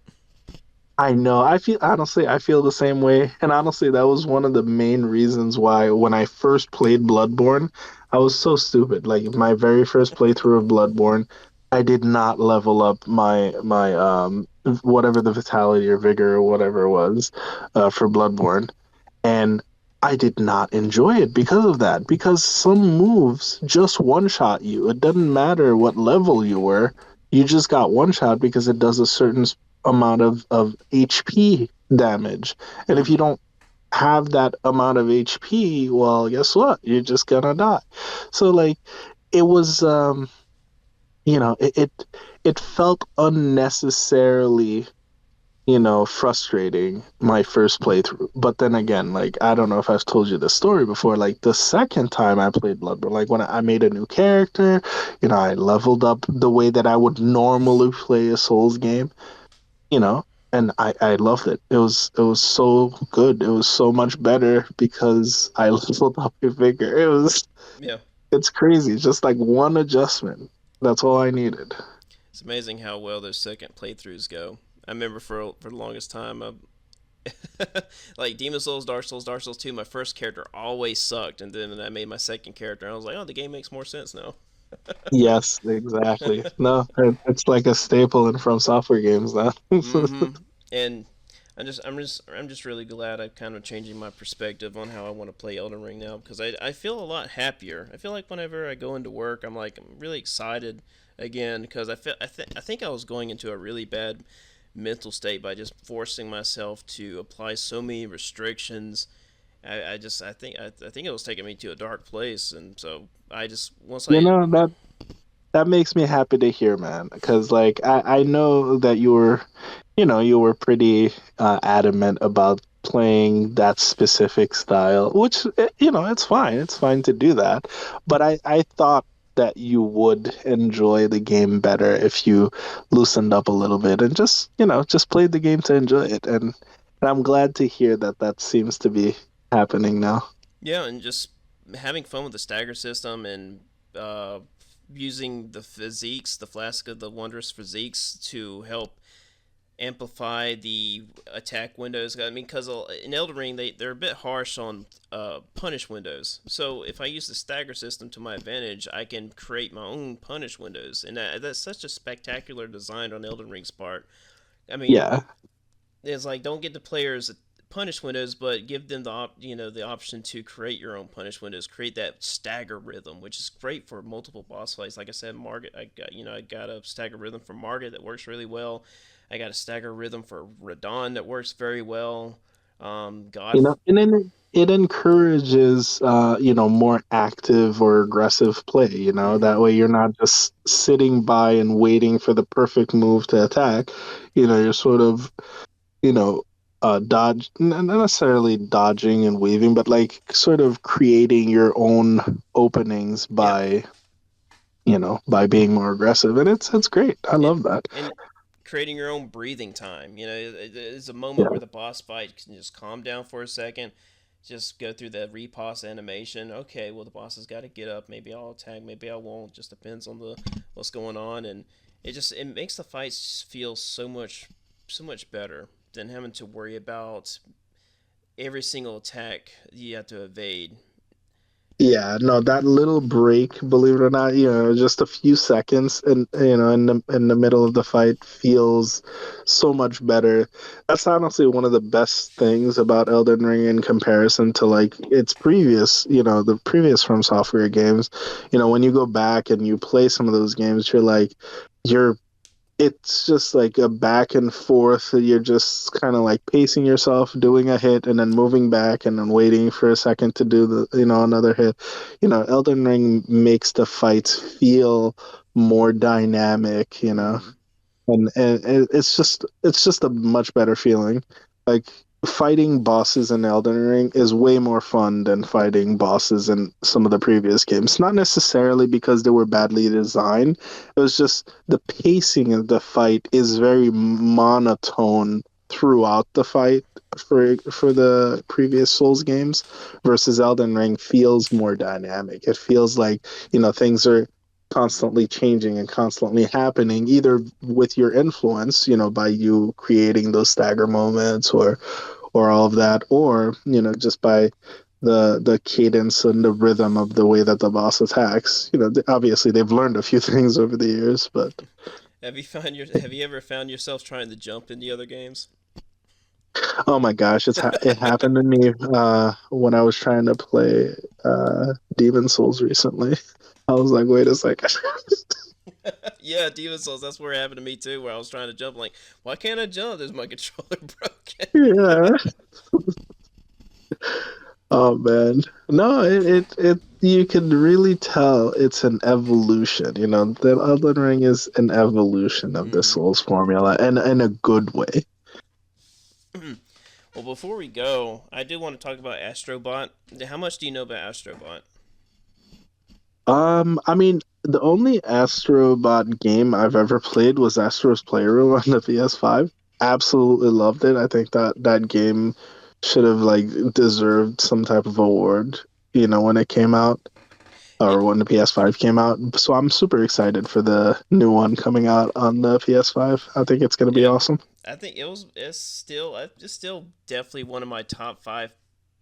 I know. I feel the same way. And honestly, that was one of the main reasons why when I first played Bloodborne, I was so stupid. Like my very first playthrough of Bloodborne, I did not level up my whatever the vitality or vigor or whatever it was for Bloodborne. And I did not enjoy it because of that. Because some moves just one shot you. It doesn't matter what level you were. You just got one shot because it does a certain amount of HP damage. And if you Mm-hmm. don't have that amount of HP, well, guess what? You're just gonna die. So like it was it felt unnecessarily frustrating my first playthrough. But then again, like I don't know if I've told you the story before. Like the second time I played Bloodborne, like when I made a new character, I leveled up the way that I would normally play a Souls game, you know, and I loved it. It was so good. It was so much better because I leveled up your vigor. Yeah, It's crazy. Just like one adjustment. That's all I needed. it's amazing how well those second playthroughs go. I remember for the longest time, like Demon Souls, Dark Souls 2, my first character always sucked, and then I made my second character, and I was like, oh, the game makes more sense now. Yes, exactly. No, it's like a staple in From Software games now. Mm-hmm. And I'm just really glad I'm kind of changing my perspective on how I want to play Elden Ring now because I feel a lot happier. I feel like whenever I go into work, I'm really excited again because I think I was going into a really bad mental state by just forcing myself to apply so many restrictions. I think it was taking me to a dark place, and so I just once You I know, that makes me happy to hear, man, because like I know that you were pretty adamant about playing that specific style, which it's fine. It's fine to do that. But I thought that you would enjoy the game better if you loosened up a little bit and just played the game to enjoy it. And I'm glad to hear that that seems to be happening now. yeah, and just having fun with the stagger system and uh, using the physiques, the flask of the wondrous physiques, to help amplify the attack windows. I mean, because in Elden Ring they're a bit harsh on punish windows. So if I use the stagger system to my advantage, I can create my own punish windows, and that's such a spectacular design on Elden Ring's part. I mean, Yeah. it's like don't get the players punish windows, but give them the option to create your own punish windows, create that stagger rhythm, which is great for multiple boss fights. Like I said, Margit, I got a stagger rhythm for Margit that works really well. I got a stagger rhythm for Radon that works very well. God, And then it encourages more active or aggressive play. That mm-hmm, way you're not just sitting by and waiting for the perfect move to attack. You're sort of you know dodge, not necessarily dodging and weaving, but like sort of creating your own openings yeah, by being more aggressive, and it's great. I and love that. and creating your own breathing time. It's a moment Yeah. where the boss fight can just calm down for a second, just go through the repos animation. Okay, well the boss has got to get up. Maybe I'll attack. Maybe I won't. Just depends on the what's going on, and it makes the fights feel so much better than having to worry about every single attack you have to evade. Yeah, no, that little break, believe it or not, just a few seconds in in the middle of the fight feels so much better. That's honestly one of the best things about Elden Ring in comparison to like its previous, the previous From Software games. When you go back and you play some of those games, you're it's just like a back and forth. You're just kind of like pacing yourself, doing a hit, and then moving back, and then waiting for a second to do another hit. Elden Ring makes the fights feel more dynamic. Mm-hmm. And it's just a much better feeling. Like fighting bosses in Elden Ring is way more fun than fighting bosses in some of the previous games. Not necessarily because they were badly designed. It was just the pacing of the fight is very monotone throughout the fight for the previous Souls games versus Elden Ring feels more dynamic. It feels like, things are constantly changing and constantly happening, either with your influence, by you creating those stagger moments or all of that, or just by the cadence and the rhythm of the way that the boss attacks. Obviously they've learned a few things over the years, but Have you ever found yourself trying to jump in the other games? oh my gosh, it happened to me when I was trying to play Demon Souls recently. I was like, wait a second. Yeah, Demon Souls. That's where it happened to me too. Where I was trying to jump, like, why can't I jump? Is my controller broken? Yeah. Oh man. No, it you can really tell it's an evolution. The Elden Ring is an evolution of the Mm-hmm. Souls formula and in a good way. Well, before we go, I do want to talk about Astrobot. How much do you know about Astrobot? I mean, the only Astrobot game I've ever played was Astro's Playroom on the PS5. Absolutely loved it. I think that game should have like deserved some type of award, when it came out Yeah, or when the PS5 came out. So I'm super excited for the new one coming out on the PS5. I think it's going to be yeah. awesome. I think it's still definitely one of my top five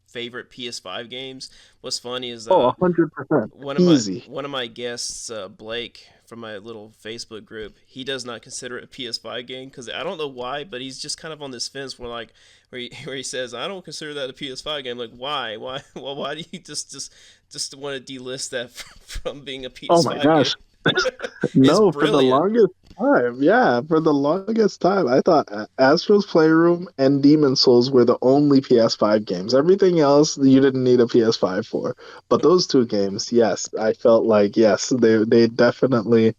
favorite PS5 games. What's funny is Oh, 100%. Easy. one of my guests, Blake from my little Facebook group, he does not consider it a PS5 game because I don't know why, but he's just kind of on this fence where he says I don't consider that a PS5 game. Like why well why do you just want to delist that from being a Oh my PS5 game? gosh. It's No, for the brilliant. longest time. Yeah, for the longest time, I thought Astro's Playroom and Demon Souls were the only PS5 games. Everything else you didn't need a PS5 for. But those two games, yes, I felt like yes, they definitely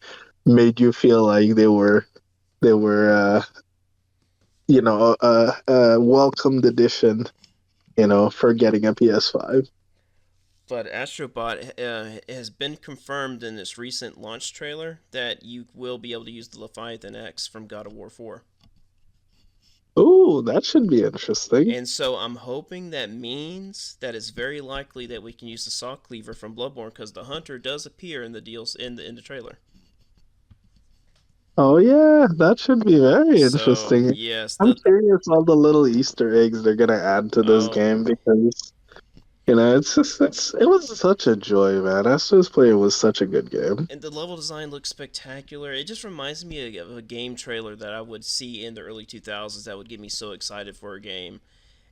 made you feel like they were a welcomed addition, for getting a PS5. But Astrobot has been confirmed in this recent launch trailer that you will be able to use the Leviathan X from God of War 4. Oh, that should be interesting. And so I'm hoping that means that it's very likely that we can use the Saw Cleaver from Bloodborne because the Hunter does appear in the deals in the trailer. Oh yeah, that should be very So interesting. yes, I'm the curious all the little Easter eggs they're gonna add to this oh game because it was such a joy, man. Astro's Player was such a good game. and the level design looks spectacular. It just reminds me of a game trailer that I would see in the early 2000s that would get me so excited for a game.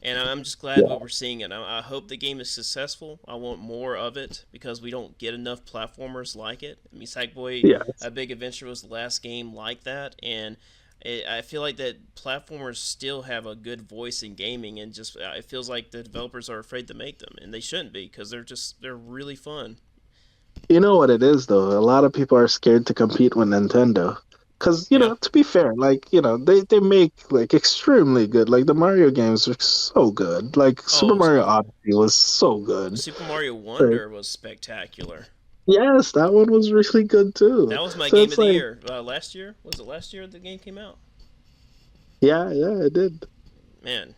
And I'm just glad that Yeah, we're seeing it. I hope the game is successful. I want more of it because we don't get enough platformers like it. I mean, Sackboy: yeah. A Big Adventure was the last game like that, and I feel like that platformers still have a good voice in gaming, and just it feels like the developers are afraid to make them, and they shouldn't be because they're really fun. You know what it is though? A lot of people are scared to compete with Nintendo. Because, Yeah. to be fair, like, they make like extremely good. Like the Mario games are so good. Like Super Oh, Mario Odyssey was so good. Super Mario Like, Wonder was spectacular. yes, that one was really good too. That was my So game it's of the like, year last year. Was it last year the game came out? yeah, yeah, it did. Man,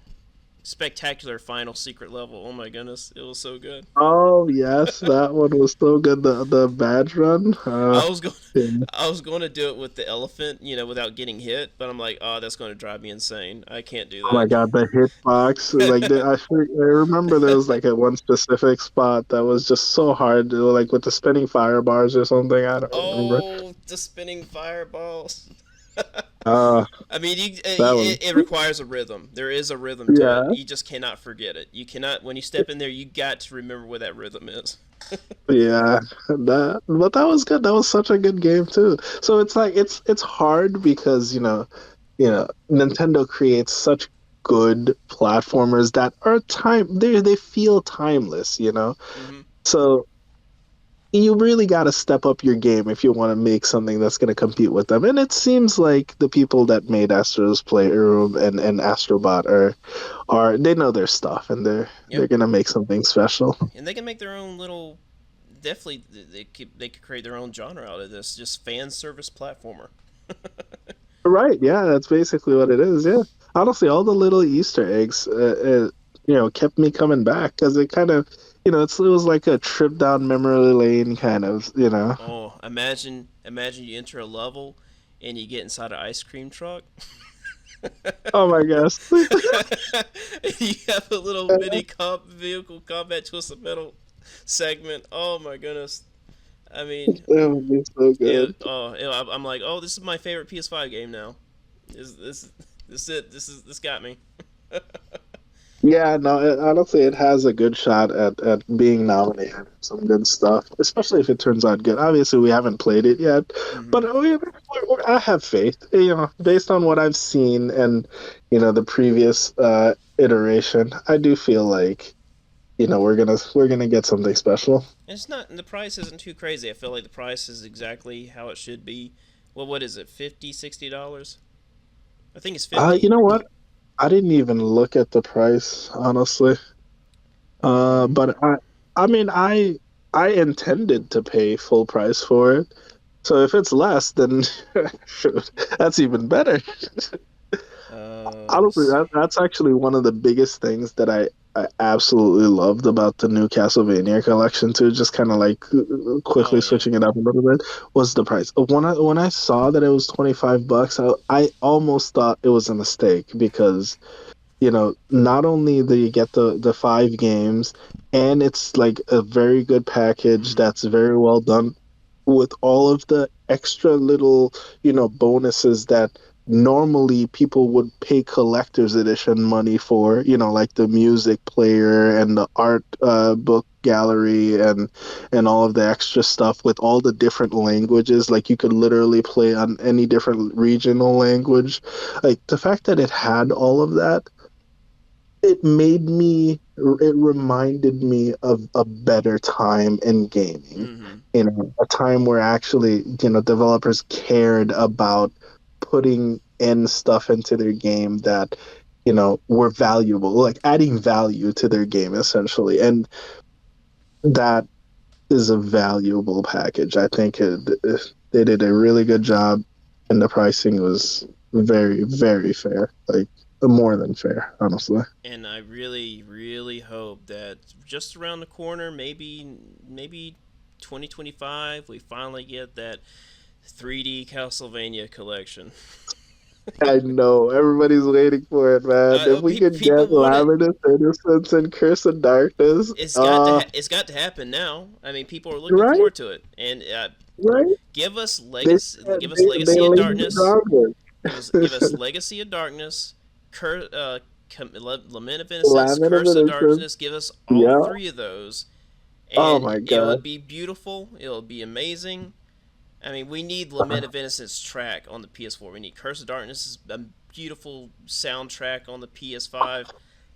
spectacular final secret level. Oh my goodness, it was so good. Oh yes, that one was so good. The badge run. I was going, Yeah. I was going to do it with the elephant, without getting hit, but I'm like, oh, that's going to drive me insane. I can't do Oh my God, the hitbox! Like I remember there was like a one specific spot that was just so hard, like with the spinning fire bars or something. I don't remember. Oh, the spinning fireballs. Uh, I mean, that was it requires a rhythm. There is a rhythm to it. yeah, You just cannot forget it. You cannot, when you step in there, you got to remember where that rhythm is. yeah. But that was good. That was such a good game too. So it's like it's hard because Nintendo creates such good platformers that are they feel timeless. Hmm. So you really got to step up your game if you want to make something that's going to compete with them. And it seems like the people that made Astro's Playroom and Astrobot are they know their stuff and they're Yep. going to make something special. And they can make their own little. Definitely, they could create their own genre out of this. Just fan service platformer. Right? Yeah, that's basically what it is. Yeah. Honestly, all the little Easter eggs, kept me coming back because it kind of, it was like a trip down memory lane, kind of. Oh, imagine you enter a level, and you get inside an ice cream truck. Oh my gosh. You have a little mini vehicle combat twisted metal segment. Oh my goodness! I mean, That would be so good. I'm like, oh, this is my favorite PS5 game now. This it. This got me. Yeah, no, honestly, it has a good shot at being nominated for some good stuff, especially if it turns out good. Obviously, we haven't played it yet, Hmm. but I have faith. Based on what I've seen and the previous iteration, I do feel like we're gonna get something special. And it's not. And the price isn't too crazy. I feel like the price is exactly how it should be. Well, what is it? $50, $60? I think it's 50. You know what? I didn't even look at the price, honestly. Um, But I mean, I intended to pay full price for it. So if it's less, then shoot, that's even better. Honestly, let's that's actually one of the biggest things that I absolutely loved about the new Castlevania collection too. Just kind of like Oh quickly yeah. switching it up a little bit was the price. When I saw that it was $25, I almost thought it was a mistake because not only do you get the 5 games, and it's like a very good package Hmm. that's very well done with all of the extra little, bonuses that normally people would pay collector's edition money for, like the music player and the art book gallery and all of the extra stuff with all the different languages. Like you could literally play on any different regional language. Like the fact that it had all of that, it reminded me of a better time in gaming. Hmm. A time where actually, developers cared about putting in stuff into their game that, were valuable, like adding value to their game essentially. And that is a valuable package. I think they did a really good job, and the pricing was very, very fair. Like more than fair, honestly. And I really, really hope that just around the corner, maybe 2025, we finally get that 3D Castlevania collection. I know everybody's waiting for it, man. If we could People get want it. Laminate Innocence and Curse of Darkness, It's got to happen now. I mean, people are looking right, forward to it, and right. give us They Give us they Legacy of laid the Darkness. groundwork. Give us Legacy of Darkness, Lament of Innocence, Laminate Curse of Innocence, Darkness. Give us all yeah. three of those, Oh and my it god, would be beautiful. It would be amazing. I mean, we need Lament of Innocence track on the PS4. We need Curse of Darkness is a beautiful soundtrack on the PS5,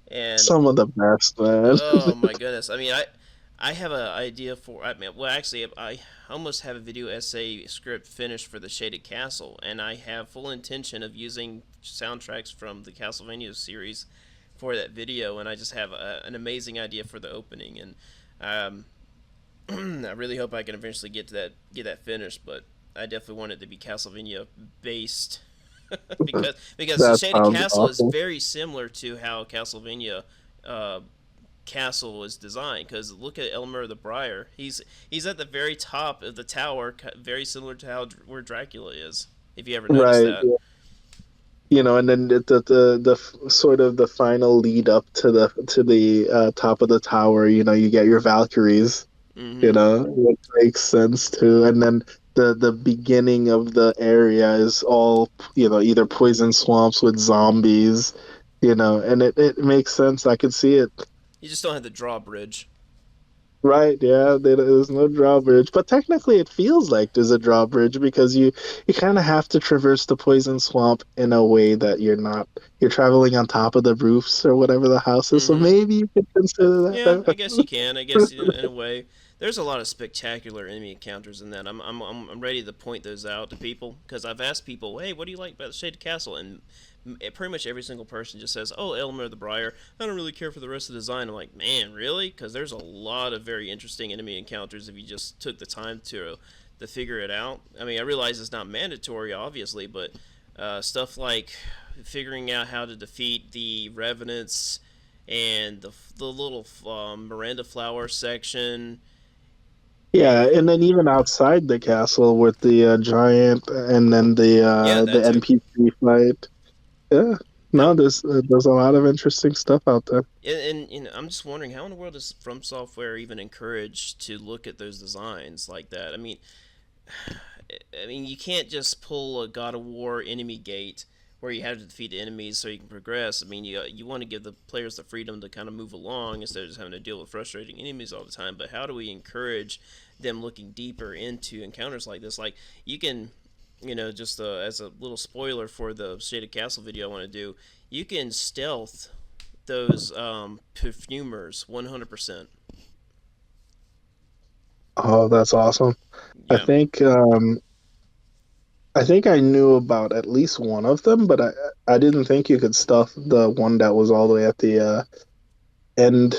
and some of the best, man. oh my goodness. I mean, I have an idea for. I mean, well, actually, I almost have a video essay script finished for the Shaded Castle, and I have full intention of using soundtracks from the Castlevania series for that video. And I just have an amazing idea for the opening, and I really hope I can eventually get that finished. But I definitely want it to be Castlevania based. because the That Shaded sounds Castle is awful. very similar to how Castlevania uh, Castle is designed. Because look at Elmer the Briar. He's at the very top of the tower, very similar to how where Dracula is. If you ever noticed Right. that. And then sort of the final lead up to the top of the tower, you get your Valkyries, Mm-hmm. which makes sense too. And then the beginning of the area is all, either poison swamps with zombies, and it makes sense. I could see it. You just don't have the drawbridge. Right, yeah, there's no drawbridge, but technically it feels like there's a drawbridge because you kind of have to traverse the poison swamp in a way that you're traveling on top of the roofs or whatever the house is. So Mm-hmm. maybe you could consider Yeah, I that. guess you can. I guess in a way, there's a lot of spectacular enemy encounters in that. I'm ready to point those out to people because I've asked people, hey, what do you like about the Shaded Castle? And pretty much every single person just says, oh, Elmer the Briar. I don't really care for the rest of the design. I'm like, man, really? Because there's a lot of very interesting enemy encounters if you just took the time to figure it out. I mean, I realize it's not mandatory, obviously, but stuff like figuring out how to defeat the revenants and the little Miranda flower section, Yeah, and and then even outside the castle with the giant and then the yeah, uh that the too. NPC fight. Yeah. How No, there's a lot of interesting stuff out there. and I'm just wondering how in the world is From Software even encouraged to look at those designs like that? I mean, you can't just pull a God of War enemy gate where you have to defeat the enemies so you can progress. I mean, you want to give the players the freedom to kind of move along instead of just having to deal with frustrating enemies all the time. But how do we encourage them looking deeper into encounters like this? Like you can, just as a little spoiler for the Shaded Castle video I want to do, you can stealth those perfumers 100%. Oh, that's awesome. I Yeah. think um I think I knew about at least one of them, but I didn't think you could stuff the one that was all the way at the end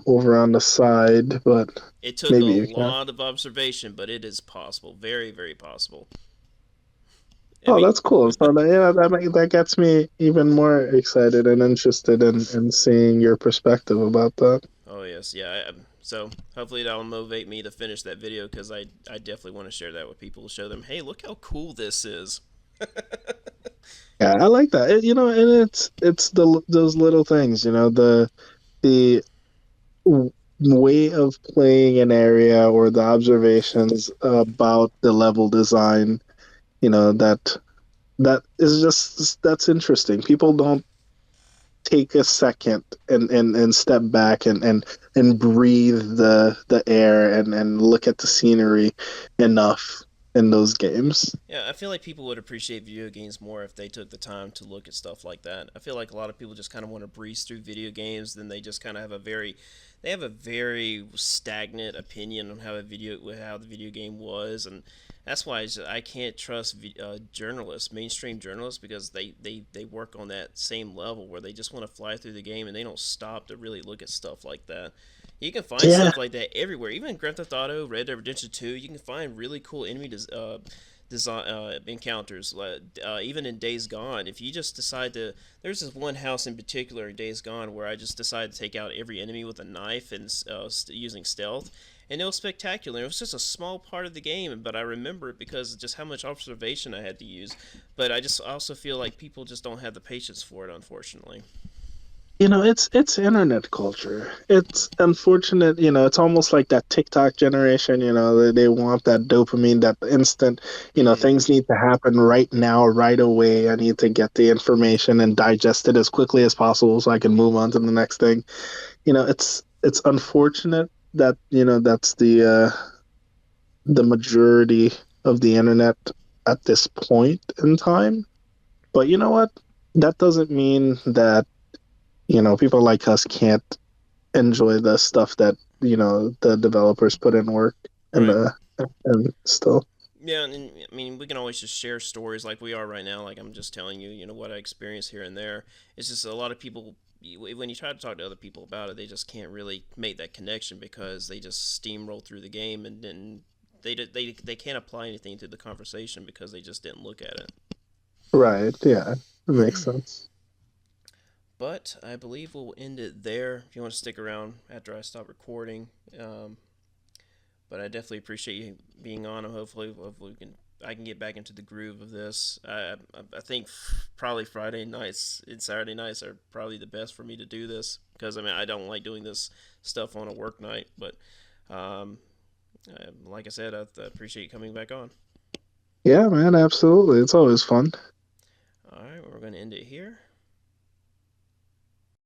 over on the side, but It took a maybe you can. lot of observation, but it is possible. Very, very possible. I Oh, mean, that's cool. So that gets me even more excited and interested in seeing your perspective about that. oh yes, yeah. So hopefully that'll motivate me to finish that video because I definitely want to share that with people to show them, hey, look how cool this is. Yeah, I like that. And it's those little things, the way of playing an area or the observations about the level design, that is just that's interesting. People don't take a second and step back and breathe the air and look at the scenery enough in those games. Yeah, I feel like people would appreciate video games more if they took the time to look at stuff like that. I feel like a lot of people just kind of want to breeze through video games, then they just kind of have a very stagnant opinion on how the video game was, and that's why I can't trust journalists, mainstream journalists, because they work on that same level where they just want to fly through the game and they don't stop to really look at stuff like that. You can find Yeah, stuff like that everywhere. Even in Grand Theft Auto, Red Dead Redemption 2, you can find really cool design encounters. Even in Days Gone, if you just decide to, there's this one house in particular in Days Gone where I just decided to take out every enemy with a knife and using stealth, and it was spectacular. It was just a small part of the game, but I remember it because of just how much observation I had to use. But I also feel like people just don't have the patience for it, unfortunately. it's internet culture. It's unfortunate, it's almost like that TikTok generation, they want that dopamine, that instant, Mm-hmm. things need to happen right now, right away. I need to get the information and digest it as quickly as possible so I can move on to the next thing. It's unfortunate that, that's the majority of the internet at this point in time. But you know what? That doesn't mean that, people like us can't enjoy the stuff that, the developers put in work and Right. the and still. Yeah, and I mean, we can always just share stories like we are right now. Like I'm just telling you, what I experience here and there. It's just a lot of people, when you try to talk to other people about it, they just can't really make that connection because they just steamroll through the game and then they can't apply anything to the conversation because they just didn't look at it. Right. Yeah. It makes sense. But I believe we'll end it there. If you want to stick around after I stop recording, um, but I definitely appreciate you being on. And hopefully I can get back into the groove of this. I think probably Friday nights and Saturday nights are probably the best for me to do this because I mean I don't like doing this stuff on a work night. But um, like I said, I appreciate you coming back on. Yeah, man, absolutely. It's always fun. All right, we're going to end it here.